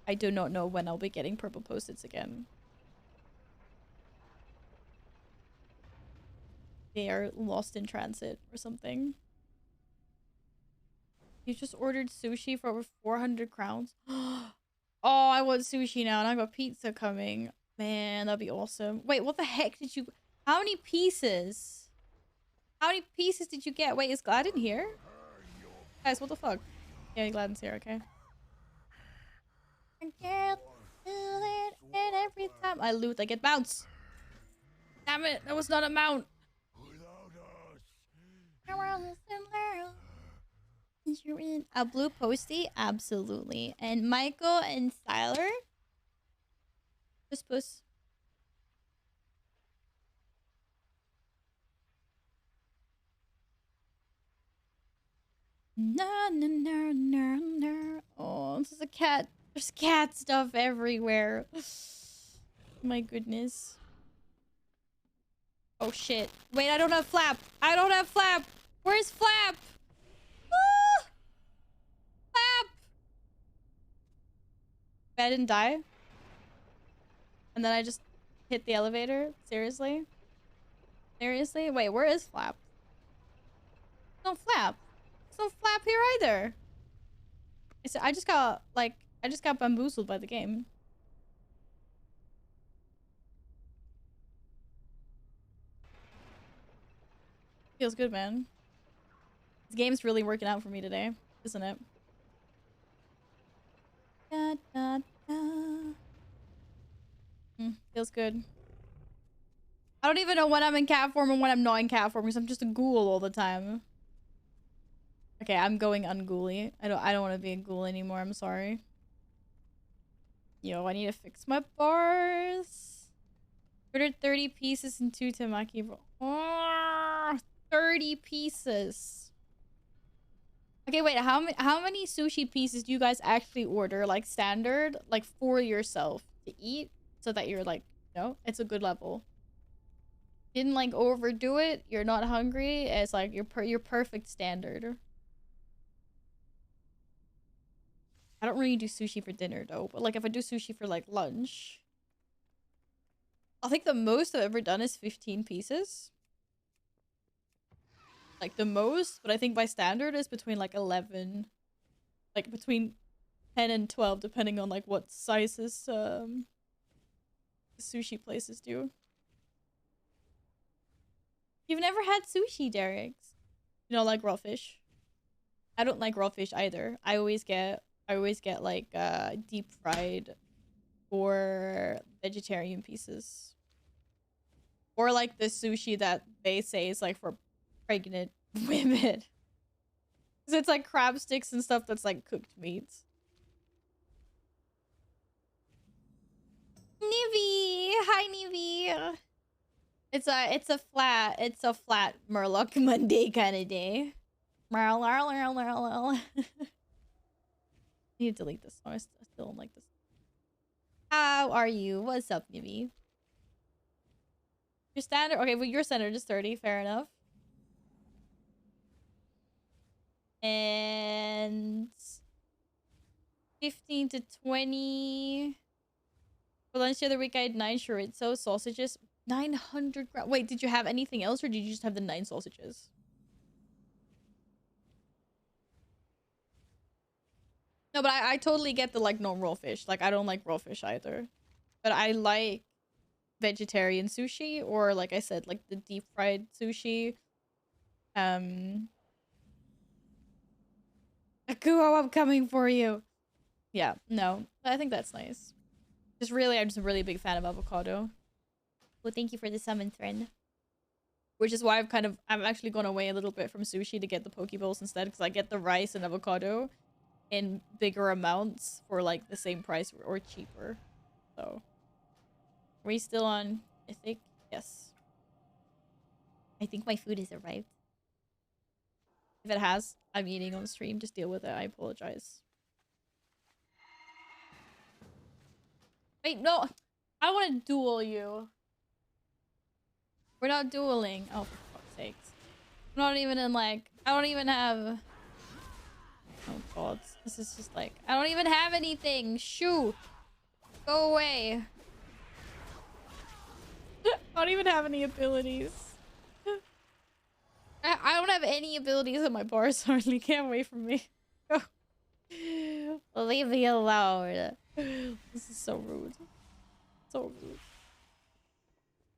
I do not know when I'll be getting purple post-its again. They are lost in transit or something. You just ordered sushi for over 400 crowns. Oh, I want sushi now and I got pizza coming. Man, that'd be awesome. Wait, what the heck did you... How many pieces? How many pieces did you get? Wait, is Gladden here? Guys, what the fuck? Yeah, Gladden's here, okay. I get it, and every time I loot, I get bounce. Damn it, that was not a mount. You're in a blue postie? Absolutely. And Michael and Siler? Puss. No, no, no, no, no. Oh, this is a cat. There's cat stuff everywhere. My goodness. Oh shit. Wait, I don't have Flap. I don't have Flap. Where's Flap? Ah! Flap. Wait, I didn't die. And then I just hit the elevator. Seriously? Seriously? Wait, where is Flap? No Flap. There's no Flap here either. I just got like I just got bamboozled by the game. Feels good, man. This game's really working out for me today, isn't it? Da, da, da. Feels good. I don't even know when I'm in cat form and when I'm not in cat form because I'm just a ghoul all the time. Okay, I'm going unghouly. I don't want to be a ghoul anymore. I'm sorry. Yo, I need to fix my bars. Ordered 30 pieces and 2 tamaki. Oh, 30 pieces. Okay, wait. How many sushi pieces do you guys actually order, like standard, like for yourself to eat, so that you're like, you know, it's a good level. Didn't like overdo it. You're not hungry. It's like your perfect standard. I don't really do sushi for dinner though, but like if I do sushi for like lunch, I think the most I've ever done is 15 pieces. Like the most, but I think by standard is between like 11, like between 10 and 12, depending on like what sizes sushi places do. You've never had sushi, Derek? You know, like raw fish? I don't like raw fish either. I always get like deep fried or vegetarian pieces. Or like the sushi that they say is like for pregnant women. Cause it's like crab sticks and stuff that's like cooked meat. Nivy! Hi Nivy! It's a flat Murloc Monday kind of day. I need to delete this. I still don't like this. How are you? What's up, Nibby? Your standard? Okay, well, your standard is 30. Fair enough. And 15 to 20. For lunch the other week, I had 9 chorizo sausages. 900 grams. Wait, did you have anything else or did you just have the 9 sausages? No, but I totally get the like no raw fish. Like I don't like raw fish either. But I like vegetarian sushi or like I said, like the deep fried sushi. Akuo, I'm coming for you. Yeah, no. I think that's nice. I'm just a really big fan of avocado. Well, thank you for the summon, friend. Which is why I've actually gone away a little bit from sushi to get the poke bowls instead, because I get the rice and avocado in bigger amounts for like the same price or cheaper. So, are we still on Mythic? Yes. I think my food has arrived. If it has, I'm eating on stream. Just deal with it. I apologize. Wait, no. I want to duel you. We're not dueling. Oh, for fuck's sakes. I'm not even in like... I don't even have... Oh god. This is just like... I don't even have anything. Shoo. Go away. I don't even have any abilities. I don't have any abilities in my bars hardly. Get away from me. Go. Leave me alone. This is so rude. So rude.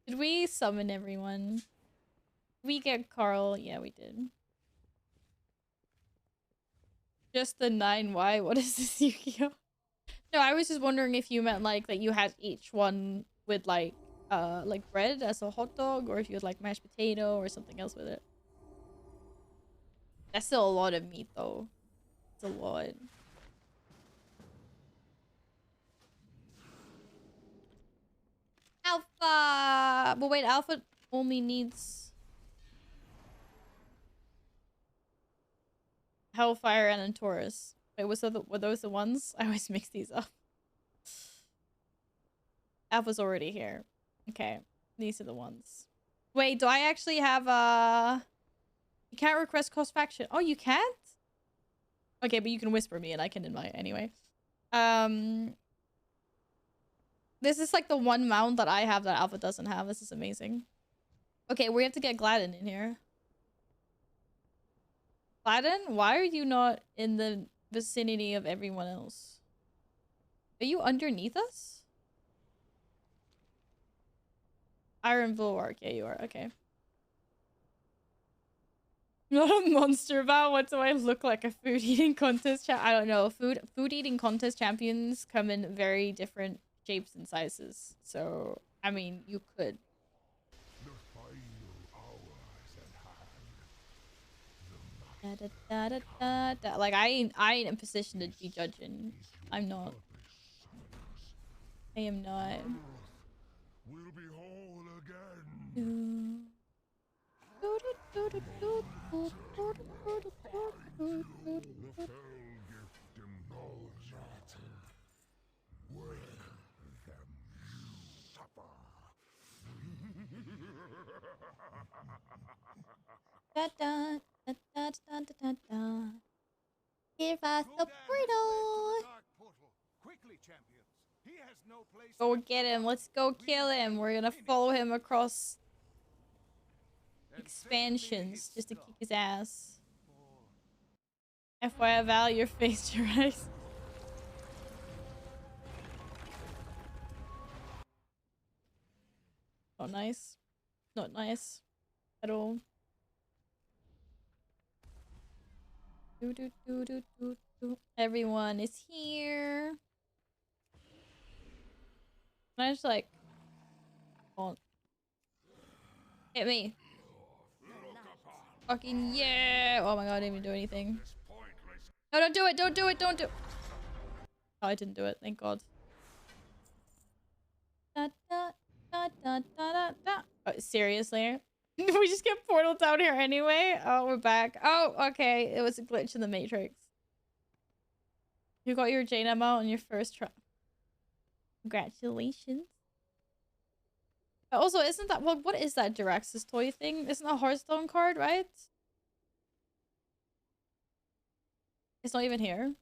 Did we summon everyone? Did we get Carl? Yeah, we did. Just the 9Y? What is this, Yu-Gi-Oh? No, I was just wondering if you meant like that you had each one with like bread as a hot dog, or if you had like mashed potato or something else with it. That's still a lot of meat though. It's a lot. Alpha! But wait, Alpha only needs... Hellfire, and then Taurus. Wait, were those the ones? I always mix these up. Alpha's already here. Okay, these are the ones. Wait, do I actually have You can't request cross faction. Oh, you can't? Okay, but you can whisper me and I can invite anyway. This is like the one mount that I have that Alpha doesn't have. This is amazing. Okay, we have to get Gladden in here. Gladden, why are you not in the vicinity of everyone else? Are you underneath us? Iron Bulwark. Yeah, you are. Okay. Not a monster about what do I look like? A food eating contest I don't know. Food eating contest champions come in very different shapes and sizes. So, I mean, you could. The final hours at hand. Da, da, da, da, da. Like I ain't in a position to be judging. I'm not. I am not. We'll be whole again. The fell gift in no matter. Wake them suffer. Da, da, da, da, da, da, da. Give us the portal. Quickly, champions. He has no place. Go get him. Let's go kill him. We're gonna follow him across expansions just to kick his ass. FYI, Val, your face to rise. Not nice. Not nice at all. Do, do, do, do, do, do. Everyone is here. Can I just like... Oh. Hit me. Fucking yeah! Oh my god, I didn't even do anything. No, don't do it! Don't do it! Don't do it! Oh, I didn't do it. Thank god. Da, da, da, da, da, da, da. Oh, seriously? We just get portal down here anyway? Oh, we're back. Oh, okay. It was a glitch in the Matrix. You got your Jane ammo on your first try. Congratulations. Also, isn't that... Well, what is that Jirax's toy thing? Isn't that a Hearthstone card, right? It's not even here.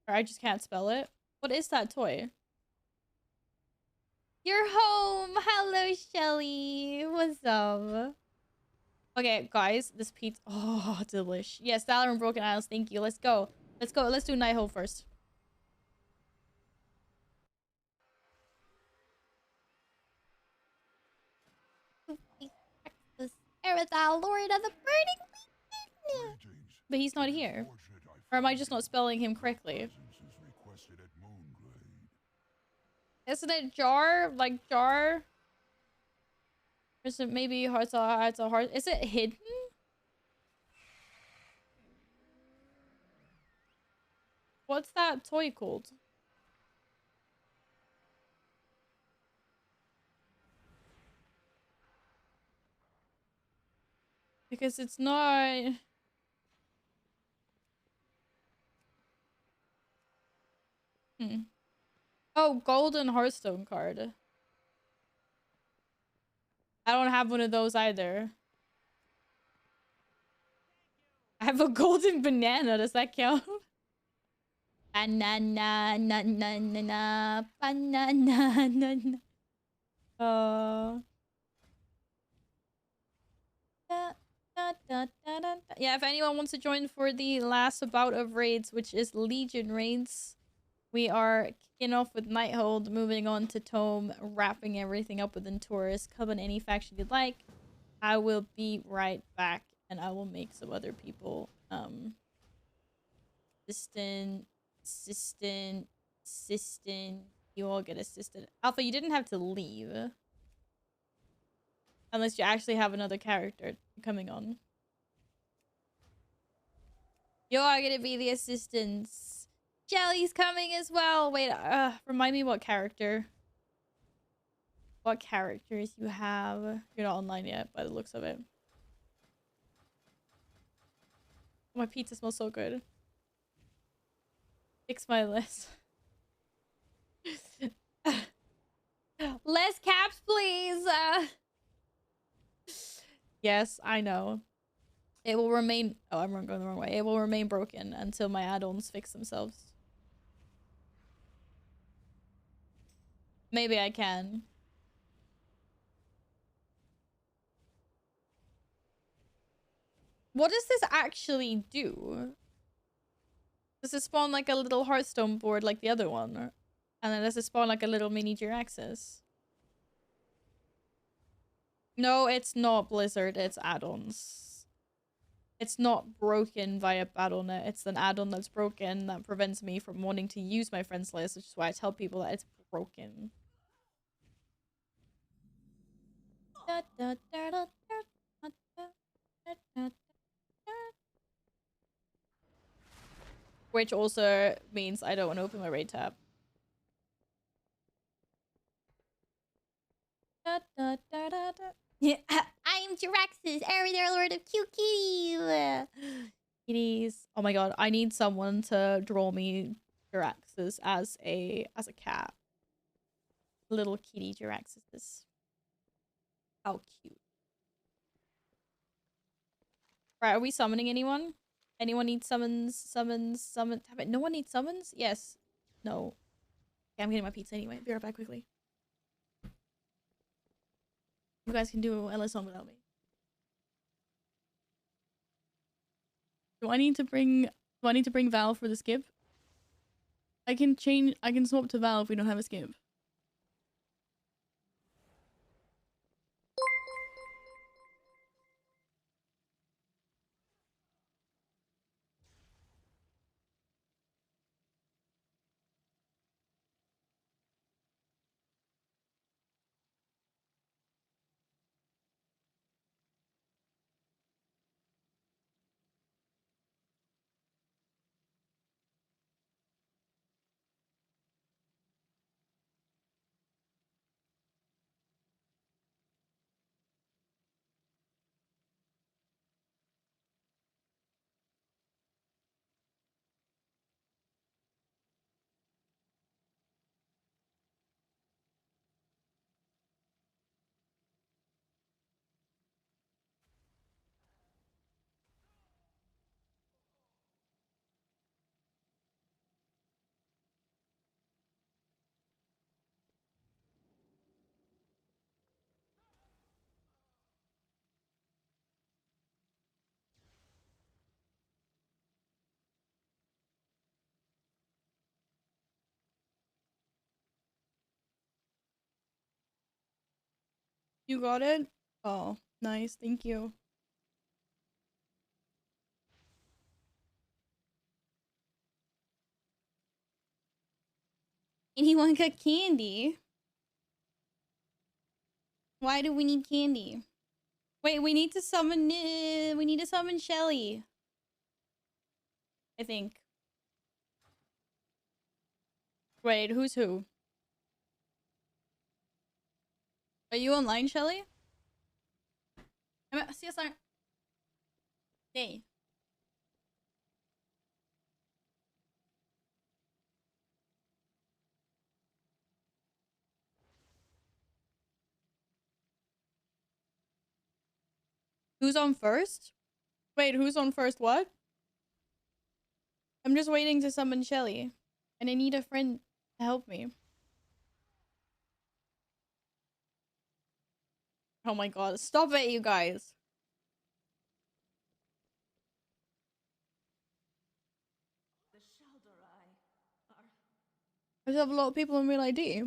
Or I just can't spell it. What is that toy? You're home! Hello, Shelly! What's up? Okay, guys, this pizza... Oh, delish. Yes, Valor and Broken Isles, thank you. Let's go. Let's go. Let's do Nighthole first. Erythal, Lord of the Burning Legion! But he's not here. Or am I just not spelling him correctly? Isn't it Jar? Like Jar? Or is it maybe Hearts of Hearts? Is it hidden? What's that toy called? Because it's not... Oh, golden Hearthstone card. I don't have one of those either. I have a golden banana. Does that count? Banana, na na na na, banana, na na. Yeah, if anyone wants to join for the last bout of raids, which is Legion raids, we are kicking off with Nighthold, moving on to Tome, wrapping everything up within Taurus. Come in any faction you'd like. I will be right back, and I will make some other people assistant. You all get assistant. Alpha, you didn't have to leave. Unless you actually have another character coming on. You are gonna be the assistants. Jelly's coming as well. Wait, remind me what character. What characters you have. You're not online yet by the looks of it. My pizza smells so good. Fix my list. Less caps, please. Yes, I know. It will remain. Oh, I'm going the wrong way. It will remain broken until my add-ons fix themselves. Maybe I can. What does this actually do? Does it spawn like a little Hearthstone board like the other one? And then does it spawn like a little mini Jiraxis? No, it's not Blizzard. It's add-ons. It's not broken via Battle.net. It's an add-on that's broken that prevents me from wanting to use my friends list, which is why I tell people that it's broken. Which also means I don't want to open my raid tab. Yeah, I am Jiraxis, Ariel, Lord of Cute Kitties. Kitties. Oh my god, I need someone to draw me Jiraxis as a cat. Little kitty Jiraxis. How cute. Right, are we summoning anyone? Anyone need summons? Summons? Damn it, no one needs summons? Yes. No. Okay, I'm getting my pizza anyway. Be right back quickly. You guys can do LS on without me. Do I need to bring Val for the skip? I can swap to Val if we don't have a skip. You got it? Oh, nice. Thank you. Anyone got candy? Why do we need candy? Wait, we need to summon Shelly. I think. Wait, who's who? Are you online, Shelly? I'm at CSR. Hey. Who's on first? Wait, who's on first what? I'm just waiting to summon Shelly. And I need a friend to help me. Oh my god, stop it, you guys. I just have a lot of people in real ID.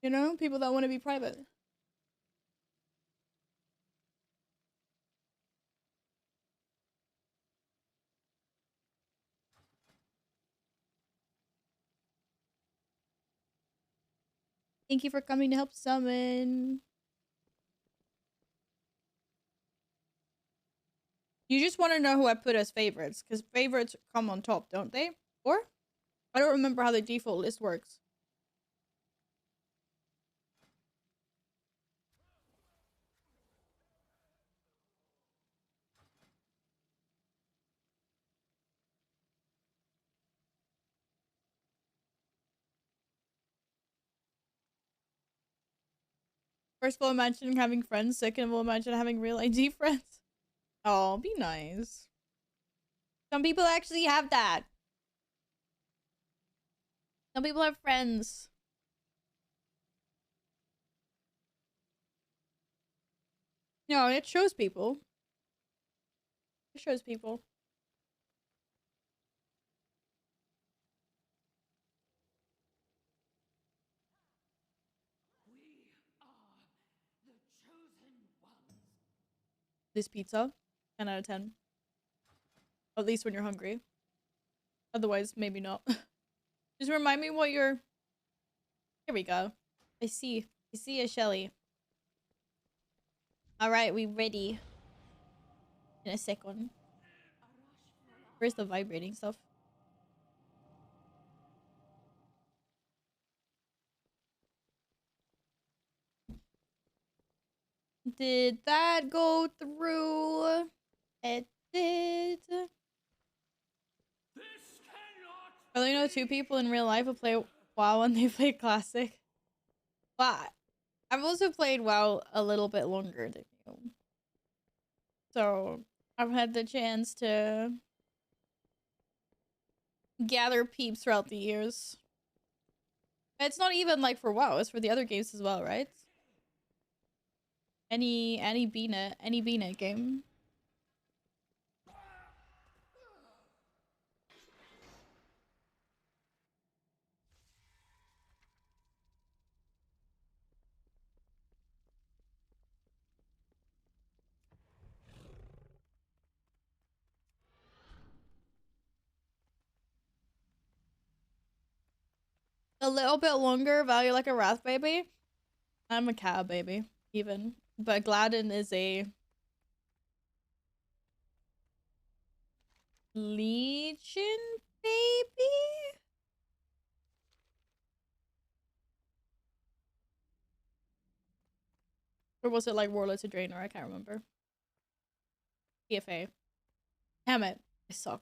You know? People that want to be private. Thank you for coming to help summon. You just want to know who I put as favorites, because favorites come on top, don't they? Or? I don't remember how the default list works. First of all, imagine having friends. Second of all, imagine having real IG friends. Oh, be nice. Some people actually have that. Some people have friends. No, it shows people. It shows people. This pizza, 10 out of 10. At least when you're hungry. Otherwise, maybe not. Just remind me what you're... Here we go. I see a Shelly. Alright, we ready. In a second. Where's the vibrating stuff? Did that go through? It did. I only know 2 people in real life who play WoW and they play Classic. But I've also played WoW a little bit longer than you. So I've had the chance to gather peeps throughout the years. It's not even like for WoW, it's for the other games as well, right? Any BNet game. A little bit longer, value like a wrath baby. I'm a cow baby, even. But Gladden is a Legion baby? Or was it like Warlord to Draenor? I can't remember. PFA. Damn it. I suck.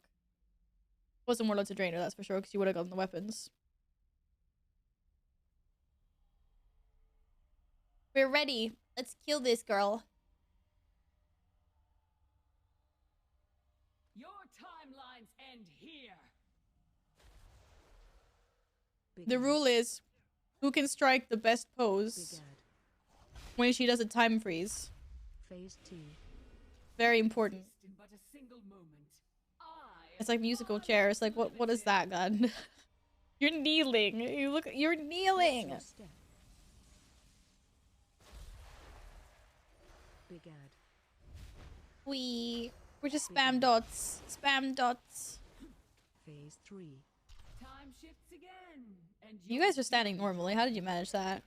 It wasn't Warlord to Draenor, that's for sure, because you would have gotten the weapons. We're ready. Let's kill this girl. Your timelines end here. The rule is, who can strike the best pose when she does a time freeze? Phase 2. Very important. In but a single moment, It's like musical chairs. Like, what is that, God? You're kneeling. You're kneeling. We're just spam dots. Spam dots. Phase 3. Time shifts again. And You guys are standing normally. How did you manage that?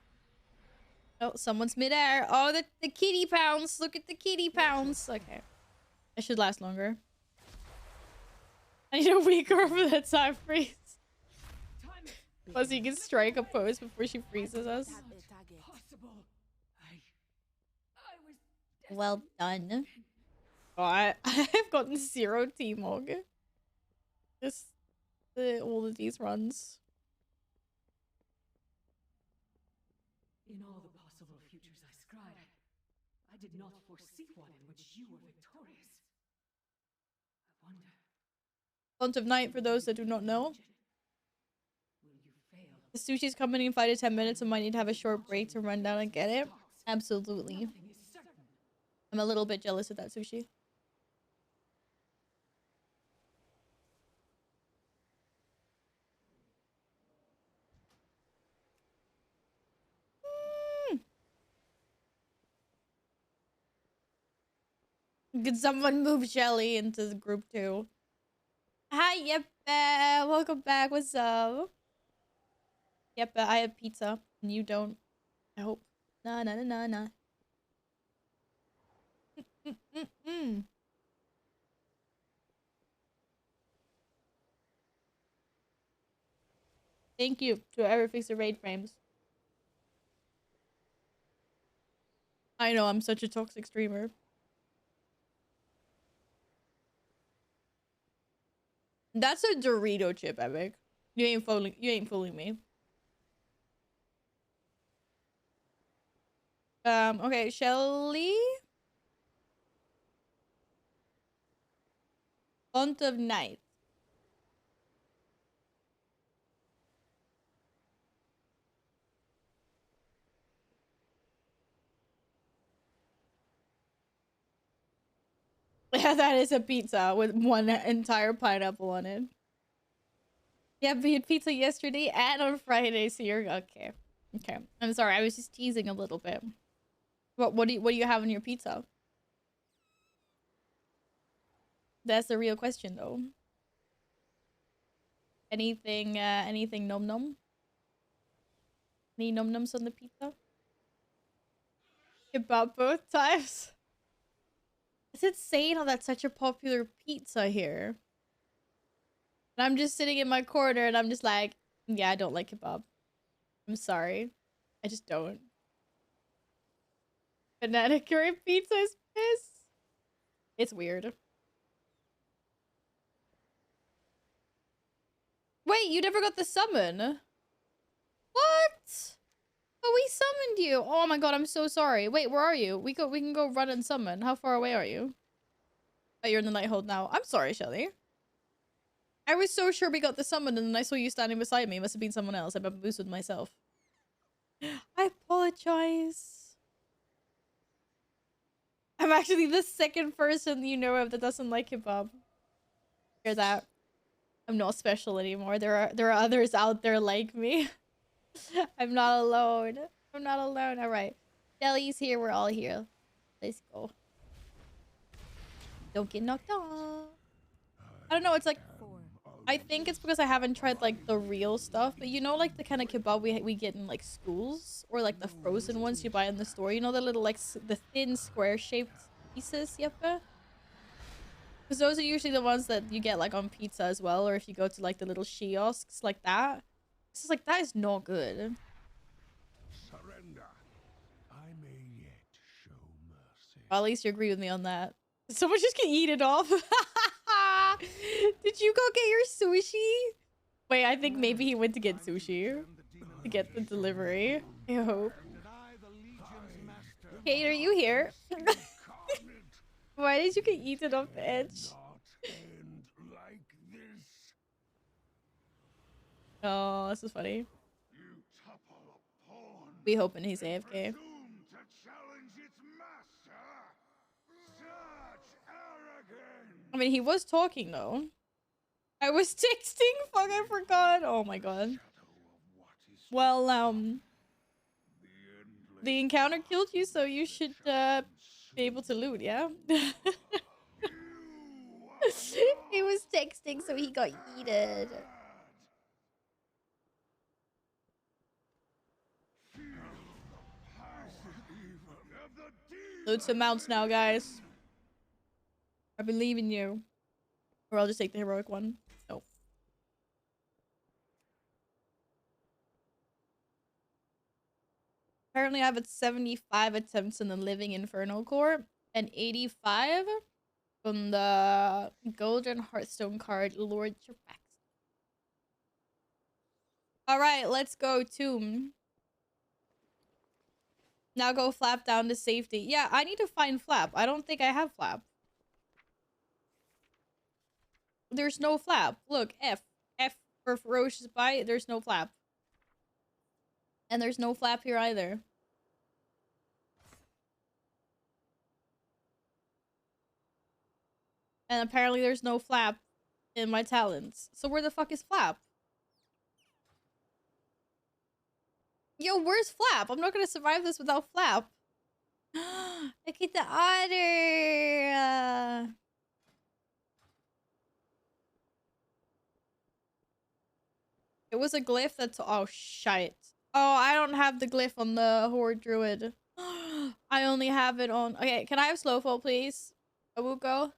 Oh, someone's midair. Oh, the kitty pounds. Look at the kitty pounds. Okay. I should last longer. I need a weaker for that time freeze. Plus, you can strike a pose before she freezes us. Well done. Oh, I've gotten 0 T-Mog. Just all of these runs. in all the possible futures I scried, I did not foresee one in which you were victorious. I wonder. Font of Night, for those that do not know. The sushi's coming in 5 to 10 minutes and might need to have a short break to run down and get it. Absolutely. I'm a little bit jealous of that sushi. Could someone move Shelly into the group too? Hi, Yeppe. Welcome back. What's up? Yeppe, I have pizza and you don't. I hope. Nah, nah, nah, nah, nah. Thank you to whoever fixed the raid frames. I know I'm such a toxic streamer. That's a Dorito chip, Epic. You ain't fooling me. Okay, Shelly. Font of Night. Yeah, that is a pizza with one entire pineapple on it. Yeah, we had pizza yesterday and on Friday, so you're okay. Okay. I'm sorry, I was just teasing a little bit. What do you have on your pizza? That's the real question though. Anything nom nom? Any nom noms on the pizza? Kebab both times. It's insane how that's such a popular pizza here. And I'm just sitting in my corner and I'm just like, yeah, I don't like kebab. I'm sorry. I just don't. Banana curry pizza is piss. It's weird. Wait, you never got the summon? What? Oh, we summoned you. Oh my god, I'm so sorry. Wait, where are you? We can go run and summon. How far away are you? Oh, you're in the Nighthold now. I'm sorry, Shelly. I was so sure we got the summon and then I saw you standing beside me. It must have been someone else. I boosted myself. I apologize. I'm actually the second person you know of that doesn't like kebab. Hear that? I'm not special anymore. There are others out there like me. I'm not alone. I'm not alone. All right. Shelly's here. We're all here. Let's go. Don't get knocked off. I don't know. It's like, I think it's because I haven't tried like the real stuff, but you know, like the kind of kebab we get in like schools or like the frozen ones you buy in the store. You know, the little like the thin square shaped pieces, Yeppe? Because those are usually the ones that you get like on pizza as well, or if you go to like the little kiosks like that. It's just like, that is not good. Surrender. I may yet show mercy. Well, at least you agree with me on that. Did someone just get eaten off? Did you go get your sushi? Wait, I think maybe he went to get sushi. To get the delivery. I hope. Kate, are you here? Why did you get eaten off the edge? Oh, this is funny. We hoping he's AFK. I mean, he was talking though. I was texting. Fuck, I forgot. Oh my god. Well, the encounter killed you, so you should be able to loot, yeah? He was texting, so he got yeeted. Loot some mounts now, guys. I believe in you. Or I'll just take the heroic one. No. Apparently I have 75 attempts in the Living Inferno Core and 85 on the Golden Hearthstone card, Lord Jirax. Alright, let's go, Tomb. Now go Flap down to safety. Yeah, I need to find Flap. I don't think I have Flap. There's no Flap. Look, F. F for Ferocious Bite. There's no Flap. And there's no Flap here either. And apparently there's no Flap in my talents. So where the fuck is Flap? Yo, where's Flap? I'm not gonna survive this without Flap. Look at the otter. It was a glyph that's... Oh, shite. Oh, I don't have the glyph on the Horde Druid. I only have it on... Okay, can I have Slowfall, please? Awuko?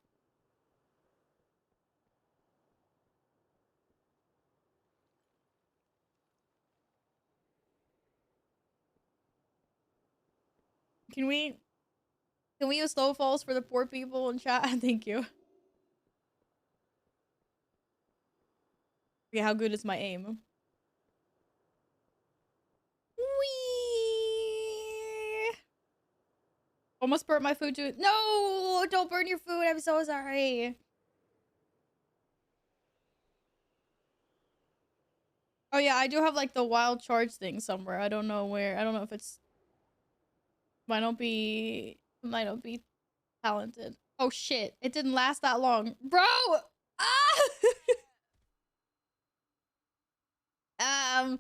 Can we use Slowfalls for the poor people in chat? Thank you. Okay, how good is my aim? Whee! Almost burnt my food too. No, don't burn your food. I'm so sorry. Oh yeah, I do have like the wild charge thing somewhere. I don't know where. I don't know if it's might not be talented. Oh shit, it didn't last that long. Bro! Ah! um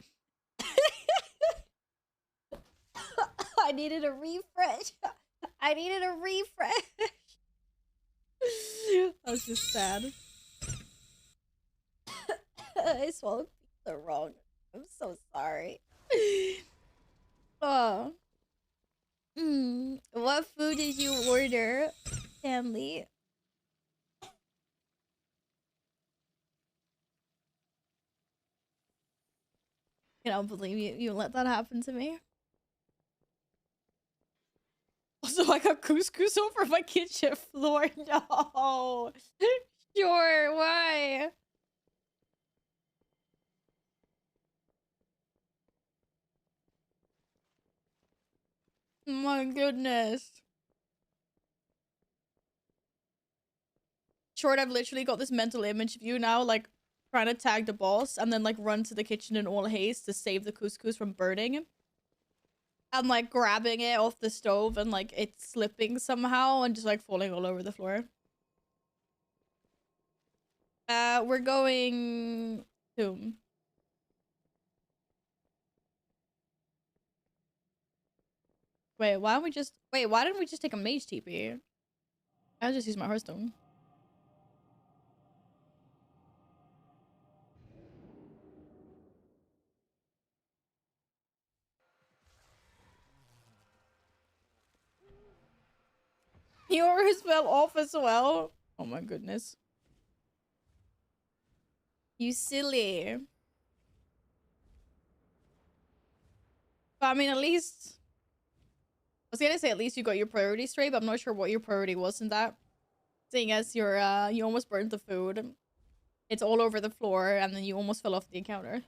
I needed a refresh. I needed a refresh. I was just sad. I swallowed pizza wrong. I'm so sorry. Oh. What food did you order, Stanley? I don't believe you let that happen to me. Also, I got couscous over my kitchen floor. No. Sure, why? My goodness. Short, I've literally got this mental image of you now, like, trying to tag the boss and then, like, run to the kitchen in all haste to save the couscous from burning. And, like, grabbing it off the stove and, like, it's slipping somehow and just, like, falling all over the floor. We're going... Tomb. Wait, why don't we just... Wait, why didn't we just take a mage TP? I'll just use my Hearthstone. Yours fell off as well. Oh my goodness. You silly. But I mean, at least... I was gonna say at least you got your priority straight, but I'm not sure what your priority was in that. Seeing as you're, you almost burned the food. It's all over the floor, and then you almost fell off the encounter.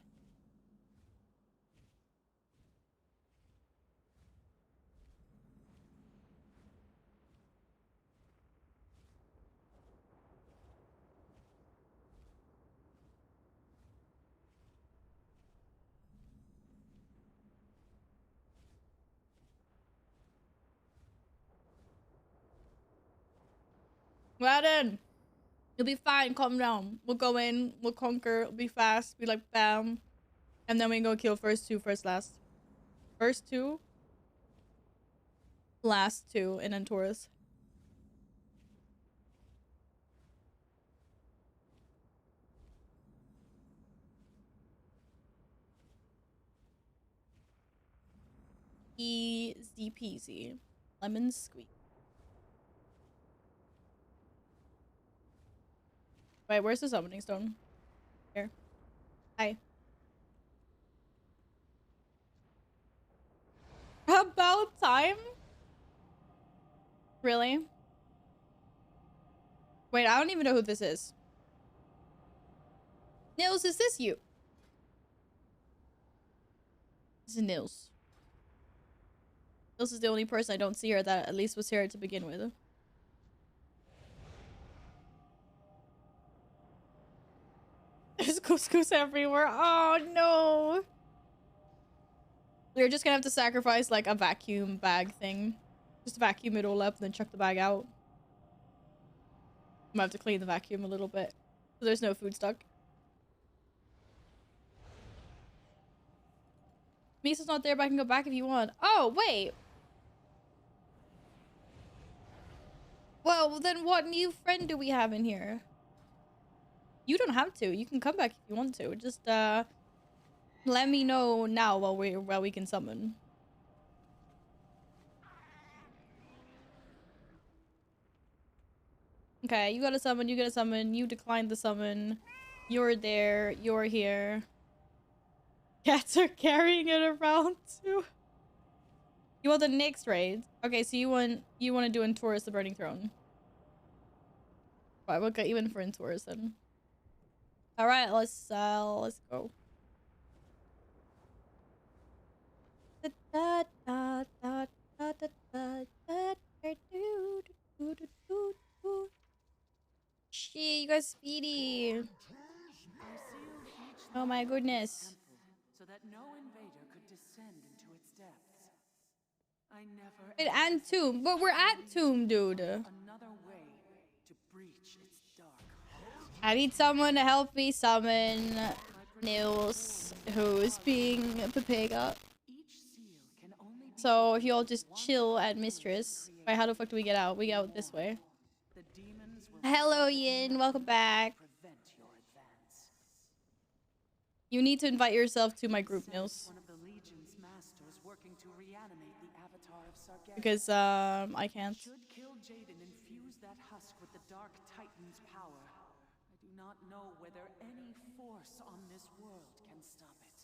Madden! You'll be fine, calm down. We'll go in, we'll conquer, it'll be fast, be like bam. And then we can go kill first two, first last. First two, last two, and then Taurus. Easy peasy. Lemon squeeze. Wait, where's the summoning stone? Here. Hi. About time? Really? Wait, I don't even know who this is. Nils, is this you? This is Nils. Nils is the only person I don't see here that at least was here to begin with. There's couscous everywhere. Oh no. We're just gonna have to sacrifice like a vacuum bag thing. Just vacuum it all up and then chuck the bag out. I'm gonna have to clean the vacuum a little bit. So there's no food stuck. Misa's not there, but I can go back if you want. Oh, wait. Well, then what new friend do we have in here? You don't have to. You can come back if you want to. Just, let me know now while we can summon. Okay, you gotta summon, you gotta summon. You declined the summon. You're there. You're here. Cats are carrying it around too. You want the next raid? Okay, so you want to do in Taurus the Burning Throne. Right, we'll get you in for in Taurus then. All right, let's go. go, Speedy. I sealed each Oh my goodness. temple so that no invader could descend into its depths. I never Wait, and Tomb. But we're at Tomb, dude. another way to breach its dark heart. I need someone to help me summon Nils, who's being a Pepega. Each seal can only be So if you all just chill at Mistress. Wait, how the fuck do we get out? We get out this way. the demons will Hello, Yin. Welcome back. prevent your advance. You need to invite yourself to my group, Nils. One of the Legion's masters working to reanimate the avatar of Sargeras. Because, I can't. Should Kill Jaden infuse that husk with the Dark Titan's power, I do not know whether any force on this world can stop it.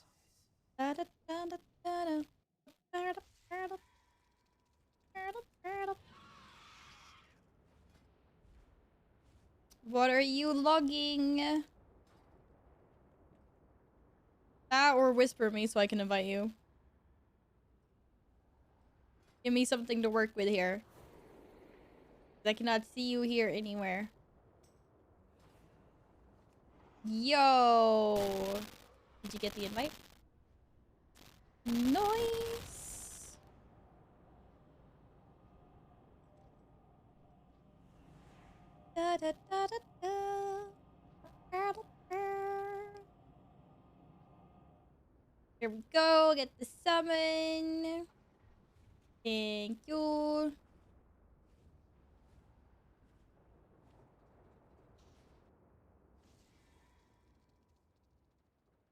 What are you logging? That or whisper me so I can invite you. Give me something to work with here. I cannot see you here anywhere. Yo! Did you get the invite? Nice! Da, da, da, da, da. Da, da, da. Here we go, get the summon. Thank you.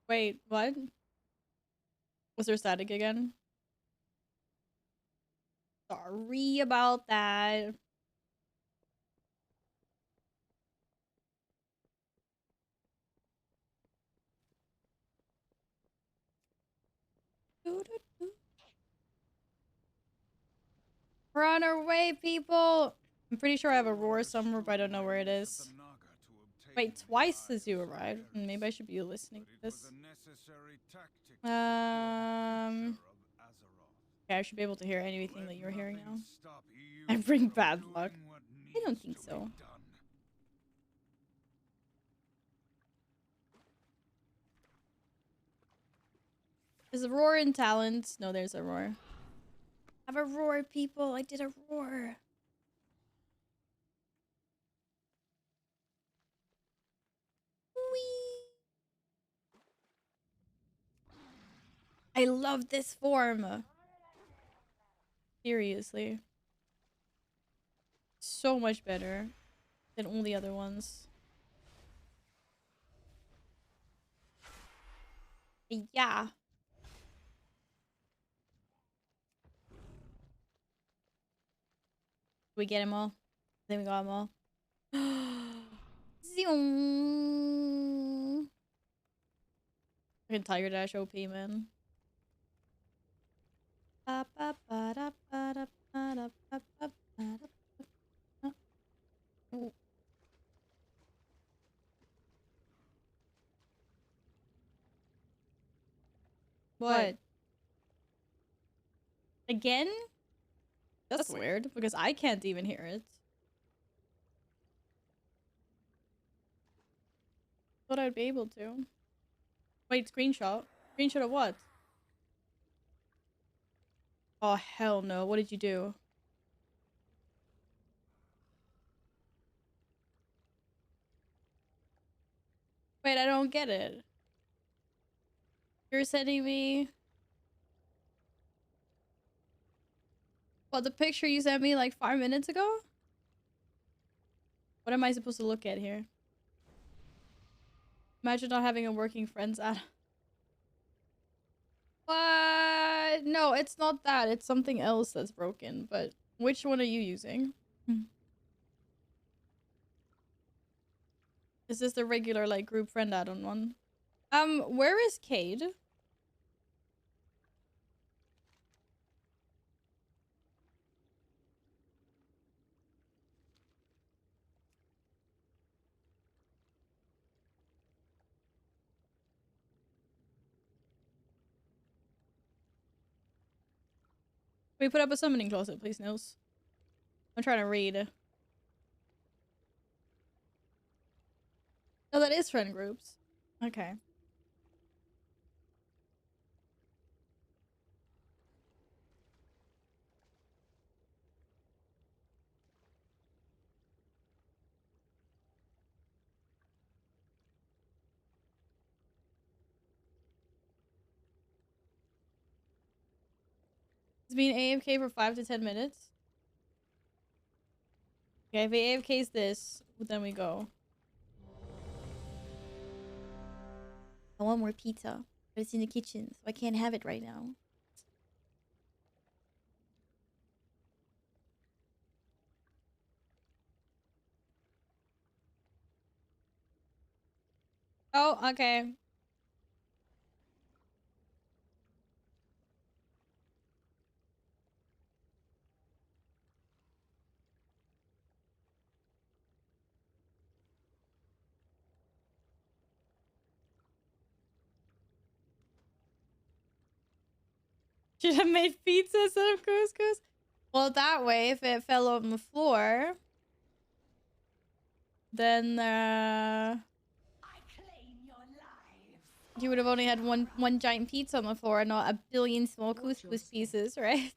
Wait, what? Was there static again? Sorry about that. We're on our way, people. I'm pretty sure I have a roar somewhere, but I don't know where it is. Wait, twice as you arrived. Maybe I should be listening to this. Okay, I should be able to hear anything that you're hearing now. I bring bad luck. I don't think so. Is a roar in talent? No, there's a roar. I have a roar, people. I did a roar. Whee! I love this form. Seriously. So much better than all the other ones. Yeah. We get them all. I think we got them all. Zoom. Fucking Tiger Dash OP, man. What? Again? That's weird, because I can't even hear it. Thought I'd be able to. Wait, screenshot? Screenshot of what? Oh, hell no. What did you do? Wait, I don't get it. You're sending me... What, the picture you sent me like 5 minutes ago? What am I supposed to look at here? Imagine not having a working friends add. What? No, it's not that. It's something else that's broken. But which one are you using? Is this the regular like group friend add-on one? Where is Cade? Can we put up a summoning closet, please, Nils? I'm trying to read. Oh, that is friend groups. Okay. It's been AFK for 5 to 10 minutes. Okay, if he AFKs this, then we go. I want more pizza, but it's in the kitchen, so I can't have it right now. Oh, okay. Should have made pizza instead of couscous. Well, that way, if it fell on the floor, then you would have only had one giant pizza on the floor and not a billion small couscous pieces, right?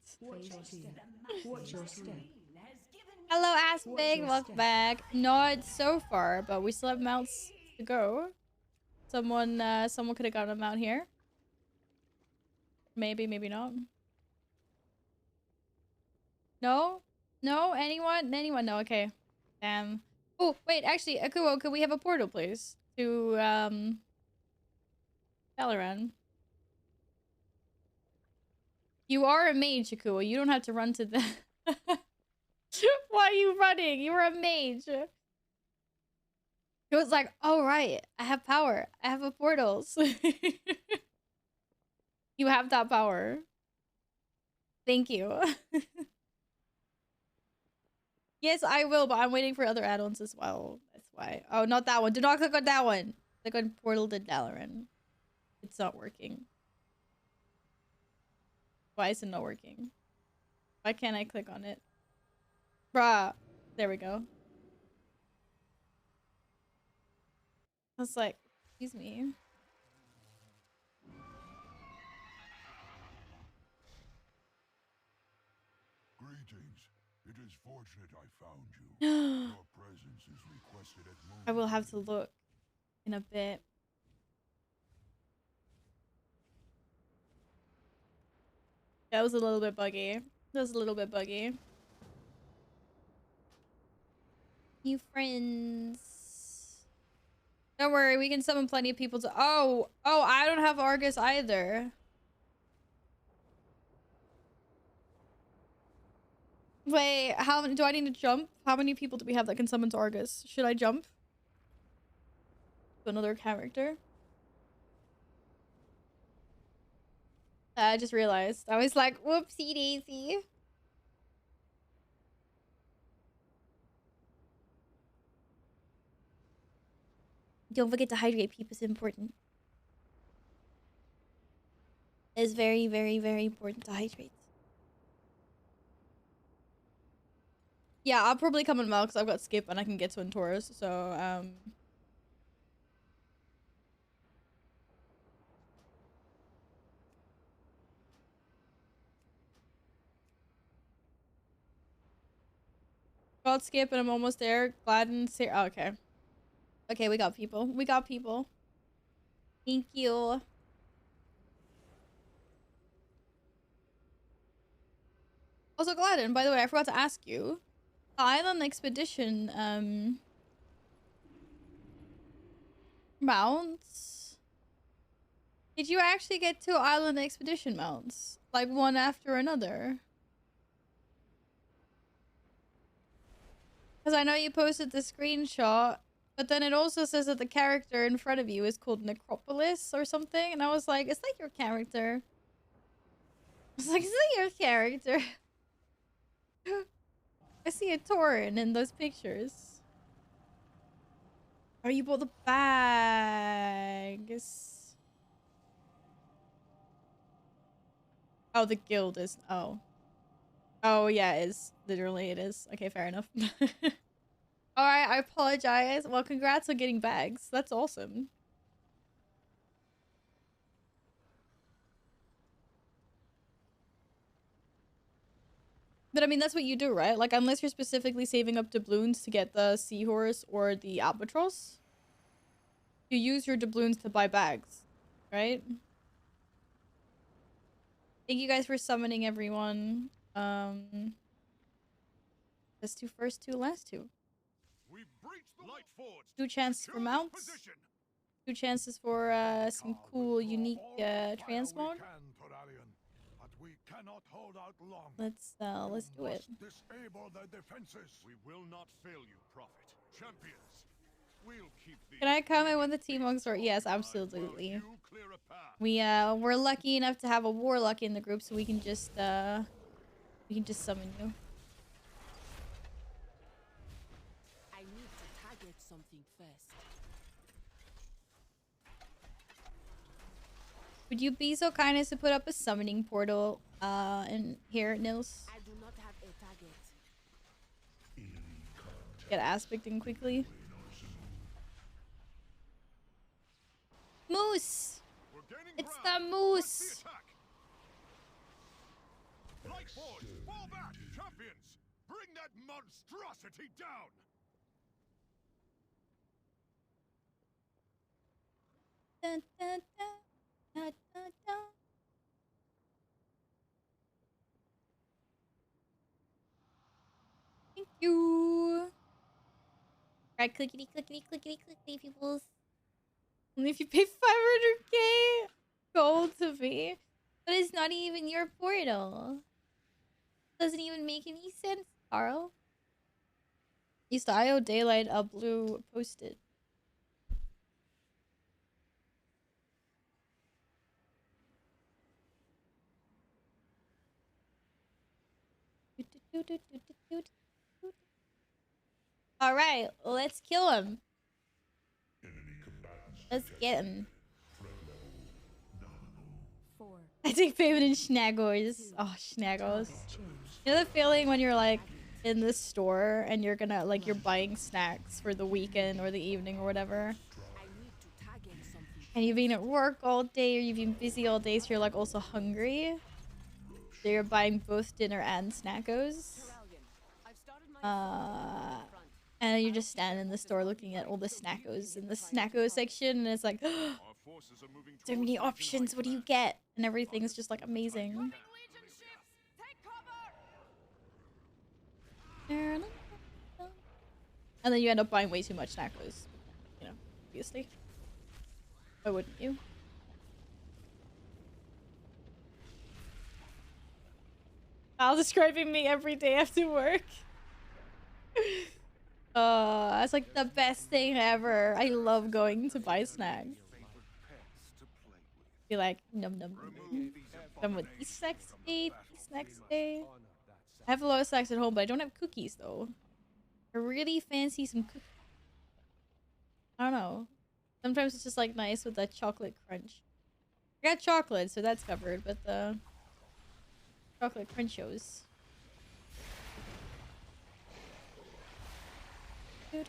Hello, Aspig. Welcome back. Not so far, but we still have mounts to go. Someone could have gotten a mount here. Maybe, maybe not. No? No? Anyone? No, okay. Oh, wait, actually, Akuo, could we have a portal, please? To, Valorant. You are a mage, Akuo. You don't have to run to the... Why are you running? You're a mage. It was like, oh, right. I have power. I have a portals. You have that power. Thank you. Yes, I will, but I'm waiting for other add-ons as well. That's why. Oh, not that one. Do not click on that one. Click on Portal to Dalaran. It's not working. Why is it not working? Why can't I click on it? Bruh. There we go. I was like, excuse me. Greetings. It is fortunate I found you. Your presence is requested at Moon. I will have to look in a bit. That was a little bit buggy. That was a little bit buggy. New friends. Don't worry, we can summon plenty of people to... Oh, I don't have Argus either. Wait, how do I need to jump? How many people do we have that can summon to Argus? Should I jump to another character? I just realized. I was like, whoopsie daisy. Don't forget to hydrate, people. It's important. It's very, very, very important to hydrate. Yeah, I'll probably come in Mel because I've got Skip and I can get Twin Taurus. So, got Skip and I'm almost there. Glad and say, oh, okay. Okay, we got people. We got people. Thank you. Also, Gladden, by the way, I forgot to ask you. The Island Expedition, mounts. Did you actually get 2 Island Expedition mounts? Like one after another? Because I know you posted the screenshot, but then it also says that the character in front of you is called Necropolis or something. And I was like, is that your character? I was like, is that your character? I see a Tauren in those pictures. Oh, you bought the bags. Oh, the guild is... Oh. Oh, yeah, it is. Literally, it is. Okay, fair enough. Alright, I apologize. Well, congrats on getting bags. That's awesome. But I mean, that's what you do, right? Like, unless you're specifically saving up doubloons to get the seahorse or the albatross, you use your doubloons to buy bags, right? Thank you guys for summoning everyone. Let's do first two, last two. We breach the Light Forge. Two chances for mounts. Position. Two chances for some cool, unique transmog. We cannot hold out long. Let's do it. Disable the defenses. We will not fail you, Prophet. Champions. We'll keep the Can I come in when the team monks are? Yes, absolutely. We're lucky enough to have a warlock in the group, so we can just summon you. I need to target something first. Would you be so kind as to put up a summoning portal in here, Nils? I do not have a target. Get aspecting quickly. Moose! It's the moose! Light Forge, fall back! Champions! Bring that monstrosity down! Dun, dun, dun. Da, da, da. Thank you. Right, clickety clickety clickety clickety peoples. Only if you pay 500k gold to me. But it's not even your portal. Doesn't even make any sense, Carl. Used to IO Daylight Blue posted. All right, let's kill him. Let's get him. I take payment in schnaggles. Oh, schnaggles. You know the feeling when you're like in the store and you're gonna like you're buying snacks for the weekend or the evening or whatever, and you've been at work all day or you've been busy all day, so you're like also hungry. So you're buying both dinner and snackos. And you just stand in the store looking at all the snackos in the snacko section, and it's like, oh, so many options. What do you get? And everything's just like amazing. And then you end up buying way too much snackos. You know, obviously. Why wouldn't you? Al describing me every day after work. It's like the best thing ever. I love going to buy snacks. Be like, num num num. Come with these snacks today, these snacks today. I have a lot of snacks at home, but I don't have cookies though. I really fancy some cookies. I don't know. Sometimes it's just like nice with that chocolate crunch. I got chocolate, so that's covered, but the chocolate crunchos. I need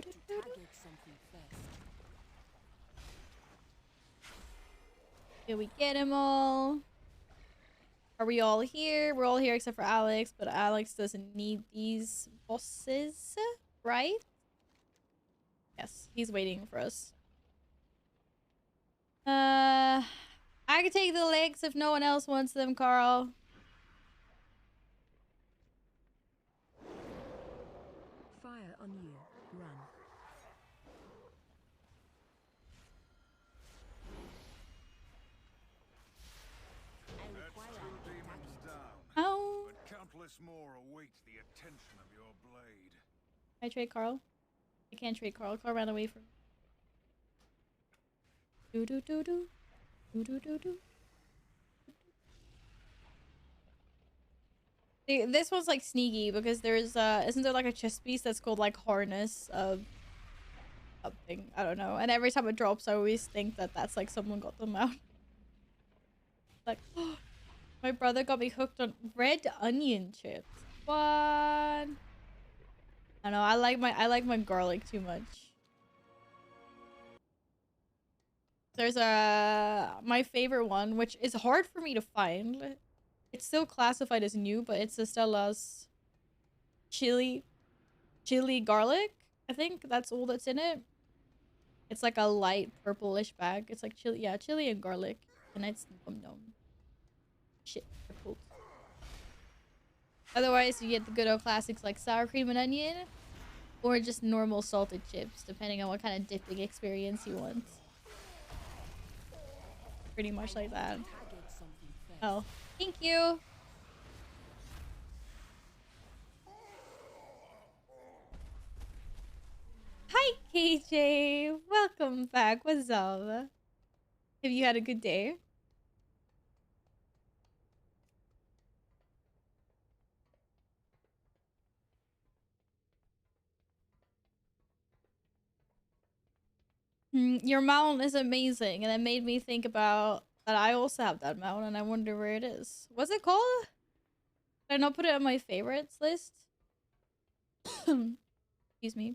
to target something first. Did we get him all? Are we all here? We're all here except for Alex, but Alex doesn't need these bosses, right? Yes, he's waiting for us. I can take the legs if no one else wants them, Carl. Fire on you. Run. I require Oh. But countless more await the attention of your blade. Can I trade Carl? I can't trade Carl. Carl ran away from me. Do do do do. Do do do do. See, this one's like sneaky because there's isn't there like a chest piece that's called like harness of something? I don't know. And every time it drops, I always think that that's like someone got them out. Like, oh, my brother got me hooked on red onion chips. What? I don't know. I like my garlic too much. There's my favorite one, which is hard for me to find. It's still classified as new, but it's Estella's chili garlic. I think that's all that's in it. It's like a light purplish bag. It's like chili, yeah, chili and garlic, and it's nom. Shit, I pulled. Otherwise, you get the good old classics like sour cream and onion, or just normal salted chips, depending on what kind of dipping experience you want. Pretty much like that. Oh, thank you. Hi, KJ. Welcome back. What's up? Have you had a good day? Your mount is amazing, and it made me think about that I also have that mount, and I wonder where it is. What's it called? Did I not put it on my favorites list? Excuse me.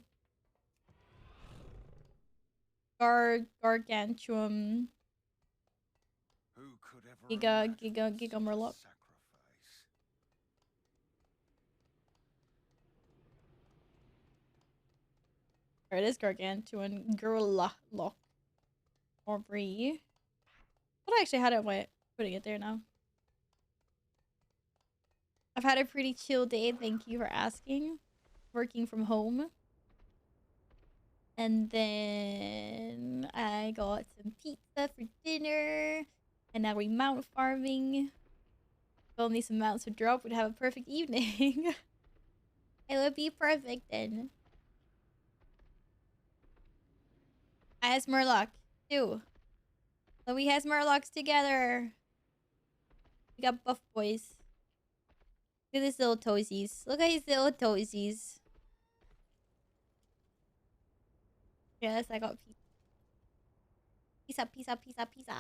Gargantuan. Who could ever Giga Murloc. There it is, Gargantuan Gurlock. Aubrey. But I actually had it white. Putting it there now. I've had a pretty chill day. Thank you for asking. Working from home. And then I got some pizza for dinner. And now we're mount farming. If only some mounts would drop, we'd have a perfect evening. It would be perfect then. I has Murloc too. So we has Murlocs together. We got buff boys. Look at these little toesies. Look at these little toesies. Yes, I got pizza. Pizza, pizza, pizza, pizza.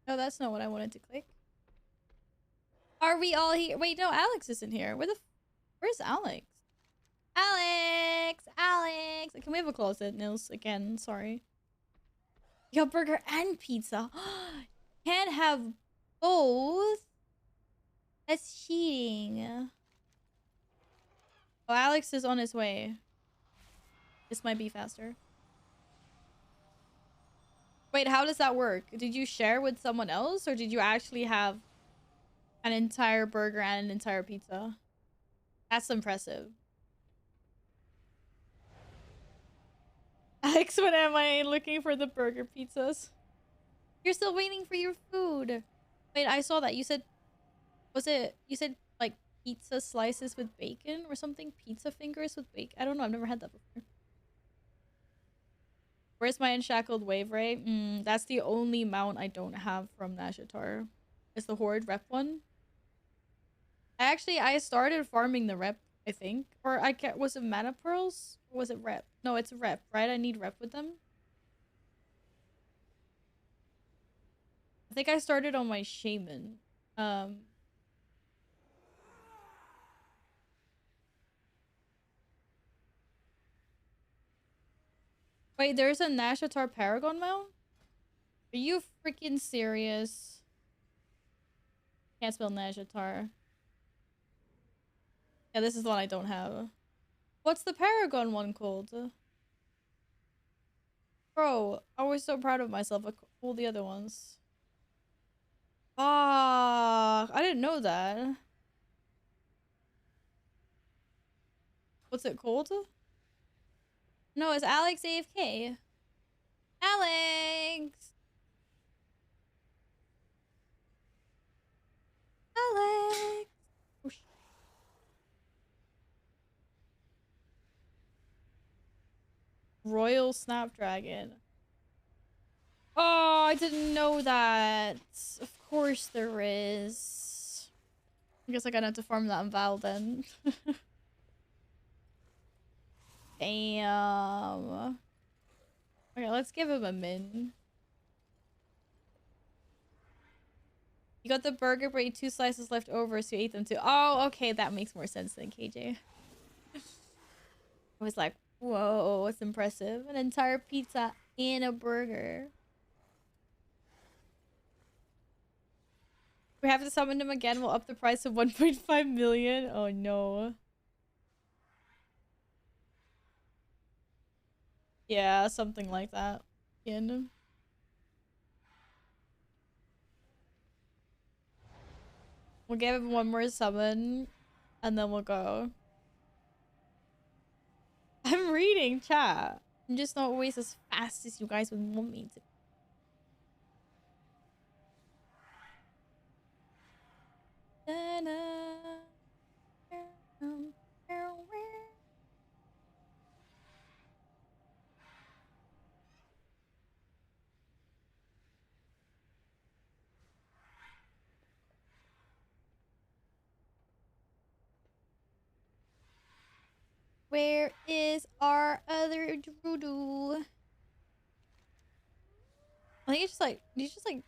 No, that's not what I wanted to click. Are we all here? Wait, no, Alex isn't here. Where's Alex? Alex! Alex! Can we have a closet, Nils? Again, sorry. You got burger and pizza. Can't have both. That's cheating. Oh, Alex is on his way. This might be faster. Wait, how does that work? Did you share with someone else, or did you actually have an entire burger and an entire pizza? That's impressive. Alex, when am I looking for the burger pizzas? You're still waiting for your food. Wait, I saw that. You said... You said, like, pizza slices with bacon or something? Pizza fingers with bacon? I don't know. I've never had that before. Where's my Unshackled Wave Ray? That's the only mount I don't have from Nashatar. It's the Horde rep one. I started farming the rep, I think. Or was it Mana Pearls? Or was it rep? No, it's rep, right? I need rep with them. I think I started on my Shaman. Wait, there's a Nashatar Paragon mount? Are you freaking serious? Can't spell Nashatar. Yeah, this is the one I don't have. What's the Paragon one called? Bro, I was so proud of myself. All the other ones. Ah, I didn't know that. What's it called? No, it's Alex AFK. Alex! Alex! Oh, shit. Royal Snapdragon. Oh, I didn't know that. Of course there is. I guess I gotta have to farm that in Val then. Damn. Okay, let's give him a min. You got the burger, but you 2 slices left over, so you ate them too. Oh, okay, that makes more sense than KJ. I was like, whoa, it's impressive. An entire pizza and a burger. We have to summon him again. We'll up the price of 1.5 million. Oh no. Yeah, something like that. In. We'll give him one more summon, and then we'll go. I'm reading chat. I'm just not always as fast as you guys would want me to. Where is our other Drudu? I think he's just like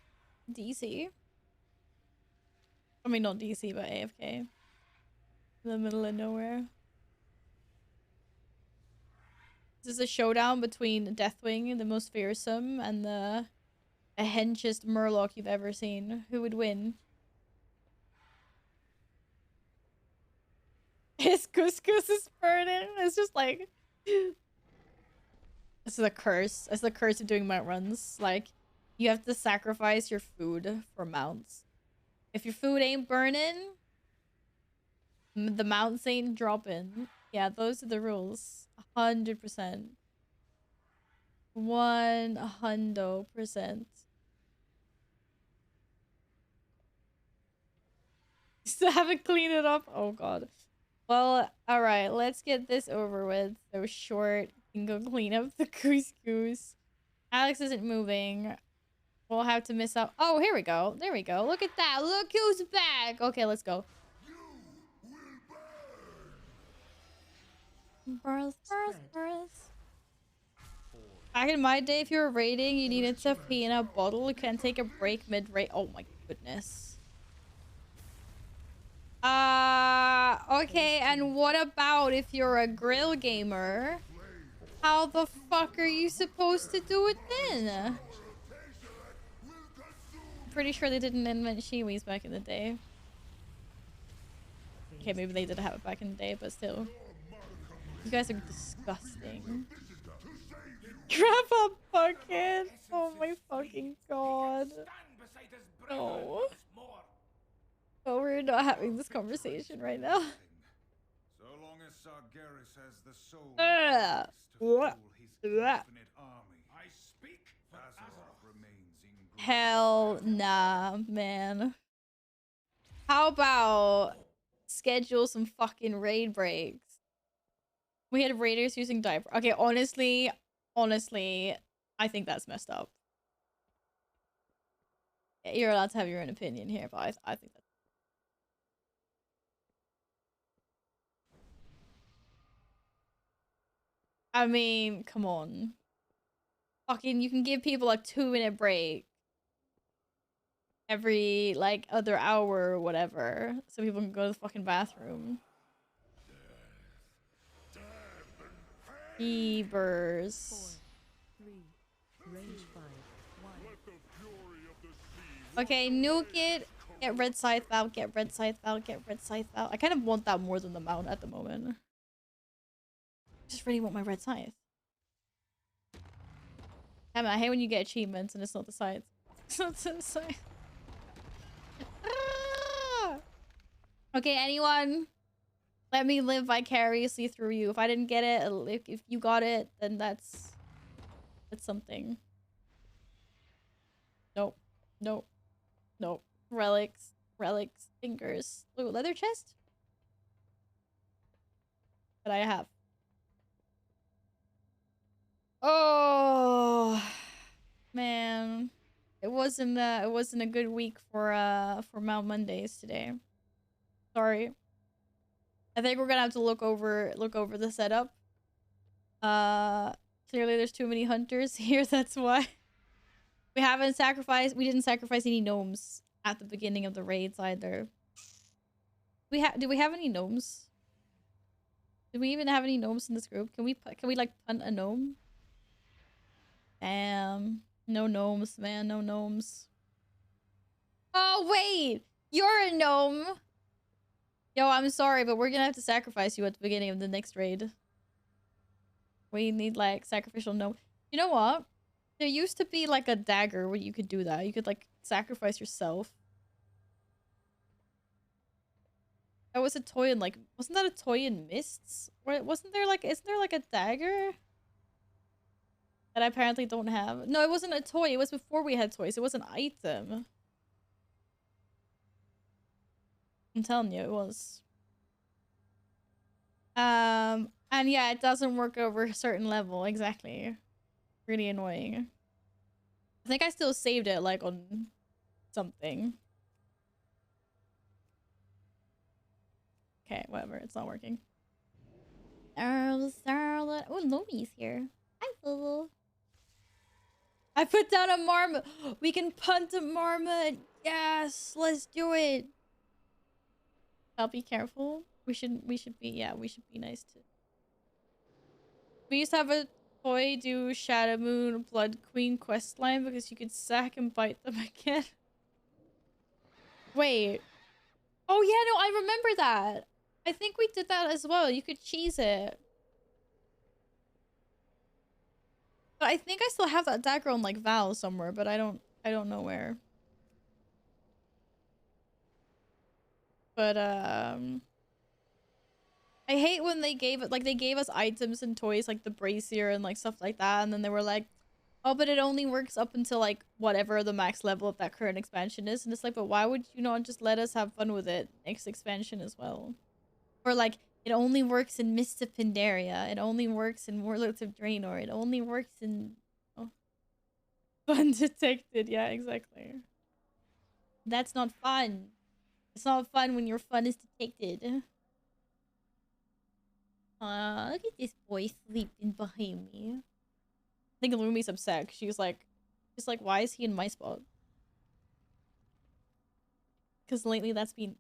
DC. I mean, not DC, but AFK. In the middle of nowhere. This is a showdown between Deathwing, the most fearsome, and the henchest Murloc you've ever seen. Who would win? His couscous is burning. It's just like... This is a curse. It's the curse of doing mount runs. Like, you have to sacrifice your food for mounts. If your food ain't burning, the mounts ain't dropping. Yeah, those are the rules. 100%. 100%. Still haven't cleaned it up? Oh god. Well, alright, let's get this over with. So short can go clean up the couscous. Alex isn't moving. We'll have to miss out. Oh, here we go. There we go. Look at that. Look who's back. Okay, let's go. Birth. Back in my day, if you were raiding, you needed to pee in a bottle. You can't take a break mid-raid. Oh my goodness. Okay, and what about if you're a grill gamer? How the fuck are you supposed to do it then? Pretty sure they didn't invent shiwis back in the day. Okay, maybe they did have it back in the day, but still. You guys are disgusting. Grab a bucket! Oh my fucking god. No. Oh, we're not having this conversation right now. So long as Sargeras has the soul to fuel his infinite army. I speak for Azeroth remains in Hell nah, man. How about schedule some fucking raid breaks? We had raiders using diaper. Okay, honestly, I think that's messed up. You're allowed to have your own opinion here, but I think that's... I mean, come on. Fucking, you can give people a 2-minute break every, like, other hour or whatever, so people can go to the fucking bathroom. Beavers. 4, 3, range 5, 1. Okay, nuke it. Get red scythe out, get red scythe out, get red scythe out. I kind of want that more than the mount at the moment. I just really want my red scythe. Damn it, I hate when you get achievements and it's not the scythe. It's not the scythe. Ah! Okay, anyone? Let me live vicariously through you. If I didn't get it, if you got it, then that's something. Nope. Nope. Nope. Relics. Relics. Fingers. Ooh, leather chest? That I have. Oh man. It wasn't a good week for Mount Mondays today. Sorry. I think we're gonna have to look over the setup. Clearly there's too many hunters here, that's why. We didn't sacrifice any gnomes at the beginning of the raids either. Do we have any gnomes? Do we even have any gnomes in this group? Can we like punt a gnome? Damn. No gnomes, man, no gnomes. Oh wait! You're a gnome! Yo, I'm sorry, but we're gonna have to sacrifice you at the beginning of the next raid. We need like sacrificial gnome. You know what? There used to be like a dagger where you could do that. You could like sacrifice yourself. That was a toy in like, wasn't that a toy in Mists? Or wasn't there like, isn't there like a dagger? That I apparently don't have. No, it wasn't a toy. It was before we had toys. It was an item. I'm telling you, it was. And yeah, it doesn't work over a certain level. Exactly. Really annoying. I think I still saved it like on something. Okay, whatever. It's not working. Oh, Charlotte. Oh, Lomi's here. Hi, Lulu. I put down a marmot. We can punt a marmot. Yes, let's do it. I'll be careful. We should be nice to. We used to have a toy do Shadow Moon Blood Queen questline because you could sack and bite them again. Wait. Oh yeah, no, I remember that. I think we did that as well. You could cheese it. But I think I still have that dagger on like Val somewhere, but I don't know where. But I hate when they gave us items and toys like the brazier and like stuff like that, and then they were like, oh, but it only works up until like whatever the max level of that current expansion is. And it's like, but why would you not just let us have fun with it next expansion as well? Or like, it only works in Mists of Pandaria. It only works in Warlords of Draenor. It only works in... Oh. Fun detected. Yeah, exactly. That's not fun. It's not fun when your fun is detected. Look at this boy sleeping behind me. I think Lumi's upset. She's like, why is he in my spot? Because lately that's been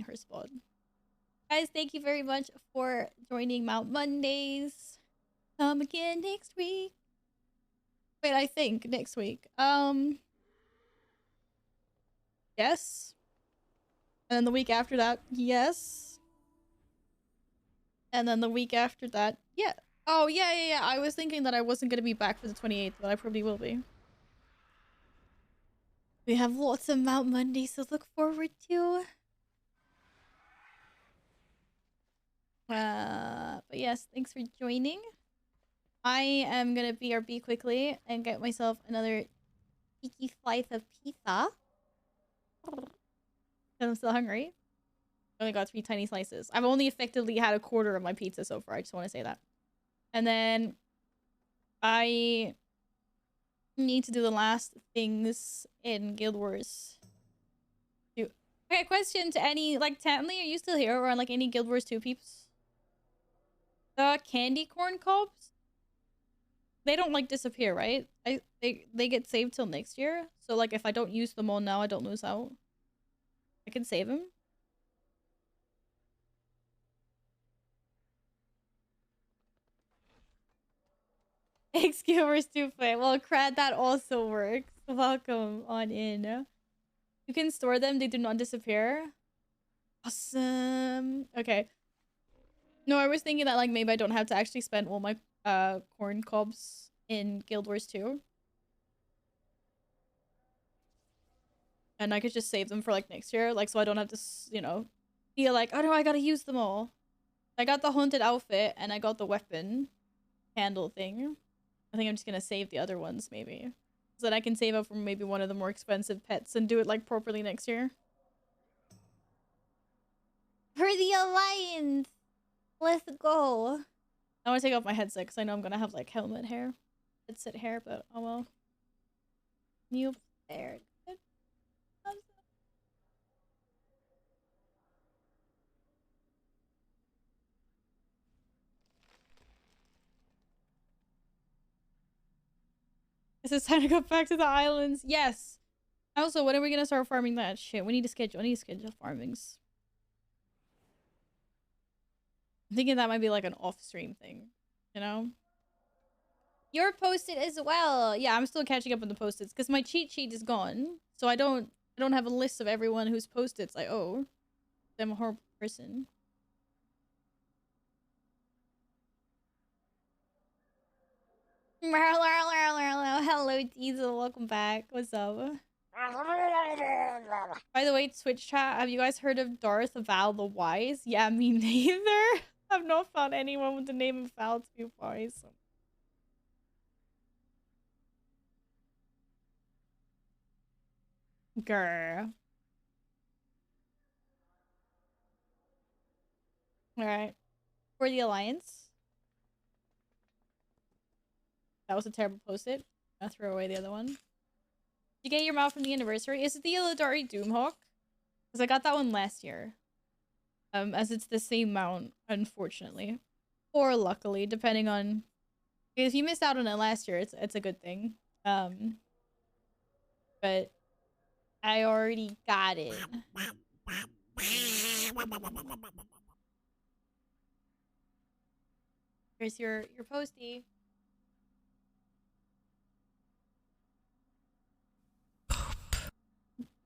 her spot. Guys, thank you very much for joining Mount Mondays. Come again next week. Wait, I think next week. Yes. And then the week after that, yes. And then the week after that, yeah. Oh, yeah. I was thinking that I wasn't gonna be back for the 28th, but I probably will be. We have lots of Mount Mondays to look forward to. But yes, thanks for joining. I am gonna BRB quickly and get myself another cheeky slice of pizza. I'm still hungry. I only got 3 tiny slices. I've only effectively had a quarter of my pizza so far. I just want to say that. And then I need to do the last things in Guild Wars. Okay, question to any, like, Tantley, are you still here? Or on, like, any Guild Wars 2 peeps? The candy corn cobs? They don't, like, disappear, right? They get saved till next year. So, like, if I don't use them all now, I don't lose out. I can save them. Excuse me, well, Crad, that also works. Welcome on in. You can store them. They do not disappear. Awesome. Okay. No, I was thinking that, like, maybe I don't have to actually spend all my corn cobs in Guild Wars 2. And I could just save them for, like, next year. Like, so I don't have to, you know, feel like, oh no, I gotta use them all. I got the haunted outfit and I got the weapon handle thing. I think I'm just gonna save the other ones, maybe. So that I can save up for maybe one of the more expensive pets and do it, like, properly next year. For the Alliance! Let's go! I want to take off my headset because I know I'm gonna have, like, helmet hair. Headset hair, but oh well. New there. Good. This is time to go back to the islands. Yes. Also, when are we gonna start farming that shit? We need to schedule. I need to schedule farmings. I'm thinking that might be like an off-stream thing. You know? You're posted as well. Yeah, I'm still catching up on the post-its because my cheat sheet is gone. So I don't have a list of everyone who's posted. It's like, oh, I'm a horrible person. Hello, Diesel. Welcome back. What's up? By the way, Twitch chat, have you guys heard of Darth Val the Wise? Yeah, me neither. I've not found anyone with the name of Val to be wise. Grr. Alright. For the Alliance. That was a terrible post-it. I'll throw away the other one. Did you get your mount from the anniversary? Is it the Illidari Doomhawk? Because I got that one last year. As it's the same mount, unfortunately. Or luckily, depending on... If you missed out on it last year, it's a good thing. But I already got it. Here's your postie.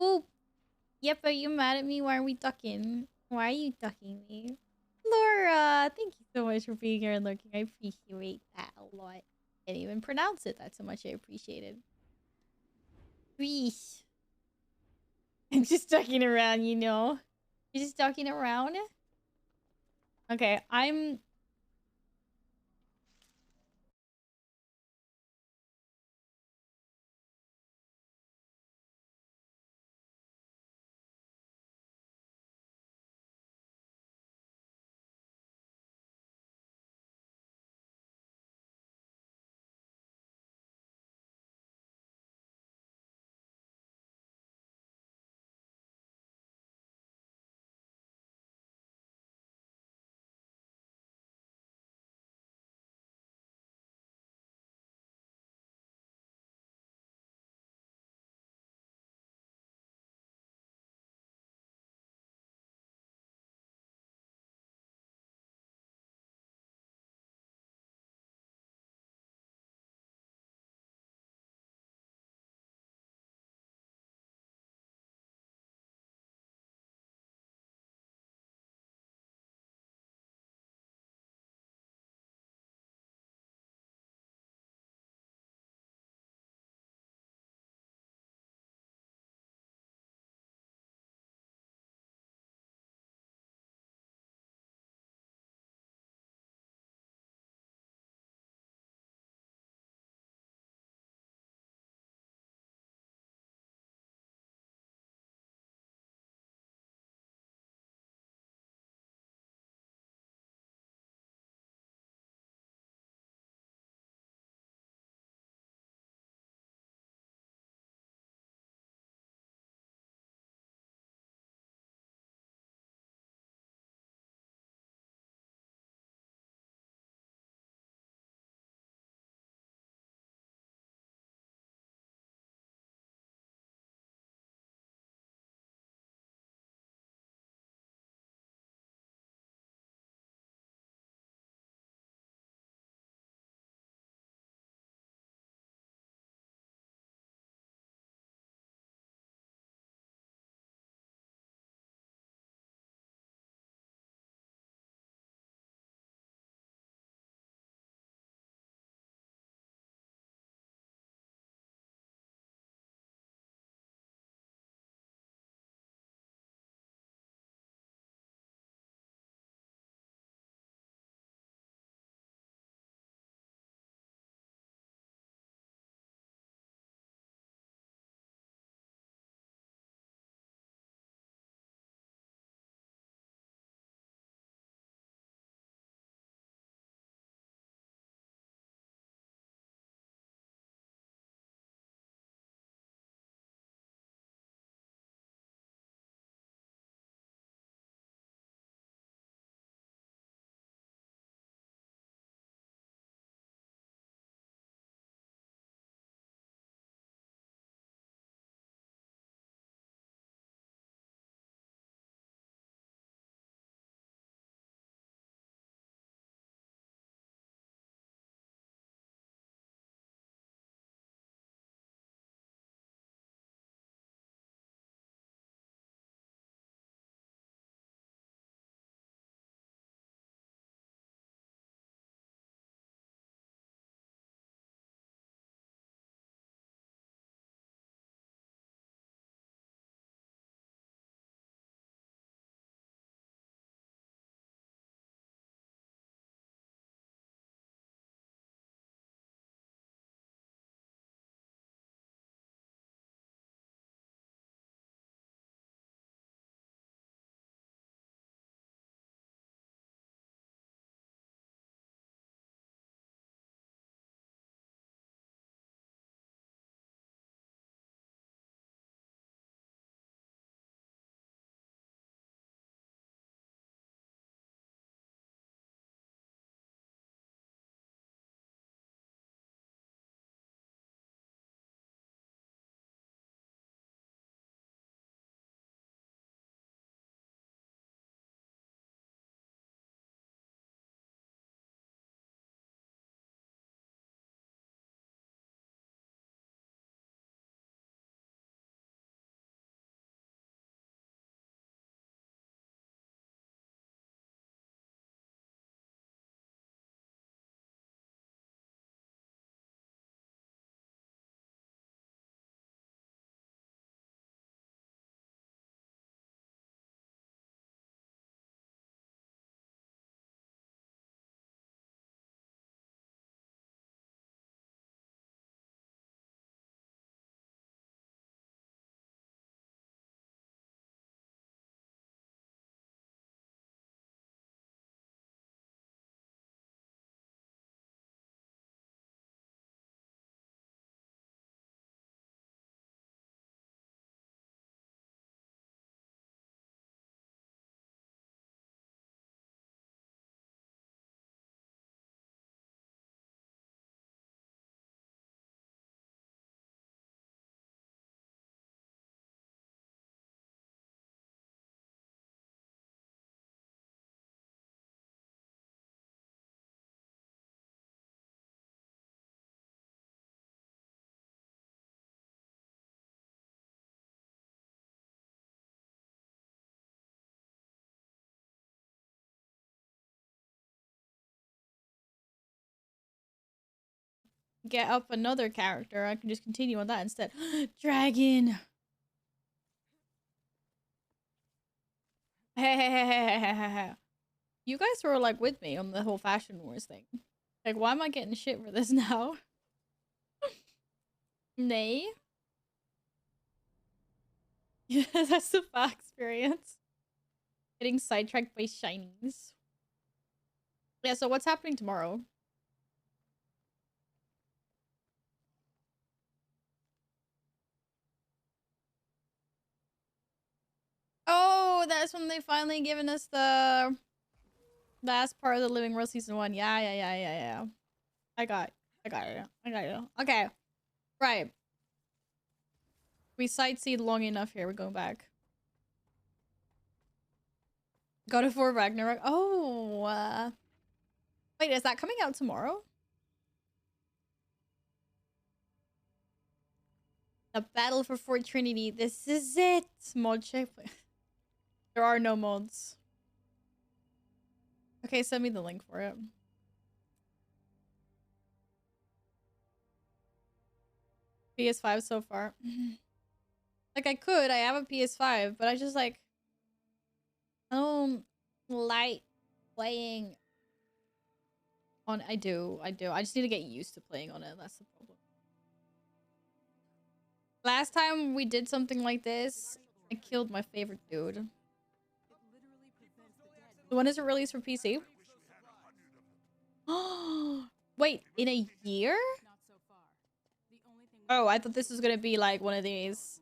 Boop. Yep, are you mad at me? Why are we ducking? Why are you ducking me? Laura, thank you so much for being here and lurking. I appreciate that a lot. Can't even pronounce it. That's how much I appreciate it. Reese. I'm just ducking around, you know. You're just ducking around? Okay, I'm get up another character, I can just continue on that instead. Dragon! Hey. You guys were like with me on the whole Fashion Wars thing. Like, why am I getting shit for this now? Nay? Yeah, that's the FA experience. Getting sidetracked by shinies. Yeah, so what's happening tomorrow? Oh, that's when they finally given us the last part of the Living World Season 1. Yeah. I got you. Okay. Right. We sightseed long enough here. We're going back. God of War Ragnarok. Oh. Wait, is that coming out tomorrow? The battle for Fort Trinity. This is it. Mod check. There are no mods. Okay, send me the link for it. PS5 so far. Like, I could. I have a PS5, but I just, like... I don't like playing on... I do. I just need to get used to playing on it. That's the problem. Last time we did something like this, I killed my favorite dude. So when is it released for PC? Wait, in a year? Oh, I thought this was gonna be like one of these.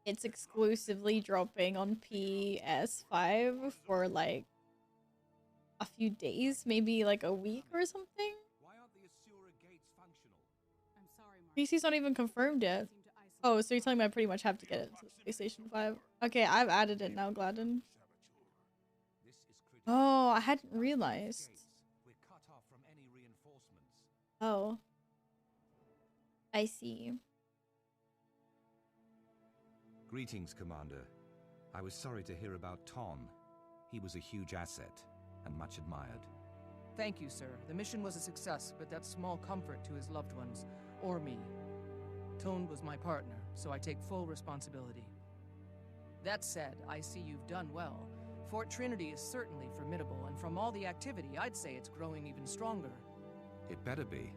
It's exclusively dropping on PS5 for like a few days, maybe like a week or something. PC's not even confirmed yet. Oh, so you're telling me I pretty much have to get it to PlayStation 5? Okay, I've added it now, Gladden. Oh, I hadn't realized. Oh. I see. Greetings, Commander. I was sorry to hear about Ton. He was a huge asset, and much admired. Thank you, sir. The mission was a success, but that's small comfort to his loved ones, or me. Ton was my partner, so I take full responsibility. That said, I see you've done well. Fort Trinity is certainly formidable, and from all the activity, I'd say it's growing even stronger. It better be.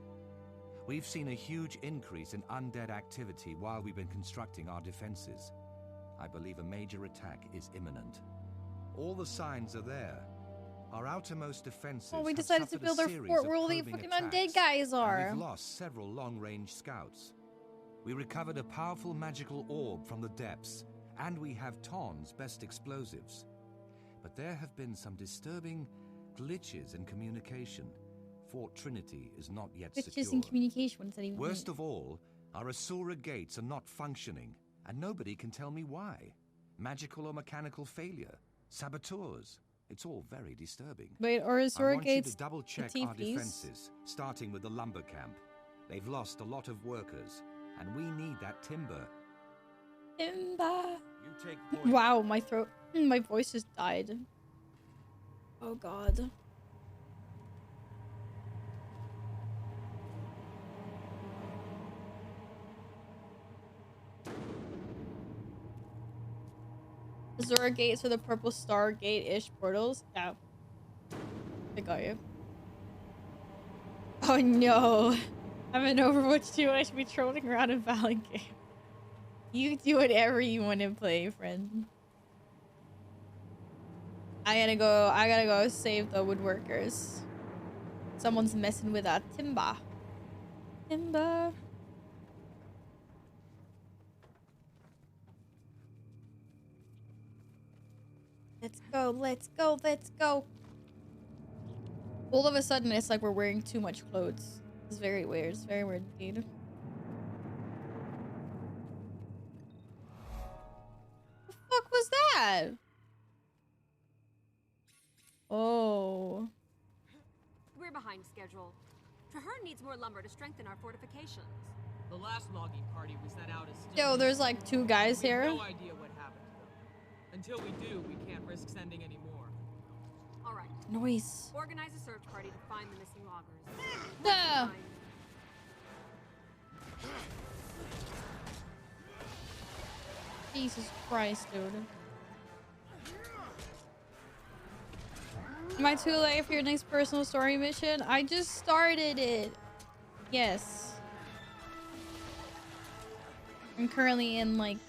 We've seen a huge increase in undead activity while we've been constructing our defenses. I believe a major attack is imminent. All the signs are there. Our outermost defenses we decided to build our fort where all the fucking undead guys are. We've lost several long-range scouts. We recovered a powerful magical orb from the depths, and we have Ton's best explosives. But there have been some disturbing glitches in communication. Fort Trinity is not yet secure. Glitches in communication, what does that even mean? Worst of all, our Asura gates are not functioning, and nobody can tell me why. Magical or mechanical failure, saboteurs. It's all very disturbing. Wait, or Asura gates? I want you to double-check our defenses, starting with the lumber camp. They've lost a lot of workers, and we need that timber. Timber. You take point. Wow, my voice just died. Oh god. Azura gates are the purple star gate-ish portals. Yeah. I got you. Oh no. I'm in Overwatch 2 and I should be trolling around in Valorant game. You do whatever you want to play, friend. I gotta go save the woodworkers. Someone's messing with our timber. Timber. Let's go. All of a sudden, it's like we're wearing too much clothes. It's very weird. It's very weird indeed. The fuck was that? Oh. We're behind schedule. Traherne needs more lumber to strengthen our fortifications. The last logging party we set out is still... Yo, there's like 2 guys here. We have no idea what happened to them. Until we do, we can't risk sending any more. All right. Noise. Organize a search party to find the missing loggers. Jesus Christ, dude. Am I too late for your next personal story mission? I just started it. Yes. I'm currently in like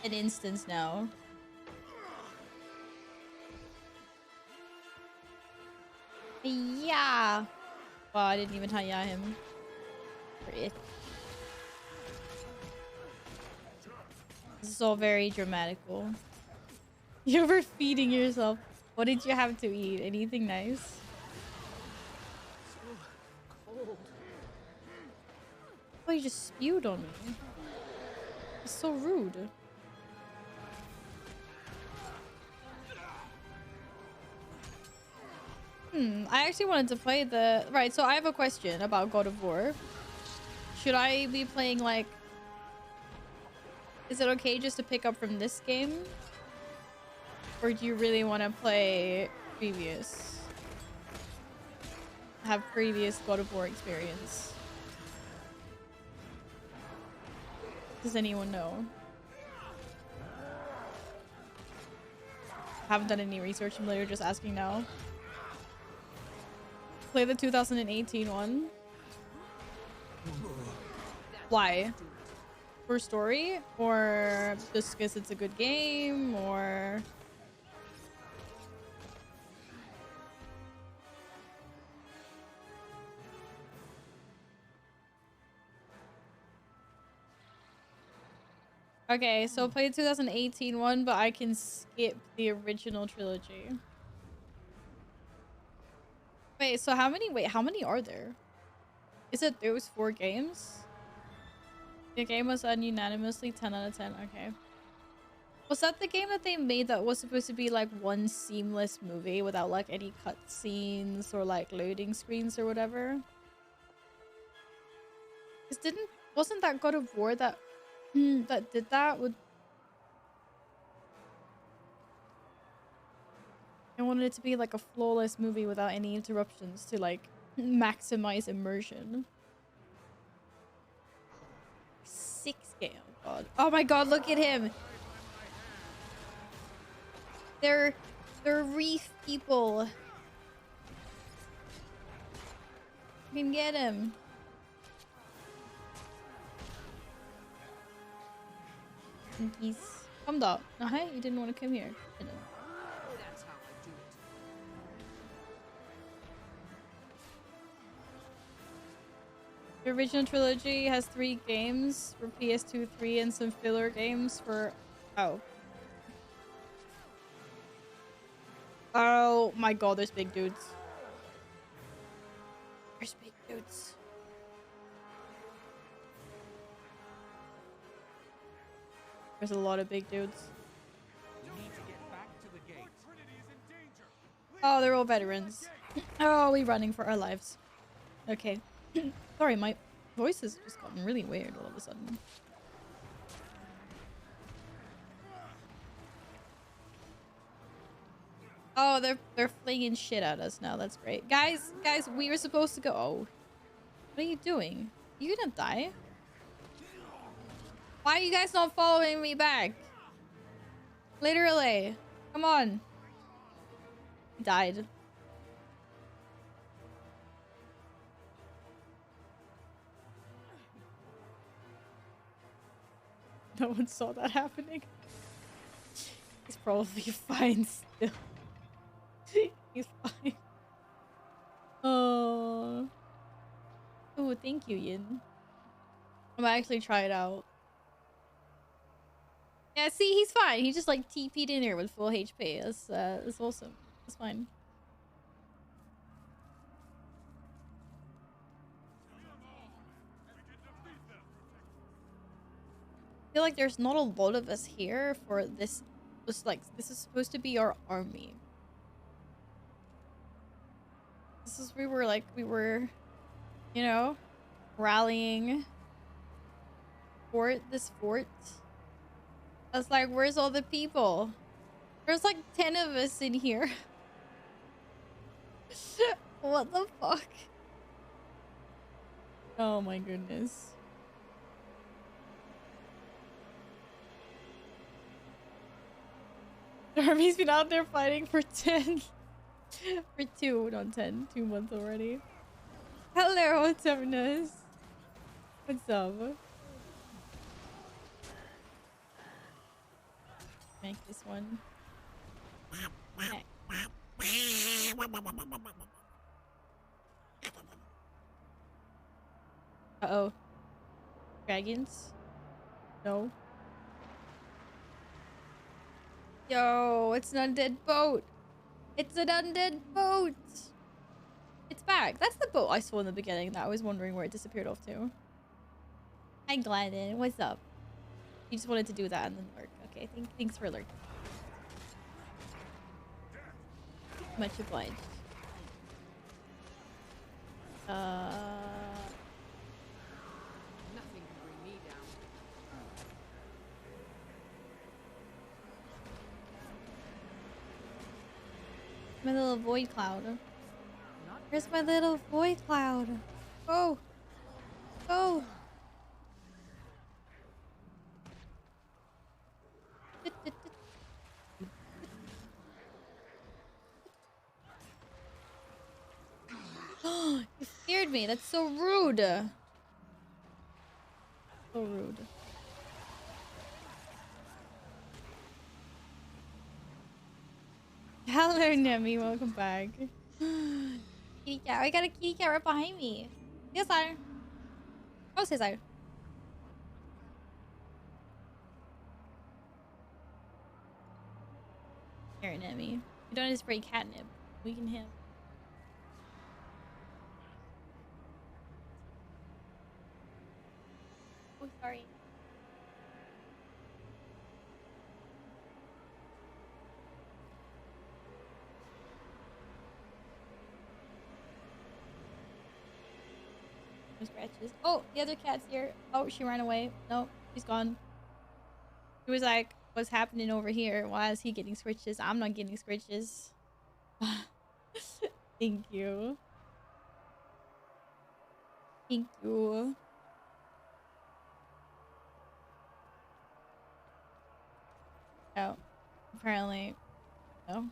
an instance now. Yeah. Wow, I didn't even hi-ya him. Great. This is all very dramatical. You're overfeeding yourself. What did you have to eat? Anything nice? So cold. Oh, you just spewed on me. It's so rude. I actually wanted to play the... Right, so I have a question about God of War. Should I be playing, like... Is it okay just to pick up from this game? Or do you really want to play previous? Have previous God of War experience? Does anyone know? Haven't done any research. I'm literally just asking now. Play the 2018 one. Why? For story? Or just because it's a good game? Or... Okay, so play the 2018 one, but I can skip the original trilogy. Wait, so how many are there? Is it those 4 games? The game was unanimously 10 out of 10. Okay. Was that the game that they made that was supposed to be like one seamless movie without like any cutscenes or like loading screens or whatever? Wasn't that God of War that that did that with... I wanted it to be like a flawless movie without any interruptions to like maximize immersion. 6 game. Oh god. Oh my god, look at him. They're reef people. You can get him. He's come da. Hey, you didn't want to come here. That's how I do it. The original trilogy has 3 games for PS2, 3, and some filler games for... Oh. Oh my god, there's big dudes. There's big dudes. There's a lot of big dudes. We need to get back to the gate. Oh, they're all veterans. Oh, we're running for our lives. Okay. Sorry, my voice has just gotten really weird all of a sudden. Oh, they're flinging shit at us now. That's great. Guys, we were supposed to go... Oh. What are you doing? You gonna die? Why are you guys not following me back? Literally. Come on. He died. No one saw that happening. He's probably fine still. He's fine. Oh. Oh, thank you, Yin. I might actually try it out. Yeah, see, he's fine. He just like TP'd in here with full HP. That's awesome. That's fine. I feel like there's not a lot of us here for this. Just like this is supposed to be our army. This is we were, you know, rallying this fort. I was like, where's all the people? There's like 10 of us in here. What the fuck? Oh my goodness. Army's been out there fighting for 10. For 2, not 10. 2 months already. Hello, what's up, Nuz? What's up? Make this one. Okay. Uh-oh. Dragons? No. Yo, it's an undead boat. It's an undead boat. It's back. That's the boat I saw in the beginning that I was wondering where it disappeared off to. Hi, Gladden. What's up? You just wanted to do that and then lurk. Okay, thanks for lurking. Much obliged. Nothing can bring me down. My little void cloud. Where's my little void cloud? Go! Go! You scared me. That's so rude. So rude. Hello, Nemi. Welcome back. Kitty cat. I got a kitty cat right behind me. Yes, I. Oh, says I. Here, Nemi. You don't just spray catnip. We can have. Oh, sorry. No scratches. Oh, the other cat's here. Oh, she ran away. No, she's gone. She was like, what's happening over here? Why is he getting scratches? I'm not getting scratches. Thank you. Thank you. Oh, apparently, no.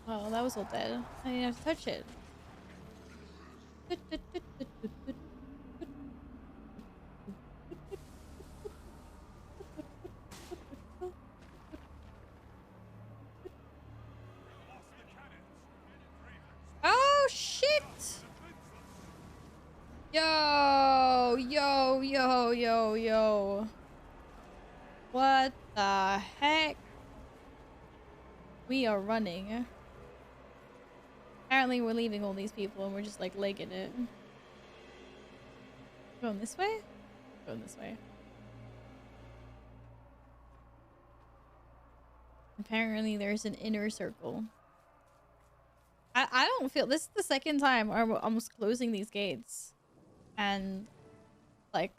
Oh, that was all dead. I didn't have to touch it. Oh, shit! Yo, yo, yo, yo, yo. What the heck? We are running. Apparently we're leaving all these people and we're just like legging it. Going this way? Going this way. Apparently there's an inner circle. I don't feel... This is the second time I'm almost closing these gates. And... like...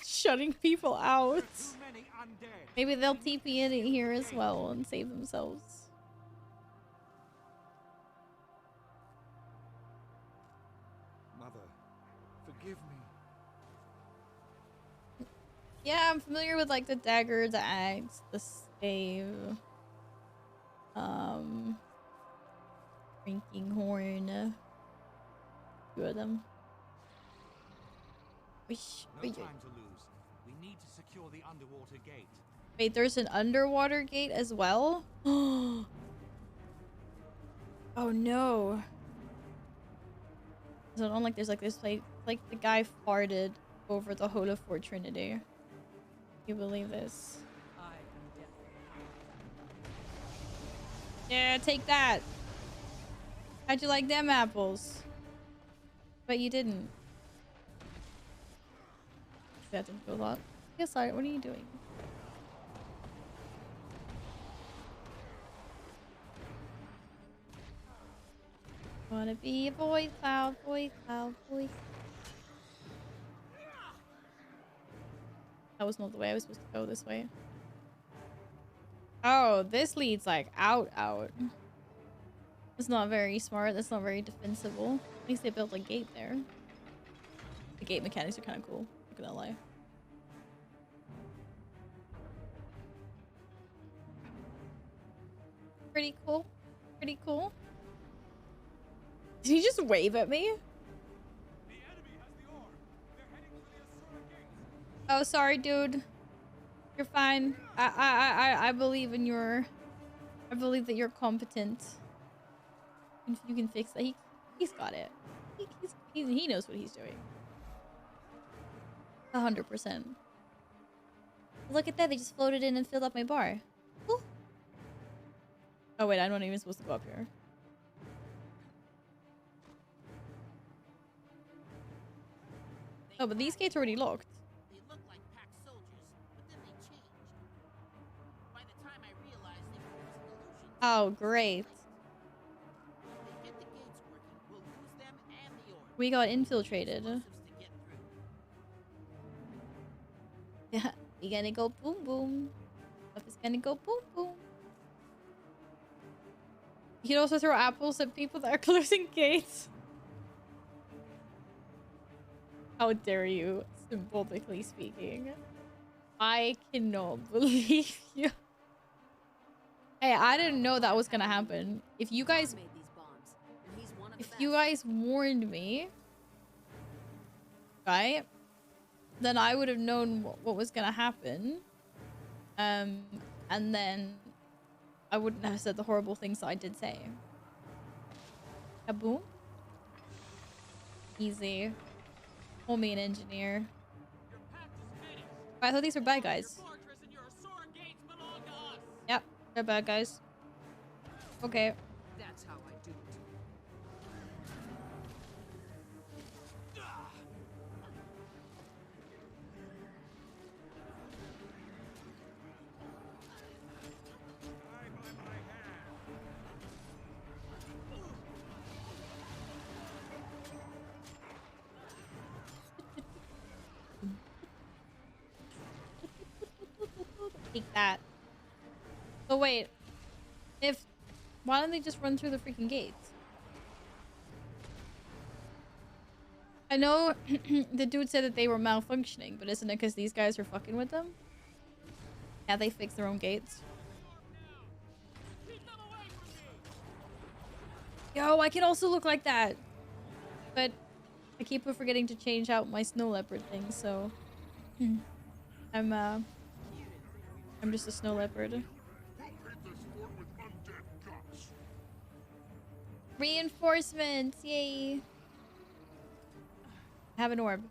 shutting people out. Maybe they'll TP in here as well and save themselves. Forgive me. Yeah, I'm familiar with like the dagger, the axe, the stave, drinking horn. 2 of them. No time to lose. We need to secure the underwater gate. Wait, there's an underwater gate as well? Oh no. Is it on like there's like this like the guy farted over the Holy Fort Trinity. You believe this? Yeah, take that. How'd you like them apples? But you didn't. That didn't go a lot. Yes, sorry, what are you doing? Wanna be a void cloud, void cloud, void. That was not the way I was supposed to go. This way. Oh, this leads like out. That's not very smart. That's not very defensible. At least they built a gate there. The gate mechanics are kind of cool. Not gonna lie. Pretty cool. Pretty cool. Did he just wave at me? Oh, sorry, dude. You're fine. I believe in your... I believe that you're competent. If you can fix that. He's got it. He knows what he's doing. 100%. Look at that. They just floated in and filled up my bar. Ooh. Oh, wait. I'm not even supposed to go up here. Oh, but these gates are already locked. They look like packed soldiers, but then they changed. By the time I realized they were using illusions... Oh, great. If they get the gates working, we'll lose them and the orb. We got infiltrated. Yeah, we gonna go boom boom. Stuff is gonna go boom boom. You can also throw apples at people that are closing gates. How dare you, symbolically speaking. I cannot believe you. Hey, I didn't know that was gonna happen. If you guys warned me, right, then I would have known what was gonna happen. And then I wouldn't have said the horrible things that I did say. Kaboom. Easy. Call me an engineer. I thought these were bad guys. Yep, they're bad guys. Okay. That's how I do it. Take that. So wait, why don't they just run through the freaking gates? I know the dude said that they were malfunctioning, but isn't it because these guys are fucking with them? Yeah, they fix their own gates. Yo, I can also look like that. But I keep forgetting to change out my snow leopard thing, so... I'm just a snow leopard. Reinforcements! Yay! Have an orb.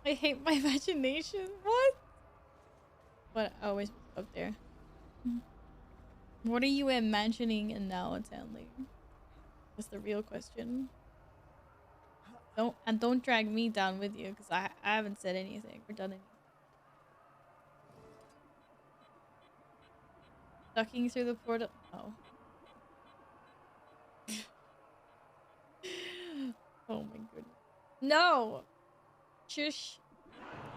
I hate my imagination. What? What? Oh, it's up there. What are you imagining and now it's only? That's the real question. Don't drag me down with you, because I haven't said anything or done anything. Ducking through the portal. Oh. Oh my goodness. No! Shush.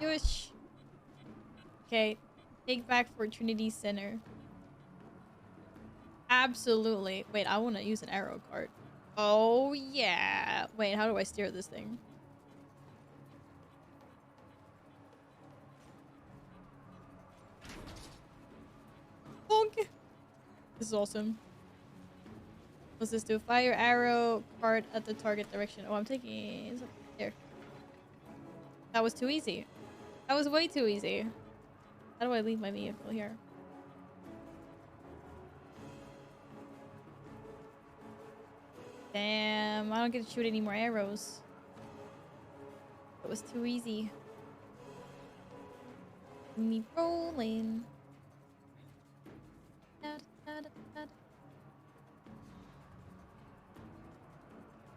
Shush. Okay. Take back for Trinity Center. Absolutely. Wait, I want to use an arrow cart. Oh, yeah. Wait, how do I steer this thing? Bonk! This is awesome. What's this do? Fire arrow cart at the target direction. Oh, I'm taking... There. That was too easy. That was way too easy. How do I leave my vehicle here? Damn, I don't get to shoot any more arrows. It was too easy. Me rolling.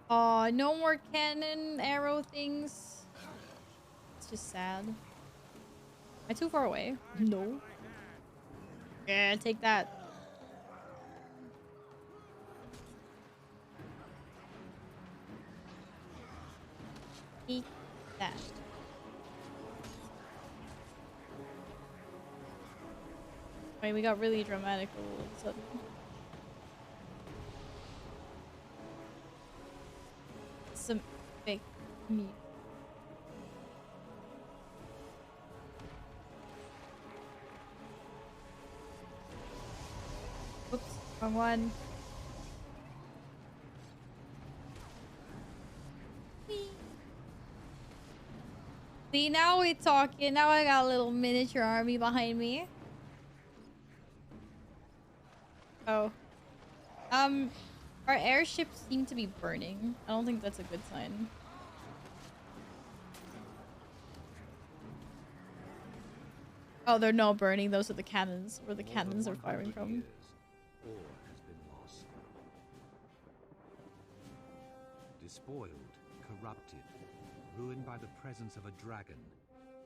Aw, no more cannon arrow things. It's just sad. Am I too far away? No. Yeah, take that. Eat that. Wait, we got really dramatic all of a sudden. Some fake meat. Oops, wrong one. Whee. See, now we're talking. Now I got a little miniature army behind me. Oh. Our airships seem to be burning. I don't think that's a good sign. Oh, they're not burning. Those are the cannons, where the cannons are firing from. Ore has been lost. Despoiled, corrupted, ruined by the presence of a dragon,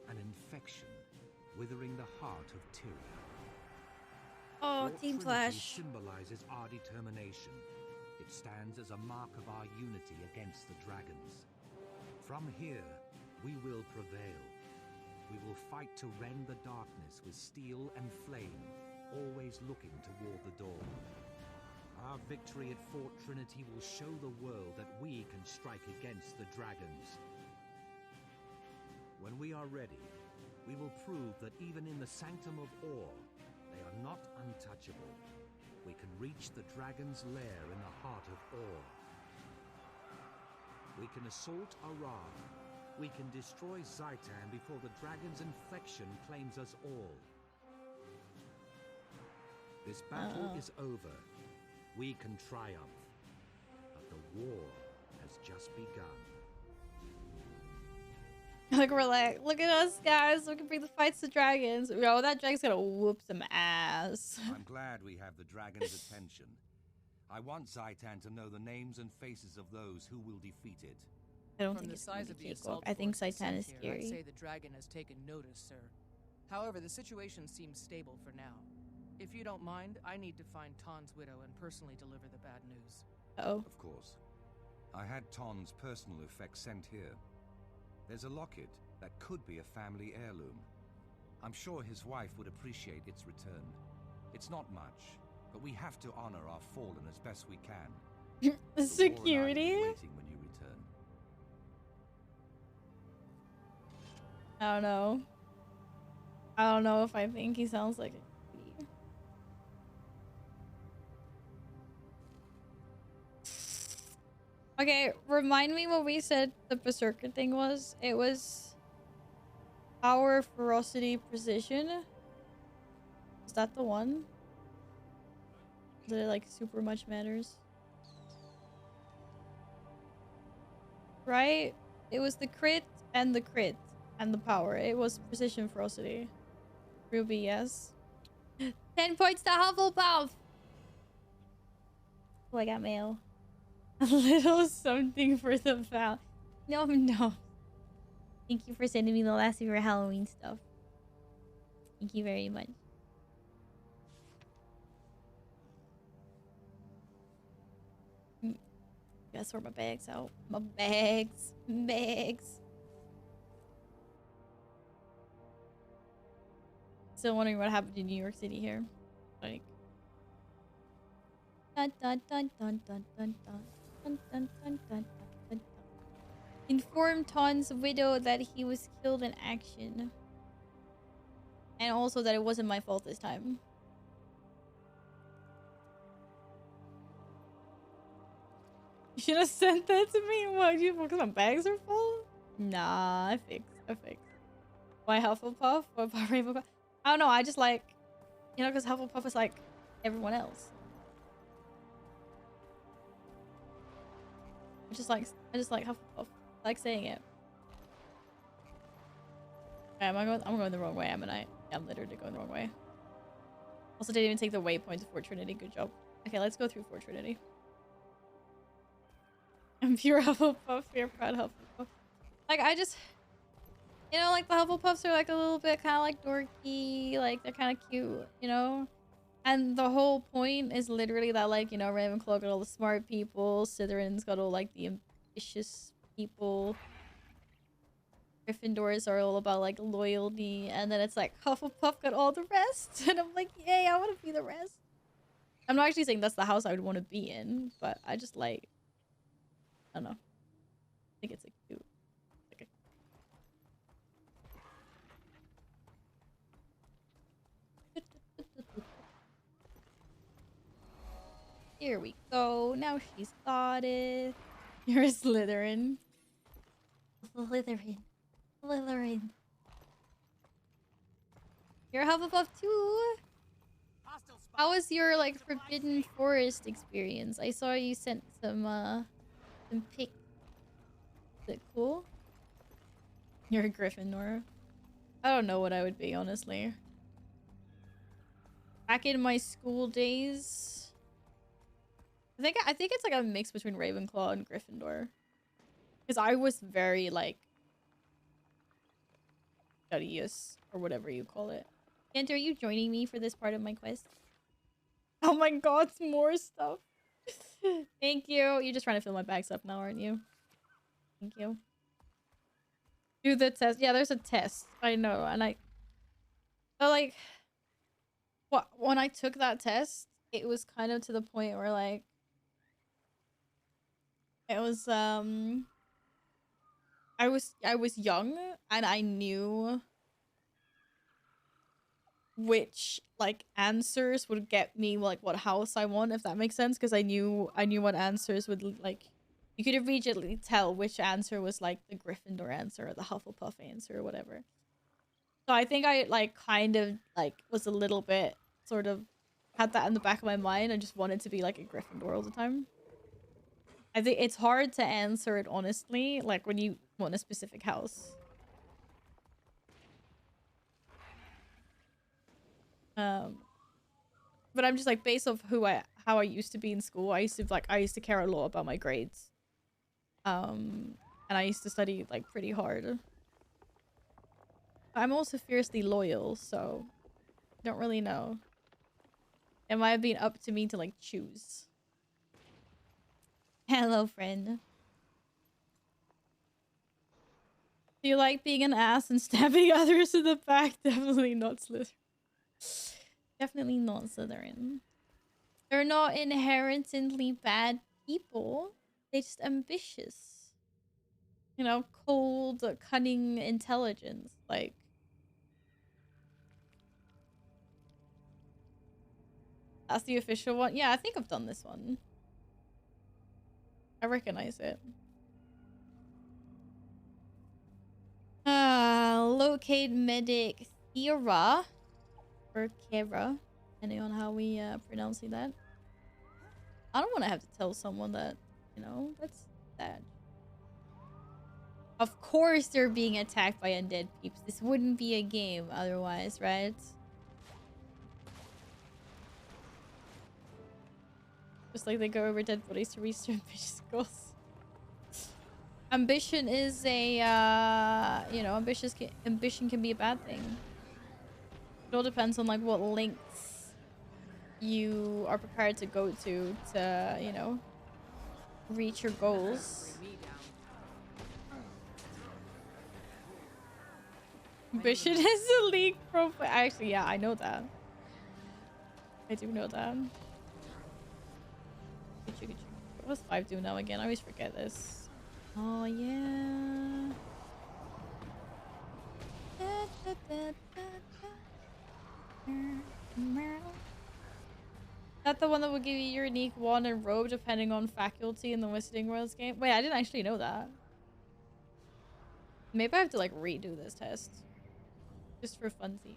an infection, withering the heart of Tyria. Oh, Fort Team Trinity Flash. symbolizes our determination. It stands as a mark of our unity against the dragons. From here, we will prevail. We will fight to rend the darkness with steel and flame, always looking toward the dawn. Our victory at Fort Trinity will show the world that we can strike against the dragons. When we are ready, we will prove that even in the Sanctum of Ore, they are not untouchable. We can reach the dragon's lair in the heart of Ore. We can assault Arar. We can destroy Zaitan before the dragon's infection claims us all. This battle is over. We can triumph. But the war has just begun. Like, we're like, look at us, guys. We can bring the fights to dragons. Yo, that dragon's gonna whoop some ass. I'm glad we have the dragon's attention. I want Zaitan to know the names and faces of those who will defeat it. I don't From think the it's gonna size be of the cakewalk. assault I think force Saitan is sent here, scary. I'd say the dragon has taken notice, sir. However, the situation seems stable for now. If you don't mind, I need to find Ton's widow and personally deliver the bad news. Uh-oh. Of course. I had Ton's personal effects sent here. There's a locket that could be a family heirloom. I'm sure his wife would appreciate its return. It's not much, but we have to honor our fallen as best we can. The security? Waiting when you return. I don't know. I don't know if I think he sounds like a cutie. Okay, remind me what we said the Berserker thing was. It was power, ferocity, precision. Is that the one? That it like super much matters? Right? It was the crit and the power. It was precision, ferocity. Ruby, yes. 10 points to Hufflepuff! Oh, I got mail. A little something for the vow. No, no. Thank you for sending me the last of your Halloween stuff. Thank you very much. Gotta sort my bags out. My bags. Bags. Still wondering what happened in New York City here. Like. Dun dun dun dun dun dun dun. Dun, dun, dun, dun, dun, dun. Inform Ton's widow that he was killed in action. And also that it wasn't my fault this time. You should have sent that to me. What, you because my bags are full? Nah, I fixed. Why Hufflepuff? What about Ravenclaw? I don't know, I just like, you know, because Hufflepuff is like everyone else. I just like Hufflepuff. I like saying it. Okay, I'm going the wrong way, am I? Yeah, I'm literally going the wrong way. Also didn't even take the waypoint to Fort Trinity. Good job. Okay, let's go through Fort Trinity. I'm pure Hufflepuff, pure proud Hufflepuff. Like, I just, you know, like the Hufflepuffs are like a little bit kind of like dorky, like they're kind of cute, you know? And the whole point is literally that, like, you know, Ravenclaw got all the smart people, Slytherin's got all like the ambitious people, Gryffindors are all about like loyalty, and then it's like Hufflepuff got all the rest. And I'm like, yay, I want to be the rest. I'm not actually saying that's the house I would want to be in, but I just like, I don't know. I think it's a cute. Like Here we go. Now she's got it. You're a Slytherin. Slytherin. Slytherin. You're a Hufflepuff too. How was your like Forbidden Forest experience? I saw you sent some pics. Is it cool? You're a Gryffindor. I don't know what I would be, honestly. Back in my school days, I think it's like a mix between Ravenclaw and Gryffindor. Because I was very like studious or whatever you call it. Kent, are you joining me for this part of my quest? Oh my god, more stuff. Thank you. You're just trying to fill my bags up now, aren't you? Thank you. Do the test. Yeah, there's a test. I know. And but like, when I took that test, it was kind of to the point where like, it was, I was young and I knew which like answers would get me like what house I want, if that makes sense, because I knew what answers would like, you could immediately tell which answer was like the Gryffindor answer or the Hufflepuff answer or whatever. So I think I like kind of like was a little bit sort of had that in the back of my mind. I just wanted to be like a Gryffindor all the time. I think it's hard to answer it honestly, like when you want a specific house. But I'm just like, based off how I used to be in school, I used to care a lot about my grades. And I used to study like pretty hard. I'm also fiercely loyal, so don't really know. It might have been up to me to like choose. Hello, friend. Do you like being an ass and stabbing others in the back? Definitely not Slytherin. Definitely not Slytherin. They're not inherently bad people. They're just ambitious. You know, cold, cunning intelligence. Like, that's the official one. Yeah, I think I've done this one. I recognize it. Locate medic Thera. Or Kera. Depending on how we pronounce that. I don't want to have to tell someone that, you know, that's sad. Of course they're being attacked by undead peeps. This wouldn't be a game otherwise, right? Just like they go over dead bodies to reach their ambitious goals. Ambition is a, you know, ambition can be a bad thing. It all depends on like what lengths you are prepared to go to, you know, reach your goals. Ambition is a league profile. Actually, yeah, I know that. I do know that. What does 5 do now again? I always forget this. Oh, yeah. Is that the one that will give you your unique wand and robe depending on faculty in the Wizarding Worlds game? Wait, I didn't actually know that. Maybe I have to like redo this test. Just for funsies.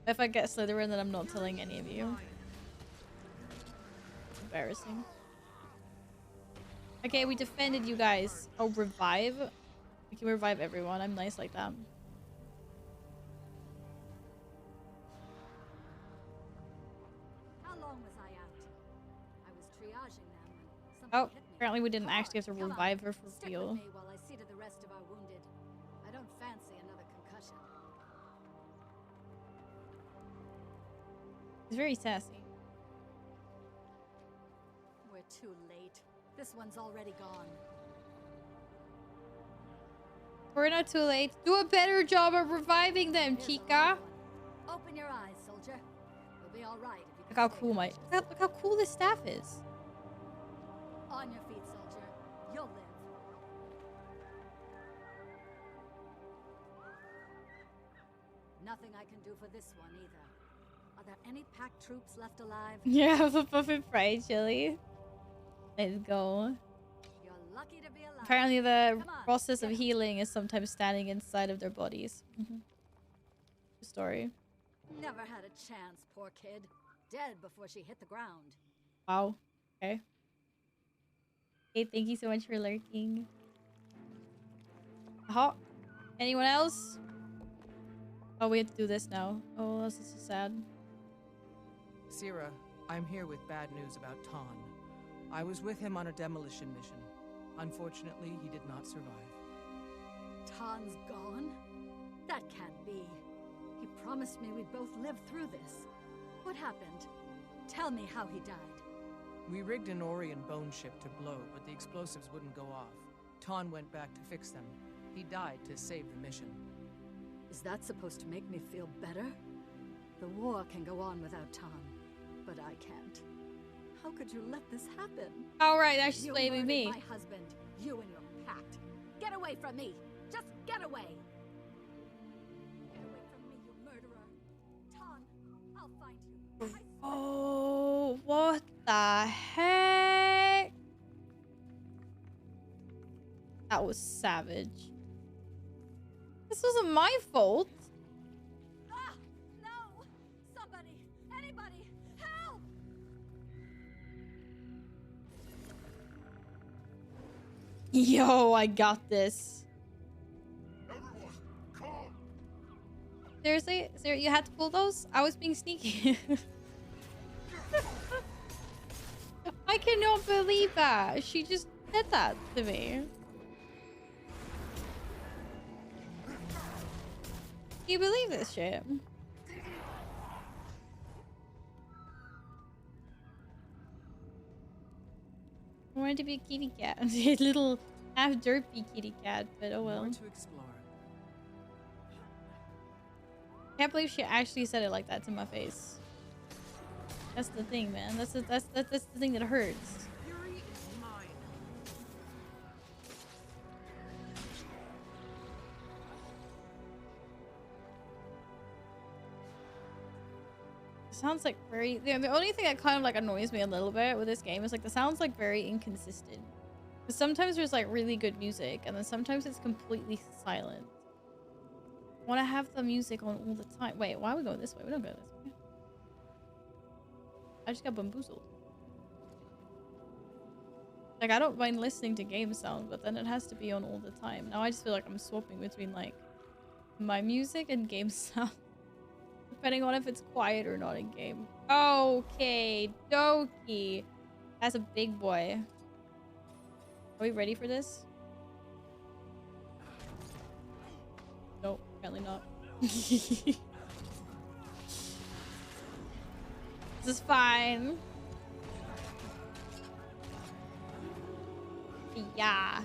If I get Slytherin, then I'm not telling any of you. It's embarrassing. Okay, we defended you guys. Oh, revive? We can revive everyone. I'm nice like that. How long was I out? I was triaging them and something Oh, hit me. apparently we didn't actually have to revive her for Stick real. with me while I see to the rest of our wounded. I don't fancy another concussion. He's very sassy. We're too late. This one's already gone. We're not too late. Do a better job of reviving them, Chica. Open your eyes, soldier. You'll be all right if you Look how cool look how cool this staff is. On your feet, soldier. You'll live. Nothing I can do for this one either. Are there any pack troops left alive? Yeah, the puffin fried chili. Let's go. You're lucky to be alive. Apparently the Come on, process of get up. healing is sometimes standing inside of their bodies. Story. Never had a chance, poor kid. Dead before she hit the ground. Wow. Okay. Hey, thank you so much for lurking. Anyone else? Oh, we have to do this now. Oh, this is so sad. Sierra, I'm here with bad news about Ton. I was with him on a demolition mission. Unfortunately, he did not survive. Ton's gone? That can't be. He promised me we'd both live through this. What happened? Tell me how he died. We rigged an Orion bone ship to blow, but the explosives wouldn't go off. Ton went back to fix them. He died to save the mission. Is that supposed to make me feel better? The war can go on without Ton, but I can't. How could you let this happen? Alright, now she's You blaming murdered me. my husband, you and your pact. Get away from me! Just get away! Get away from me, you murderer! Ton, I'll find you. Oh, what the heck? That was savage. This wasn't my fault. Ah! No! Somebody! Anybody! Help! Yo, I got this. Seriously? You had to pull those? I was being sneaky. I cannot believe that. She just did that to me. Can you believe this shit? I wanted to be a kitty cat. A little half derpy kitty cat, but oh well. More to explore. Can't believe she actually said it like that to my face. That's the thing, man. That's the thing that hurts. Fury is mine. It sounds like very. The only thing that kind of like annoys me a little bit with this game is like the sounds like very inconsistent. Because sometimes there's like really good music, and then sometimes it's completely silent. I want to have the music on all the time. Wait, why are we going this way? We don't go this way. I just got bamboozled. Like, I don't mind listening to game sound, but then it has to be on all the time. Now I just feel like I'm swapping between, like, my music and game sound. Depending on if it's quiet or not in game. Okay, dokie. That's a big boy. Are we ready for this? Nope, apparently not. This is fine. Yeah.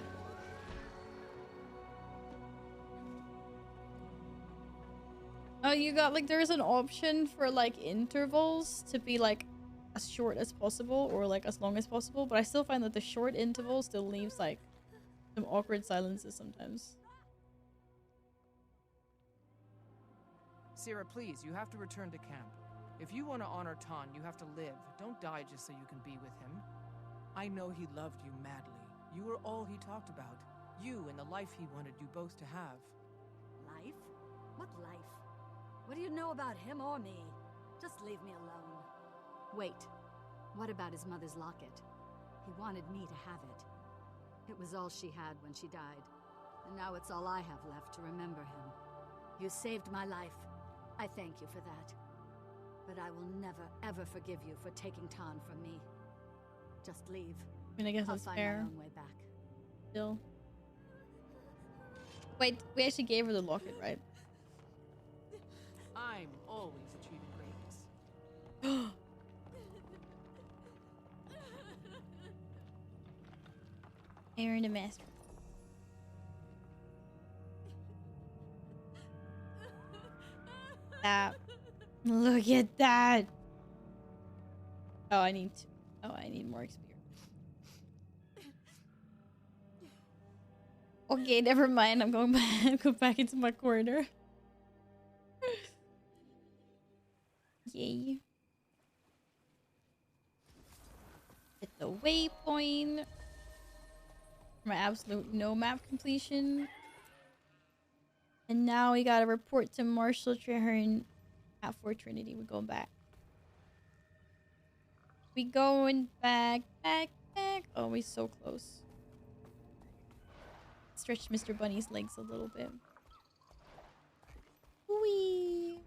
Oh, you got like there's an option for like intervals to be like as short as possible or like as long as possible, but I still find that the short interval still leaves like some awkward silences sometimes. Sierra, please, you have to return to camp. If you want to honor Ton, you have to live. Don't die just so you can be with him. I know he loved you madly. You were all he talked about. You and the life he wanted you both to have. Life? What life? What do you know about him or me? Just leave me alone. Wait. What about his mother's locket? He wanted me to have it. It was all she had when she died. And now it's all I have left to remember him. You saved my life. I thank you for that. But I will never, ever forgive you for taking Ton from me. Just leave. I mean, I guess I'll that's find fair. my own way back. Still. Wait, we actually gave her the locket, right? I'm always achieving greatness. Aaron the master. That. Look at that. Oh, I need more experience. Okay, never mind. I'm going back. Go back into my corner. Yay. Hit the waypoint. My absolute no map completion. And now we gotta report to Marshal Treherne at Fort Trinity. We're going back. We going back, back, back. Oh, we're so close. Stretch Mr. Bunny's legs a little bit. Whee!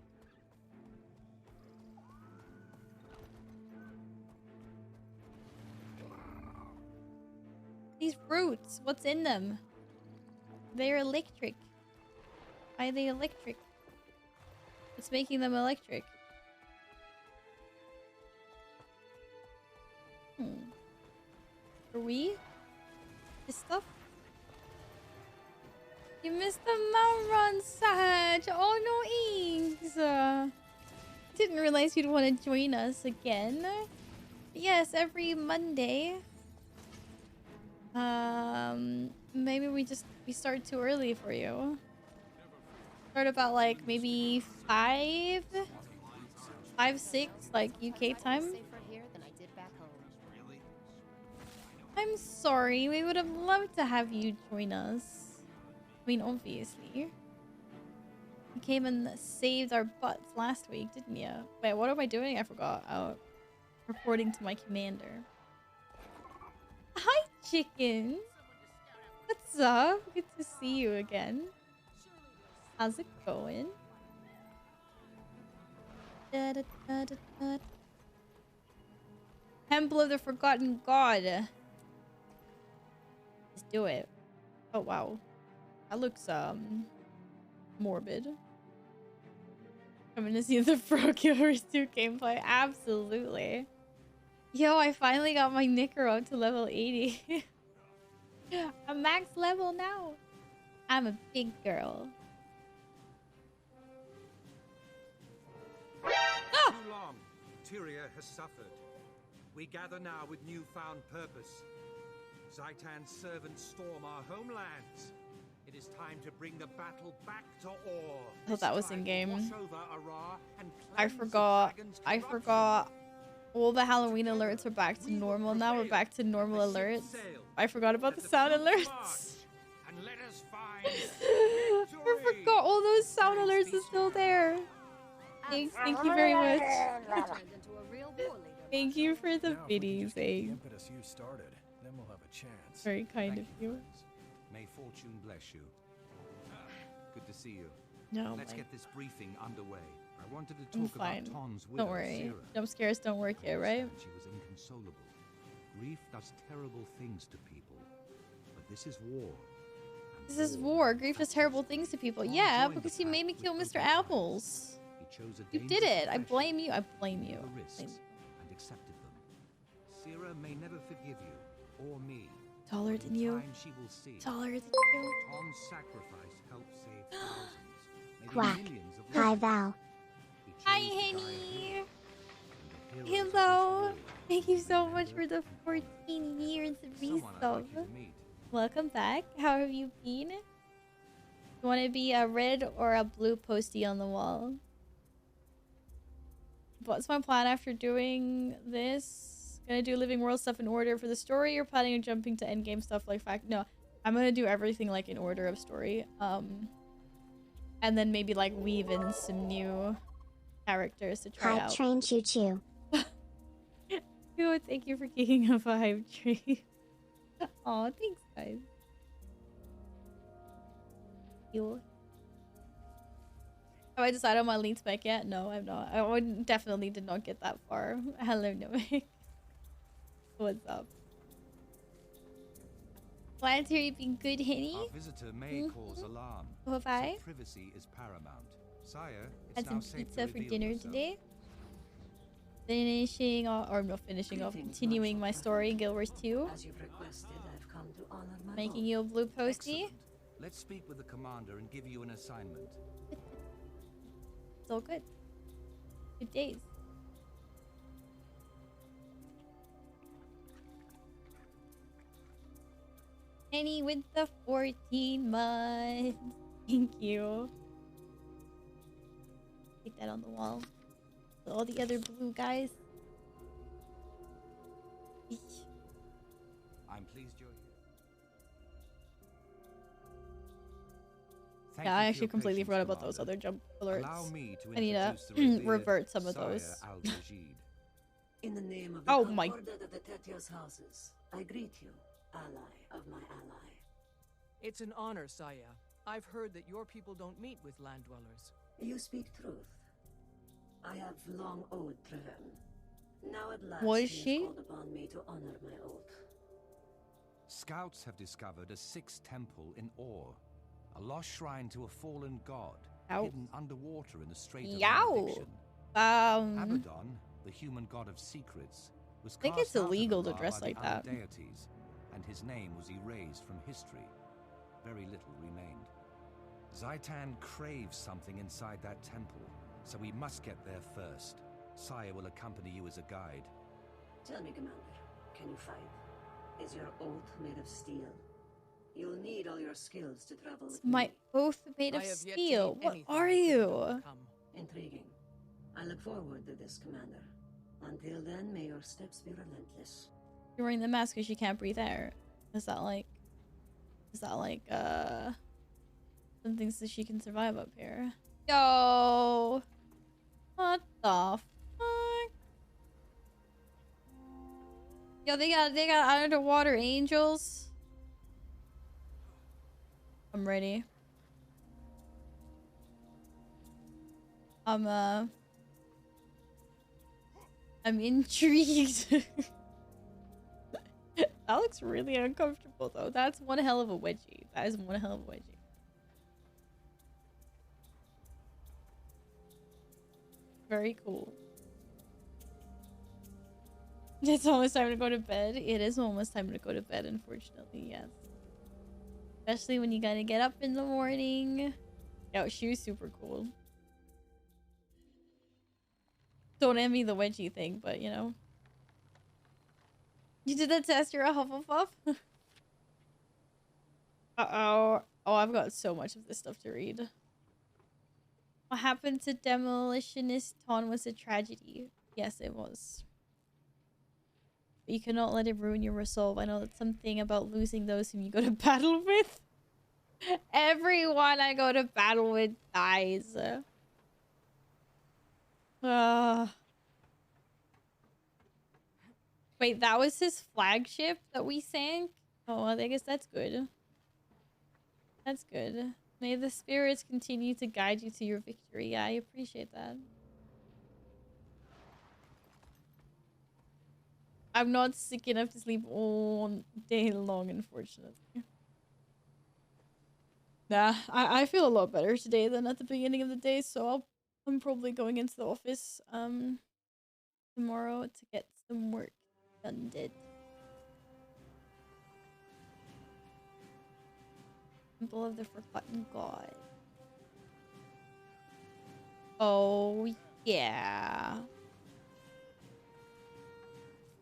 These roots, what's in them? They're electric. Why are they electric? What's making them electric? Are we? This stuff? You missed the Mount Run, Saj! Oh no, Inks! Didn't realize you'd want to join us again. Yes, every Monday. Maybe we start too early for you. Start about like maybe 5, 6 like UK time. I'm sorry, we would have loved to have you join us. I mean, obviously. You came and saved our butts last week, didn't you? Wait, what am I doing? I forgot. Oh, reporting to my commander. Hi, chicken. What's up? Good to see you again. How's it going? Temple of the Forgotten God. Let's do it. Oh wow, that looks morbid. Coming to see the Pro Killers 2 gameplay. Absolutely. Yo, I finally got my knicker up to level 80. I'm max level now. I'm a big girl. Too long, Tyria has suffered. We gather now with newfound purpose. Zaitan's servants storm our homelands. It is time to bring the battle back to Or. I thought that was in game. I forgot. All the Halloween alerts are back to normal now. We're back to normal alerts. I forgot about the sound alerts. I forgot all those sound alerts are still there. Thanks, thank you very much. Thank you for the biddies, eh? Very kind of you. May fortune bless you. Good to see you. No, let's get this briefing underway. I wanted to I'm talk fine. about Ton's widow, Don't worry. Sarah. Jump scares don't work here, right? She was inconsolable. Grief does terrible things to people. But this is war. This is war. Grief does terrible things to people. Yeah, because you made me kill Mr. Apples. You did it. I blame you. I blame you. And accepted them. Sarah may never forgive you or me. Taller than you. She will see. Taller than you. Tom's sacrifice helped save thousands. Maybe Quack. millions of Hi, lives. Val. Hi, Henny. Hello. Thank you so much for the 14 years of resub. Welcome back. How have you been? You want to be a red or a blue postie on the wall? What's my plan after doing this? Gonna do living world stuff in order for the story, or planning on jumping to endgame stuff like fact? No, I'm gonna do everything like in order of story. And then maybe like weave in some new characters to try out. Hype train choo choo. Good, thank you for kicking up a hype train. Aw, thanks guys. You. Have I decided on my lead spec yet? No, I'm not. I definitely did not get that far. Hello, Noe. What's up? Glad to hear you've been good, Henny. Our visitor may cause alarm. Bye-bye. So privacy is paramount. Sire, it's Had now some safe pizza to for reveal dinner yourself. today. Finishing off, or not finishing off, continuing my story in Guild Wars 2. As you've requested, I've come to honor my Making you a blue postie. Excellent. Let's speak with the commander and give you an assignment. It's all good. Good days. Henny with the 14 months. Thank you. Take that on the wall. all the other blue guys. I'm pleased you're here. Yeah, I actually completely forgot about those other jump alerts. Allow me to I need to introduce the revered revert some of Sire those. Al-Rashid. In the name of the Oh my. Concordat of the Tetios houses, I greet you, ally of my ally. It's an honor, Saya. I've heard that your people don't meet with land dwellers. You speak truth. I have long owed Trevern. Now at last Was he she? has called upon me to honor my oath. Scouts have discovered a sixth temple in Ore, a lost shrine to a fallen god, hidden underwater in the Strait of Malediction. Abaddon, the human god of secrets, was I think cast it's out of illegal the to Ra dress by like the that. deities, and his name was erased from history. Very little remained. Zaitan craves something inside that temple, so we must get there first. Saya will accompany you as a guide. Tell me, Commander, can you fight? Is your oath made of steel? You'll need all your skills to travel with My me. oath made of steel. What are you? Intriguing. I look forward to this, Commander. Until then, may your steps be relentless. You're wearing the mask because she can't breathe air. Is that like some things that she can survive up here? Yo, what the fuck? Yo, they got underwater angels. I'm ready. I'm intrigued. That looks really uncomfortable though. That's one hell of a wedgie. That is one hell of a wedgie. Very cool. It's almost time to go to bed. It is almost time to go to bed, unfortunately, yes. Especially when you gotta get up in the morning. Yo, she was super cool. Don't envy the wedgie thing, but you know. You did the test, you're a Hufflepuff? Uh-oh. Oh, I've got so much of this stuff to read. What happened to Demolitionist Ton was a tragedy. Yes, it was. But you cannot let it ruin your resolve. I know that's something about losing those whom you go to battle with. Everyone I go to battle with dies. Wait, that was his flagship that we sank? Oh, well, I guess that's good. That's good. May the spirits continue to guide you to your victory. Yeah, I appreciate that. I'm not sick enough to sleep all day long, unfortunately. Nah, I feel a lot better today than at the beginning of the day, so I'm probably going into the office tomorrow to get some work done. Temple of the Forgotten God. Oh yeah.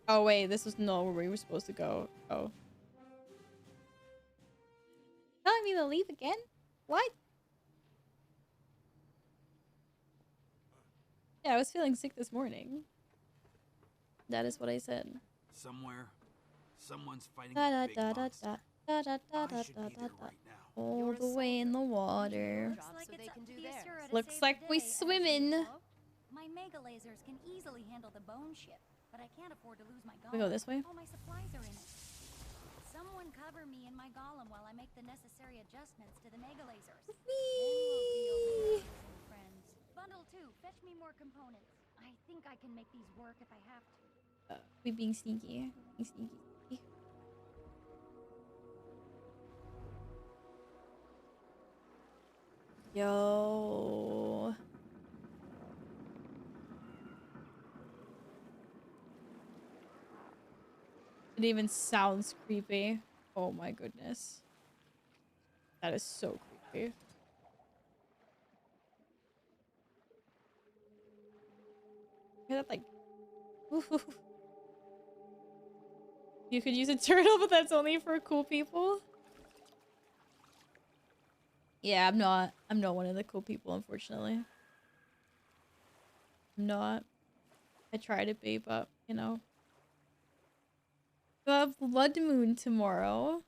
Oh wait, this was not where we were supposed to go. Oh. Telling me to leave again? What? Yeah, I was feeling sick this morning. That is what I said. Somewhere, someone's fighting Da a da big da da monster. da da da da da da da. All the way in the water. Looks like we swimming. My mega lasers can easily handle the bone ship, but I can't afford to lose my golem. We go this way? All my supplies are in it. Someone cover me and my golem while I make the necessary adjustments to the mega lasers. Whee! Friends. Bundle 2, fetch me more components. I think I can make these work if I have to. We being sneaky. Being sneaky. Yo. It even sounds creepy. Oh my goodness. That is so creepy. Hear that like... You could use a turtle, but that's only for cool people. Yeah, I'm not one of the cool people, unfortunately. I'm not. I try to be, but you know. The blood moon tomorrow.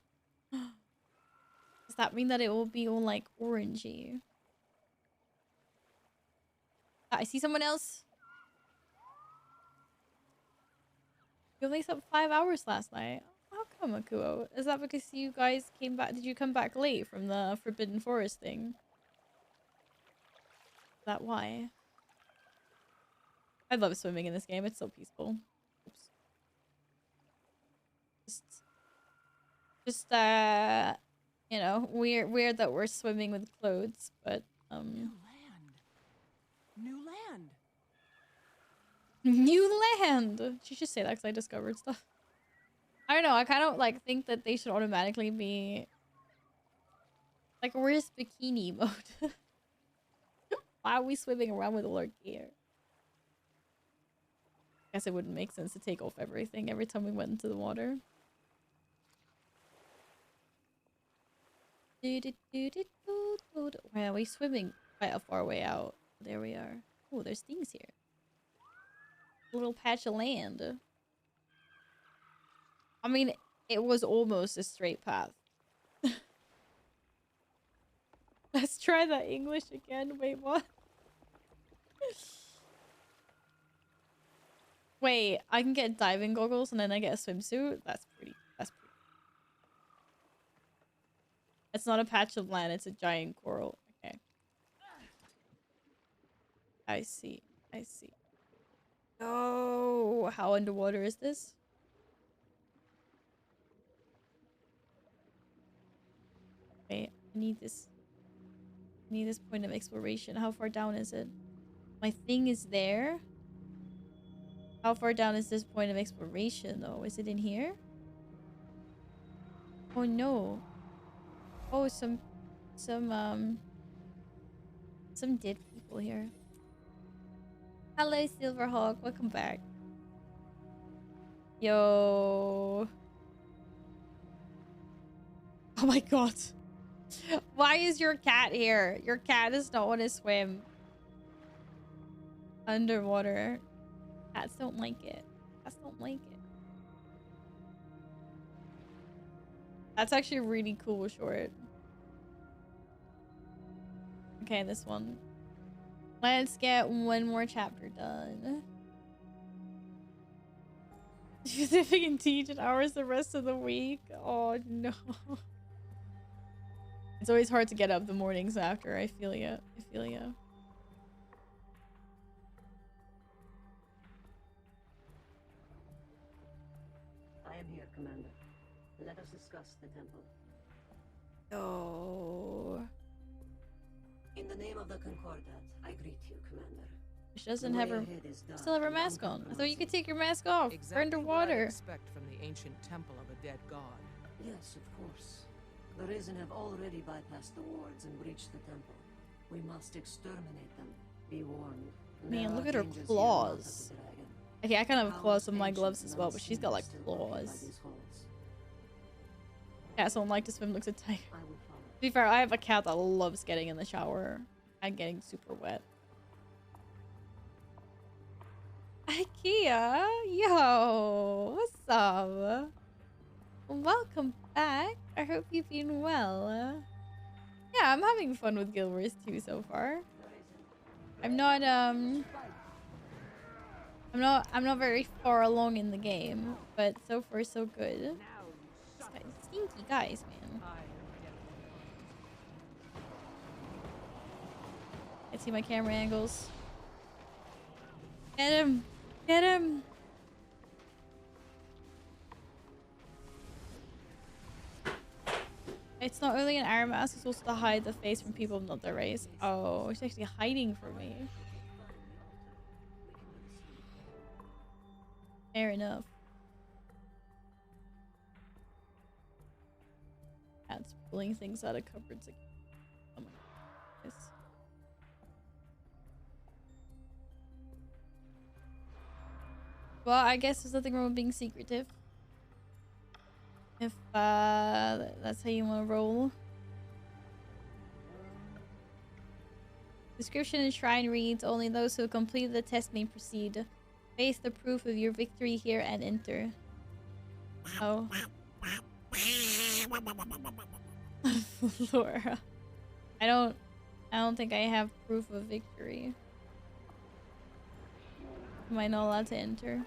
Does that mean that it will be all like orangey? I see someone else. You only slept 5 hours last night. How come, Akuo? Is that because you guys came back? Did you come back late from the Forbidden Forest thing? Is that why? I love swimming in this game. It's so peaceful. Oops. Just you know, weird that we're swimming with clothes, but New land. New land. Did you just say that because I discovered stuff? I don't know. I kind of like think that they should automatically be like, where's bikini mode? Why are we swimming around with all our gear? I guess it wouldn't make sense to take off everything every time we went into the water. Why are we swimming quite a far way out? There we are. Oh, there's things here. A little patch of land. I mean, it was almost a straight path. Let's try that English again. Wait, what? Wait, I can get diving goggles and then I get a swimsuit? That's pretty. It's not a patch of land, it's a giant coral. Okay. I see. Oh, how underwater is this? Wait, I need this point of exploration. How far down is it? My thing is there. How far down is this point of exploration though? Is it in here? Oh no. Oh, some dead people here. Hello, Silverhawk. Welcome back. Yo. Oh my god. Why is your cat here? Your cat does not want to swim underwater. Cats don't like it. Cats don't like it. That's actually a really cool short. Okay, this one. Let's get one more chapter done. If can teach in hours the rest of the week. Oh no. It's always hard to get up the mornings after. I feel ya. I am here, Commander. Let us discuss the temple. Oh. In the name of the Concordat, I greet you, Commander. She doesn't have her still have her mask on. I thought you could take your mask off. Exactly We're underwater. what I expect from the ancient temple of a dead god. Yes, of course. The Risen have already bypassed the wards and breached the temple. We must exterminate them. Be warned. Man, look at her claws. Okay, I kind of have claws on my gloves as well, but she's got like claws. Cats don't like to swim, looks a tiger. To be fair, I have a cat that loves getting in the shower and getting super wet. IKEA? Yo, what's up? Welcome back. I hope you've been well. Yeah, I'm having fun with Guild Wars 2 so far. I'm not very far along in the game, but so far so good. Stinky guys, man. I see my camera angles. Get him! Get him! It's not only an iron mask, it's also to hide the face from people of not their race. Oh, it's actually hiding from me. Fair enough. That's pulling things out of cupboards again. Oh my goodness. Well, I guess there's nothing wrong with being secretive. If that's how you want to roll. Description in Shrine reads, only those who complete the test may proceed. Face the proof of your victory here and enter. Oh. Laura. I don't think I have proof of victory. Am I not allowed to enter?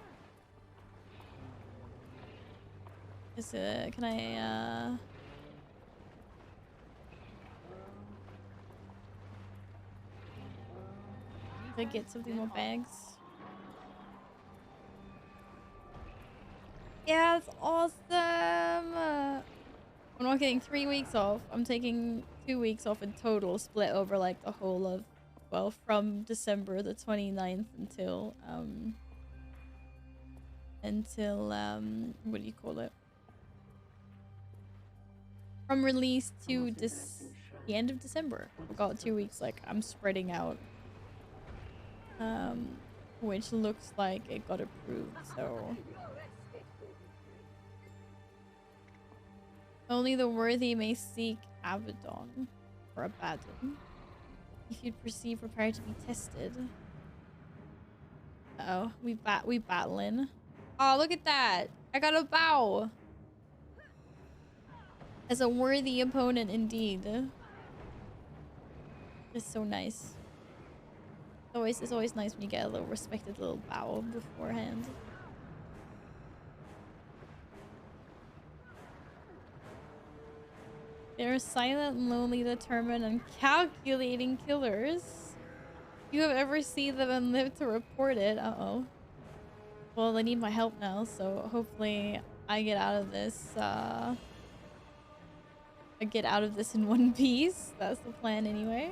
Can I get something more bags? Yeah, that's awesome! I'm not getting 3 weeks off. I'm taking 2 weeks off in total, split over like the whole of, well, from December the 29th until what do you call it? From release to the end of December. I got 2 weeks, like I'm spreading out. Which looks like it got approved, so only the worthy may seek Abaddon or Abaddon. If you'd perceive prepared to be tested. Uh-oh, we battling. Oh, look at that! I got a bow! As a worthy opponent indeed. It's so nice. It's always nice when you get a little respected little bow beforehand. They're silent, lonely, determined, and calculating killers. You have ever seen them and lived to report it. Uh-oh. Well, they need my help now, so hopefully I get out of this, I get out of this in one piece. That's the plan anyway.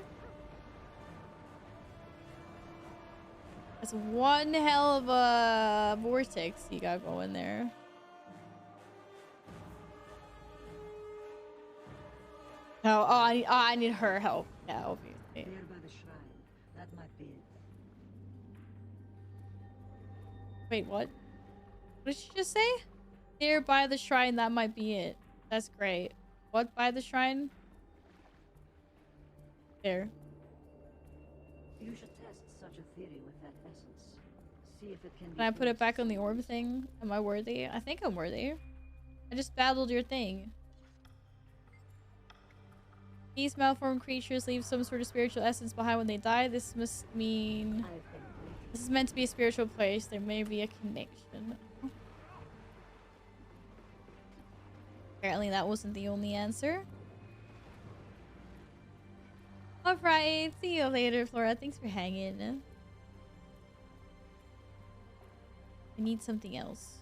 That's one hell of a vortex you got going there. Oh, I need her help. Yeah, obviously. There by the shrine. That might be it. Wait, what? What did she just say? There by the shrine, that might be it. That's great. What by the shrine? There. You should test such a theory with that essence. See if it can I put it back on the orb thing? Am I worthy? I think I'm worthy. I just battled your thing. These malformed creatures leave some sort of spiritual essence behind when they die. This must mean... This is meant to be a spiritual place. There may be a connection. Apparently that wasn't the only answer. Alright, see you later, Flora. Thanks for hanging. I need something else.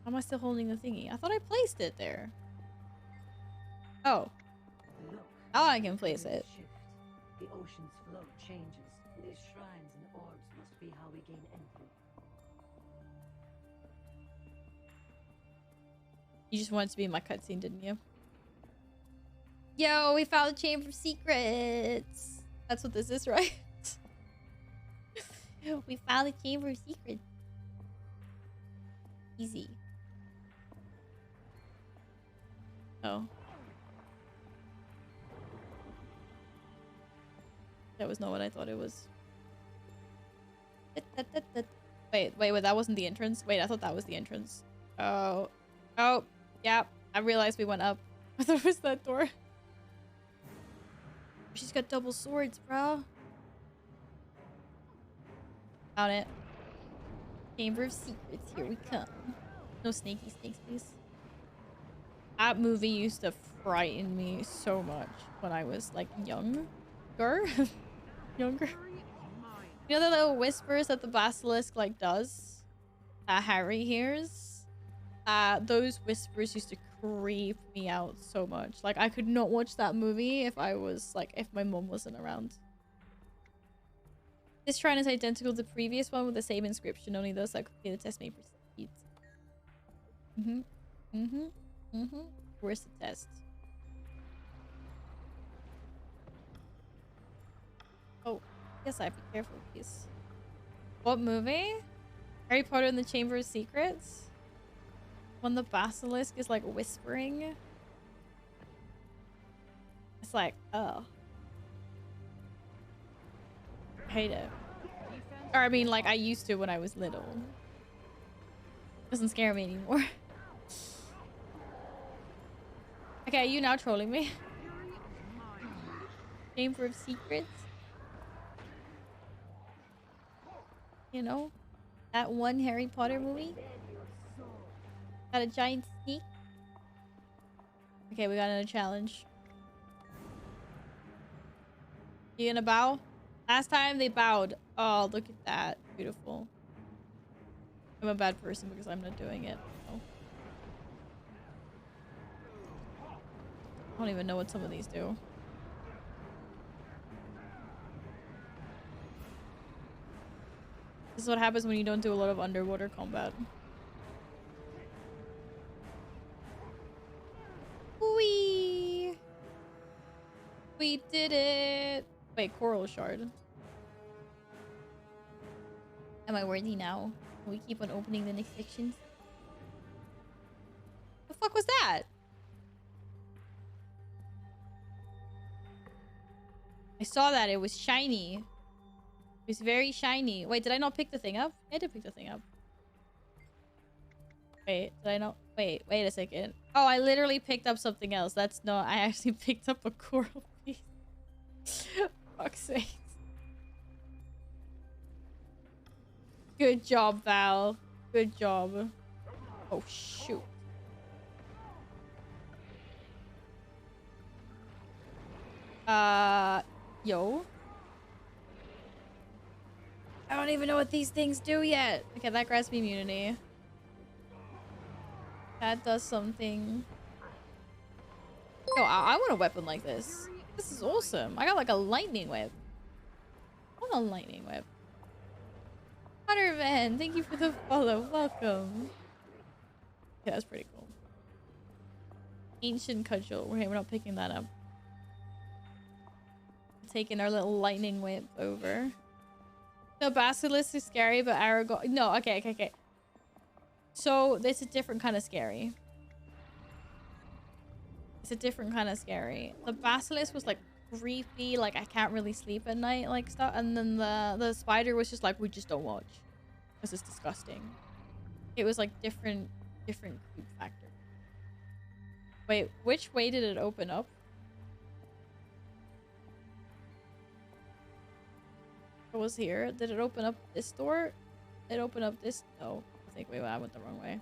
How am I still holding the thingy? I thought I placed it there. Oh. Now I can place it. The ocean's flow changes. These shrines and orbs must be how we gain entry. You just wanted to be in my cutscene, didn't you? Yo, we found the Chamber of Secrets. That's what this is, right? We found the Chamber of Secrets. Easy. Oh. That was not what I thought it was. Wait, that wasn't the entrance? Wait, I thought that was the entrance. Oh. Oh, yeah. I realized we went up. I thought it was that door. She's got double swords, bro. Found it. Chamber of Secrets, here we come. No snaky snakes, please. That movie used to frighten me so much when I was like younger. Younger. You know the little whispers that the basilisk like does? That Harry hears? Those whispers used to creep me out so much. Like I could not watch that movie if I was like, if my mom wasn't around. This shrine is identical to the previous one with the same inscription, only those that complete the test may proceed. Where's the test? Oh, yes, I have to be careful, please. What movie? Harry Potter and the Chamber of Secrets? When the basilisk is like whispering? It's like, oh. I hate it. Or I mean, like, I used to when I was little. Doesn't scare me anymore. Okay, are you now trolling me? Chamber of Secrets? You know? That one Harry Potter movie? Got a giant snake? Okay, we got another challenge. You gonna bow? Last time they bowed. Oh, look at that. Beautiful. I'm a bad person because I'm not doing it. Oh. I don't even know what some of these do. This is what happens when you don't do a lot of underwater combat. Whee! We did it! Wait, coral shard. Am I worthy now? Can we keep on opening the next sections? The fuck was that? I saw that. It was shiny. It was very shiny. Wait, did I not pick the thing up? I did pick the thing up. Wait, did I not? Wait a second. Oh, I literally picked up something else. That's not... I actually picked up a coral piece. Fuck's sake. Good job, Val. Good job. Oh, shoot. Yo. I don't even know what these things do yet. Okay, that grants me immunity. That does something. Yo, I want a weapon like this. This is awesome. I got like a lightning whip. I want a lightning whip. Hunterman, thank you for the follow. Welcome. Yeah, that's pretty cool. Ancient cudgel. Okay, we're not picking that up. Taking our little lightning whip over. The basilisk is scary, but Aragorn... No, okay. So, it's a different kind of scary. It's a different kind of scary. The basilisk was like creepy, like I can't really sleep at night, like stuff. And then the spider was just like, we just don't watch. This is disgusting. It was like different creep factor. Wait, which way did it open up? It was here. Did it open up this door? It opened up this... No. I think I went the wrong way.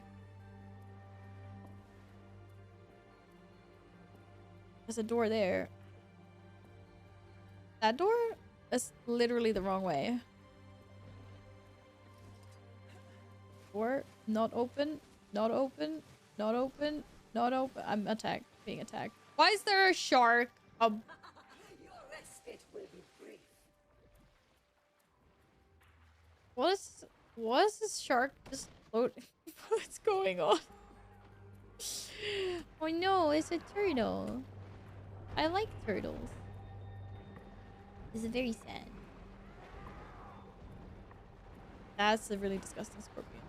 There's a door there. That door? That's literally the wrong way. Door? Not open. Not open. Not open. Not open. I'm attacked. Being attacked. Why is there a shark? Your respite will be brief. What is this shark just floating? What's going on? Oh no, it's a turtle. I like turtles. This is very sad. That's a really disgusting scorpion.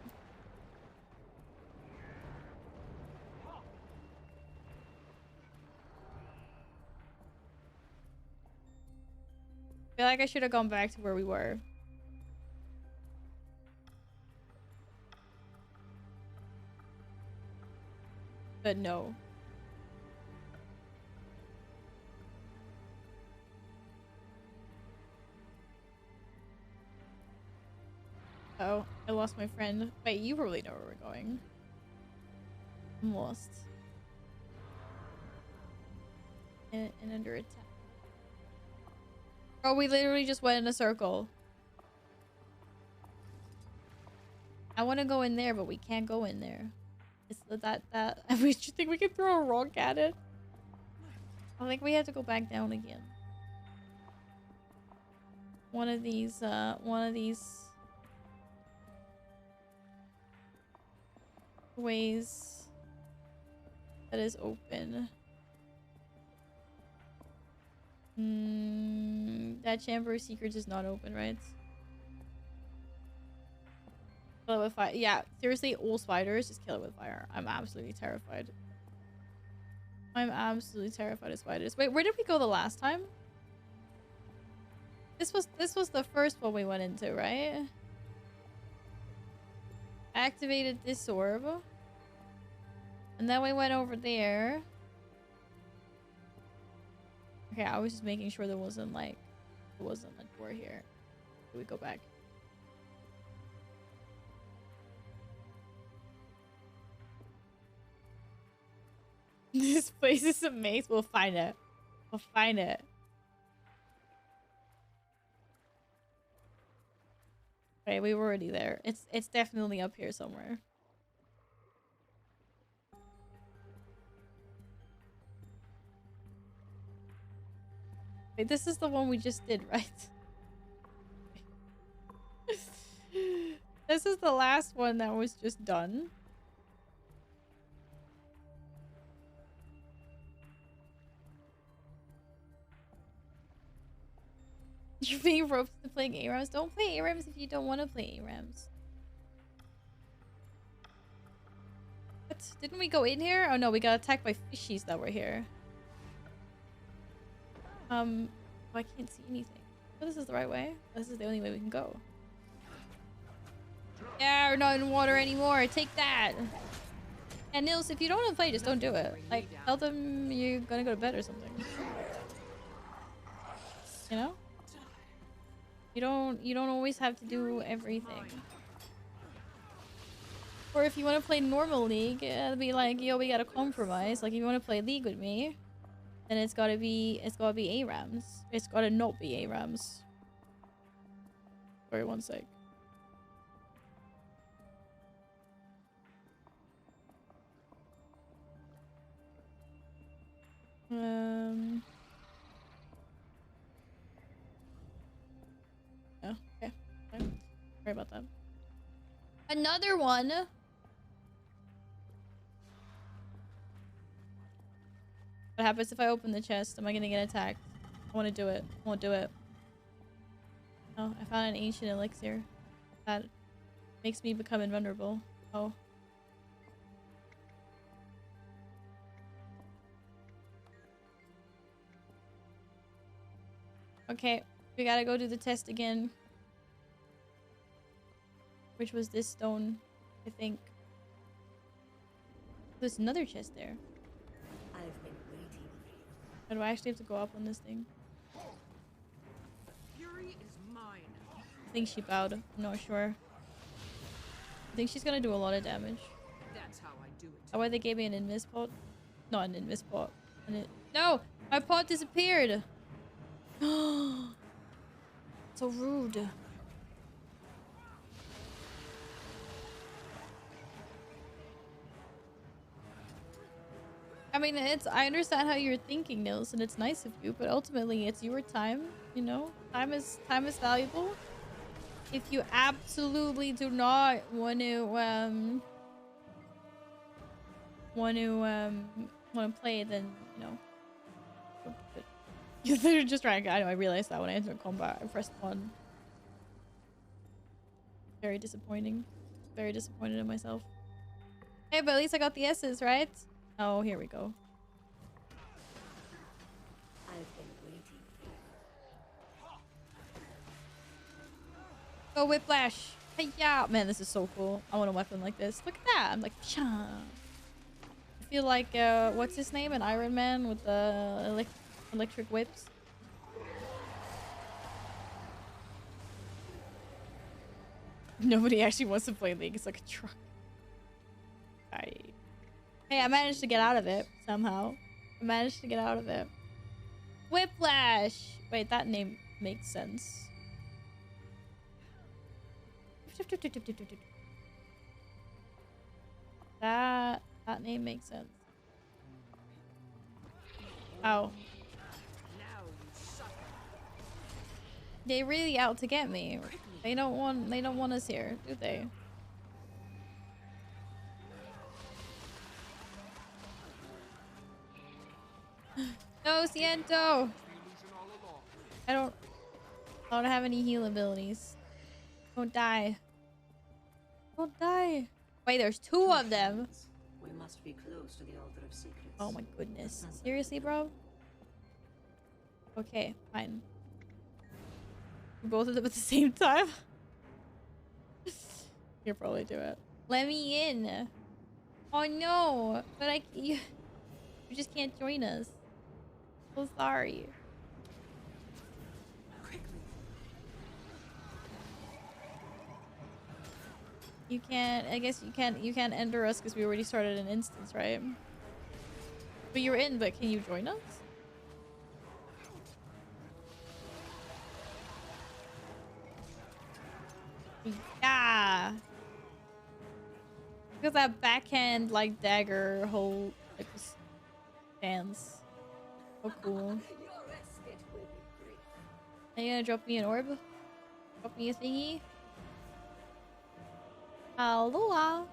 I feel like I should have gone back to where we were. But no. Oh, I lost my friend. Wait, you probably know where we're going. I'm lost. And under attack. Oh, we literally just went in a circle. I want to go in there, but we can't go in there. It's that. We think we can throw a rock at it. I think we have to go back down again. One of these ways that is open. That chamber of secrets is not open, right? Kill it with fire. Yeah, seriously, all spiders, just kill it with fire. I'm absolutely terrified. I'm absolutely terrified of spiders. Wait, where did we go the last time? This was the first one we went into, right? Activated this orb. And then we went over there. Okay, I was just making sure there wasn't a door here. We go back. This place is a maze. We'll find it. We'll find it. Okay, we were already there. It's definitely up here somewhere. Wait, this is the one we just did, right? This is the last one that was just done. You're being roped to playing ARAMs. Don't play ARAMs if you don't want to play ARAMs. What? Didn't we go in here? Oh no, we got attacked by fishies that were here. Oh, I can't see anything. Oh, this is the right way. This is the only way we can go. Yeah, we're not in water anymore. Take that. And Nils, if you don't want to play, just don't do it. Like, tell them you're gonna go to bed or something. You know? You don't always have to do everything. Or if you want to play normal League, it'll be like, yo, we gotta compromise. Like, if you want to play League with me, then it's gotta be ARAMs. It's gotta not be ARAMs. Sorry, one sec. Oh, okay. Sorry about that. Another one. What happens if I open the chest? Am I gonna get attacked? I want to do it. I won't do it. Oh, I found an ancient elixir. That makes me become invulnerable. Oh. Okay, we gotta go do the test again. Which was this stone, I think. There's another chest there. I've been waiting for you. Or do I actually have to go up on this thing? Fury is mine. I think she bowed. I'm not sure. I think she's gonna do a lot of damage. That's how I do it. Oh, why they gave me an invis pot? Not an invis pot. No! My pot disappeared! So rude. I mean, I understand how you're thinking, Nils, and it's nice of you, but ultimately it's your time, you know? Time is valuable. If you absolutely do not want to play, then, you know. You're literally just trying. I know, I realized that when I entered combat, I pressed 1. Very disappointing. Very disappointed in myself. Hey, but at least I got the S's, right? Oh, here we go. I've been waiting for you. Go Whiplash! Hey, yeah! Man, this is so cool. I want a weapon like this. Look at that! I'm like, Psha. I feel like, what's his name? An Iron Man with the electric whips. Nobody actually wants to play League. It's like a truck. Hey, I managed to get out of it somehow. I managed to get out of it. Whiplash! Wait, that name makes sense. That name makes sense. Oh. They really out to get me. They don't want us here, do they? No, Siento! I don't have any heal abilities. Don't die. Don't die. Wait, there's 2 of them. must be close to the Altar of Secrets. Oh my goodness. Seriously, bro? Okay, fine. Both of them at the same time? You'll probably do it. Let me in. Oh no, but you just can't join us. So sorry. You can't. I guess you can't. You can't enter us because we already started an instance, right? But you're in. But can you join us? Yeah. Because that backhand like dagger whole like stance. Oh cool. Are you gonna drop me an orb? Drop me a thingy? Aloha.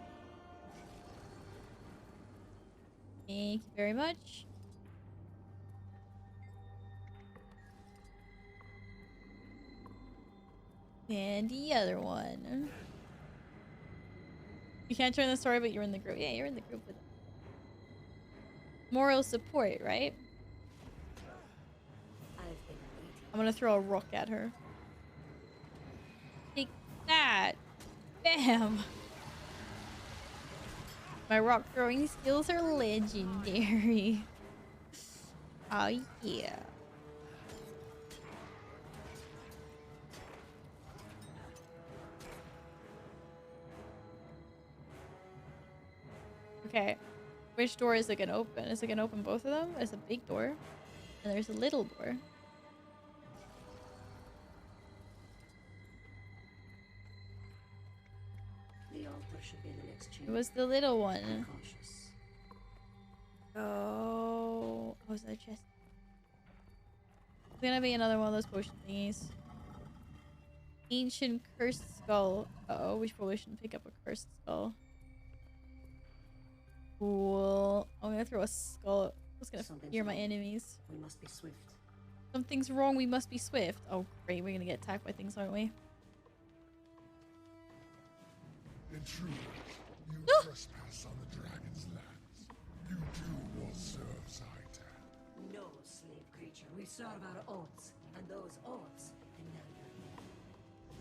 Thank you very much. And the other one. You can't join the story, but you're in the group. Yeah, you're in the group with them. Moral support, right? I'm gonna throw a rock at her. Take that! Bam! My rock throwing skills are legendary. Oh yeah. Okay. Which door is it gonna open? Is it gonna open both of them? There's a big door. And there's a little door. The altar should be in the next chamber. It was the little one. Be cautious. Oh, was that chest? It's gonna be another one of those potion thingies. Ancient cursed skull. Uh-oh, we probably shouldn't pick up a cursed skull. Cool. I'm gonna throw a skull. It's gonna fear my enemies. We must be swift. Something's wrong. We must be swift. Oh, great. We're gonna get attacked by things, aren't we? Intruder, you trespass on the dragon's lands. You do what serves Hightown. No, slave creature. We serve our oaths, and those oaths demand.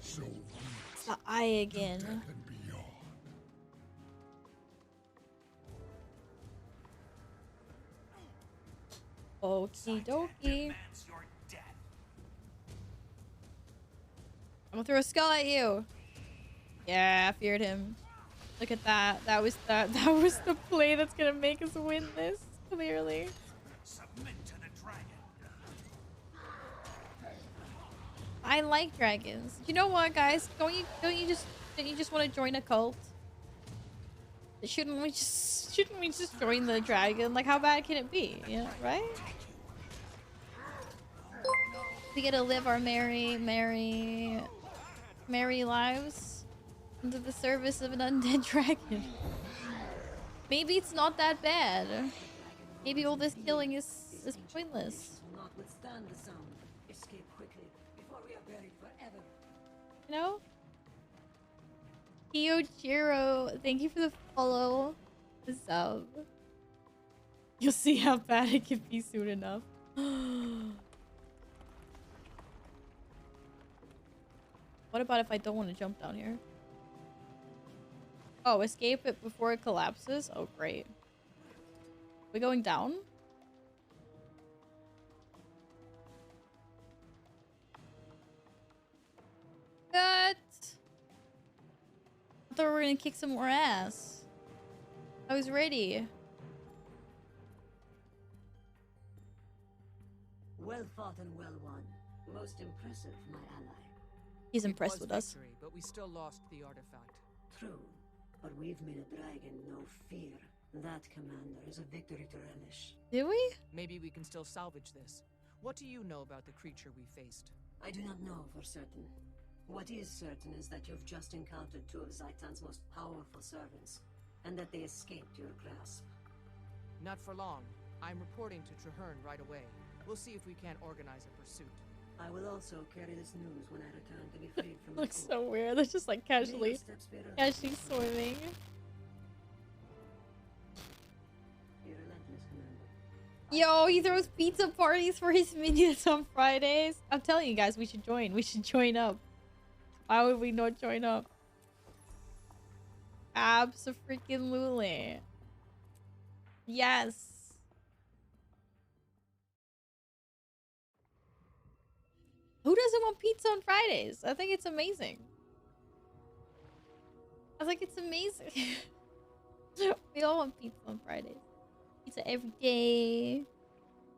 So It's the eye again. death and beyond. Okie dokie. I'm gonna throw a skull at you. Yeah, I feared him. Look at that. That was the play that's gonna make us win this, clearly. Submit to the dragon. I like dragons. You know what, guys? Don't you just want to join a cult? Shouldn't we just join the dragon? Like, how bad can it be? Yeah, right? We get to live our merry lives into the service of an undead dragon. Maybe it's not that bad. Maybe all this killing is pointless. Will not withstand the sound. Escape quickly before we are buried forever. You know? Kiyojiro, thank you for the follow. The sub. You'll see how bad it can be soon enough. What about if I don't want to jump down here? Oh, escape it before it collapses? Oh, great. We going down? What? I thought we were gonna kick some more ass. I was ready. Well fought and well won. Most impressive, my ally. He's impressed with us. Victory, but we still lost the artifact. True, but we've made a dragon no fear. That, Commander, is a victory to relish. Did we? Maybe we can still salvage this. What do you know about the creature we faced? I do not know for certain. What is certain is that you've just encountered two of Zaitan's most powerful servants, and that they escaped your grasp. Not for long. I'm reporting to Traherne right away. We'll see if we can't organize a pursuit. I will also carry this news when I return to be freed from Looks so weird. They're just like casually swimming. Yo, he throws pizza parties for his minions on Fridays. I'm telling you guys, we should join. We should join up. Why would we not join up? Abso-freaking-lutely. Yes. Who doesn't want pizza on Fridays? I think it's amazing. I think it's amazing. We all want pizza on Fridays. Pizza every day.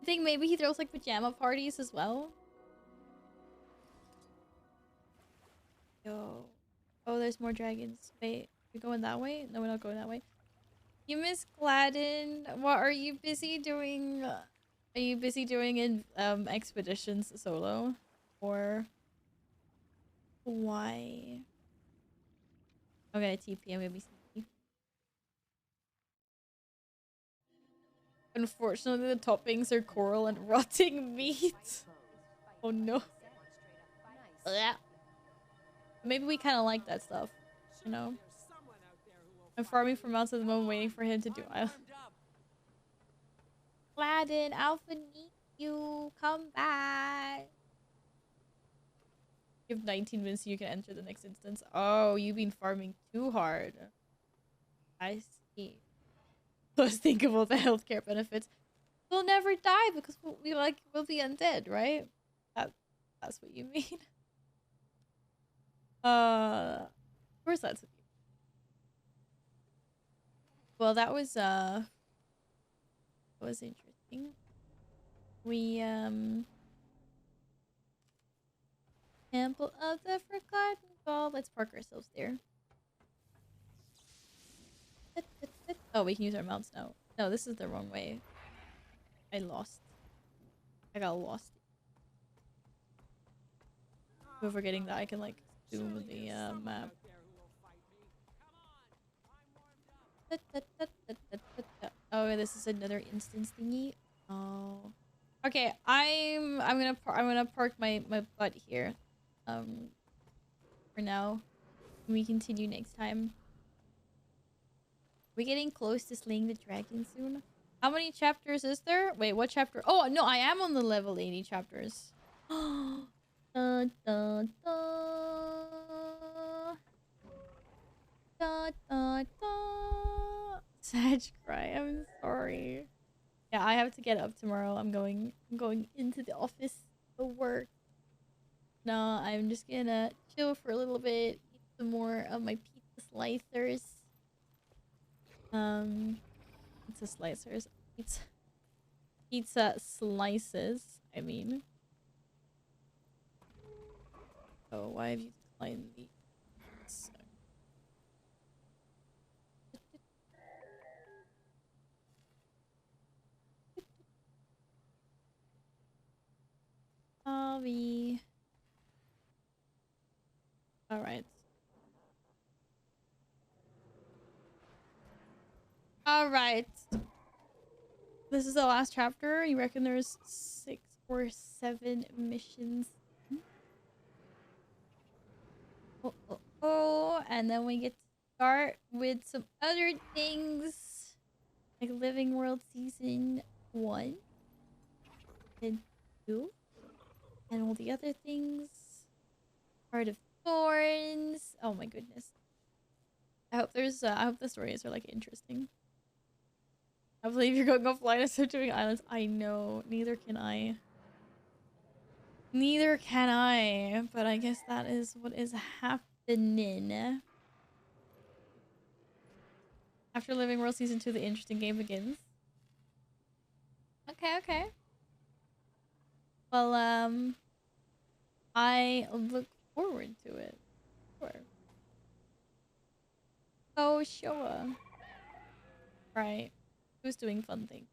I think maybe he throws like pajama parties as well. Yo. Oh, there's more dragons. Wait, we're going that way? No, we're not going that way. You miss Gladden. What are you busy doing? Are you busy doing in expeditions solo? Or why? Okay, TP. I'm gonna be sneaky. Unfortunately, the toppings are coral and rotting meat. Oh no. Yeah. Maybe we kind of like that stuff, you know? I'm farming for months at the moment, waiting for him to do island. Gladden, Alpha need you. Come back. You have 19 minutes so you can enter the next instance. Oh, you've been farming too hard. I see. Let's think about the healthcare benefits. We'll never die because we'll be undead, right? That's what you mean. Of course that's what you mean. Well, that was interesting. We Temple of the Forgotten Ball. Let's park ourselves there. Oh, we can use our mounts now. No, this is the wrong way. I got lost. We're forgetting that I can like zoom the map. Oh, this is another instance thingy. Oh, okay. I'm gonna park my butt here. For now, we continue next time. We're getting close to slaying the dragon soon. How many chapters is there? Wait, what chapter? Oh no, I am on the level 80 chapters. Da, da, da. Da, da, da. Sag cry. I'm sorry. Yeah, I have to get up tomorrow. I'm going into the office to work. No, I'm just gonna chill for a little bit, eat some more of my pizza slicers. Pizza slicers. Pizza slices, I mean. Oh, why have you declined the hobby? Alright. Alright. This is the last chapter. You reckon there's 6 or 7 missions? Oh, and then we get to start with some other things. Like Living World Season 1 and 2. And all the other things. Heart of Thorns. Oh my goodness. I hope the stories are like interesting. I believe you're going offline and start doing islands. I know. Neither can I. Neither can I. But I guess that is what is happening. After Living World Season 2, the interesting game begins. Okay. Well, I look forward to it. Sure. Oh, sure. Right. Who's doing fun things?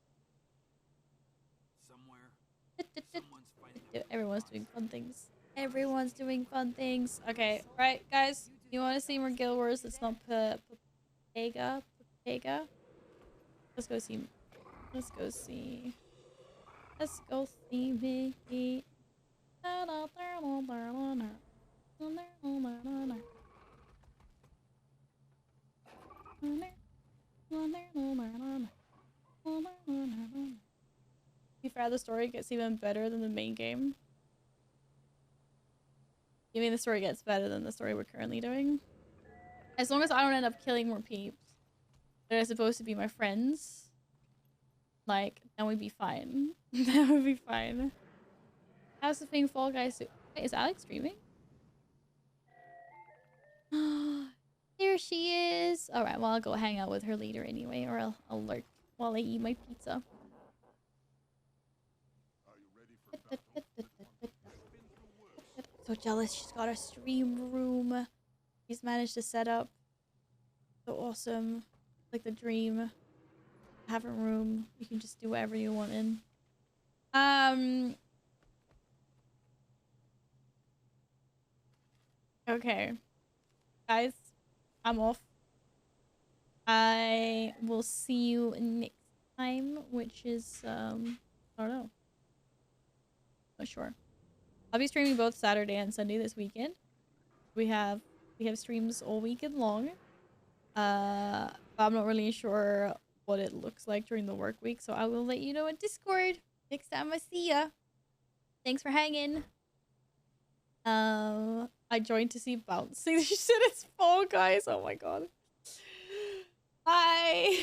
Everyone's doing fun things. Everyone's doing fun things. Okay, right, guys. You want to see more Guild Wars? It's not Pega. Let's go see. Let's go see me. how the story gets even better than the main game? You mean the story gets better than the story we're currently doing? As long as I don't end up killing more peeps that are supposed to be my friends, like, then we'd be fine. That would be fine. How's the thing Fall Guys? Wait, is Alex streaming? There she is. All right, well, I'll go hang out with her later anyway, or I'll lurk while I eat my pizza. So jealous. She's got a stream room. She's managed to set up. So awesome. Like the dream. Have a room. You can just do whatever you want in. Okay. Guys, I'm off. I will see you next time, which is, I don't know. Not sure. I'll be streaming both Saturday and Sunday this weekend. We have streams all weekend long. But I'm not really sure what it looks like during the work week, so I will let you know in Discord next time I see ya. Thanks for hanging. I joined to see bouncing. She said it's Fall Guys. Oh my god. Bye.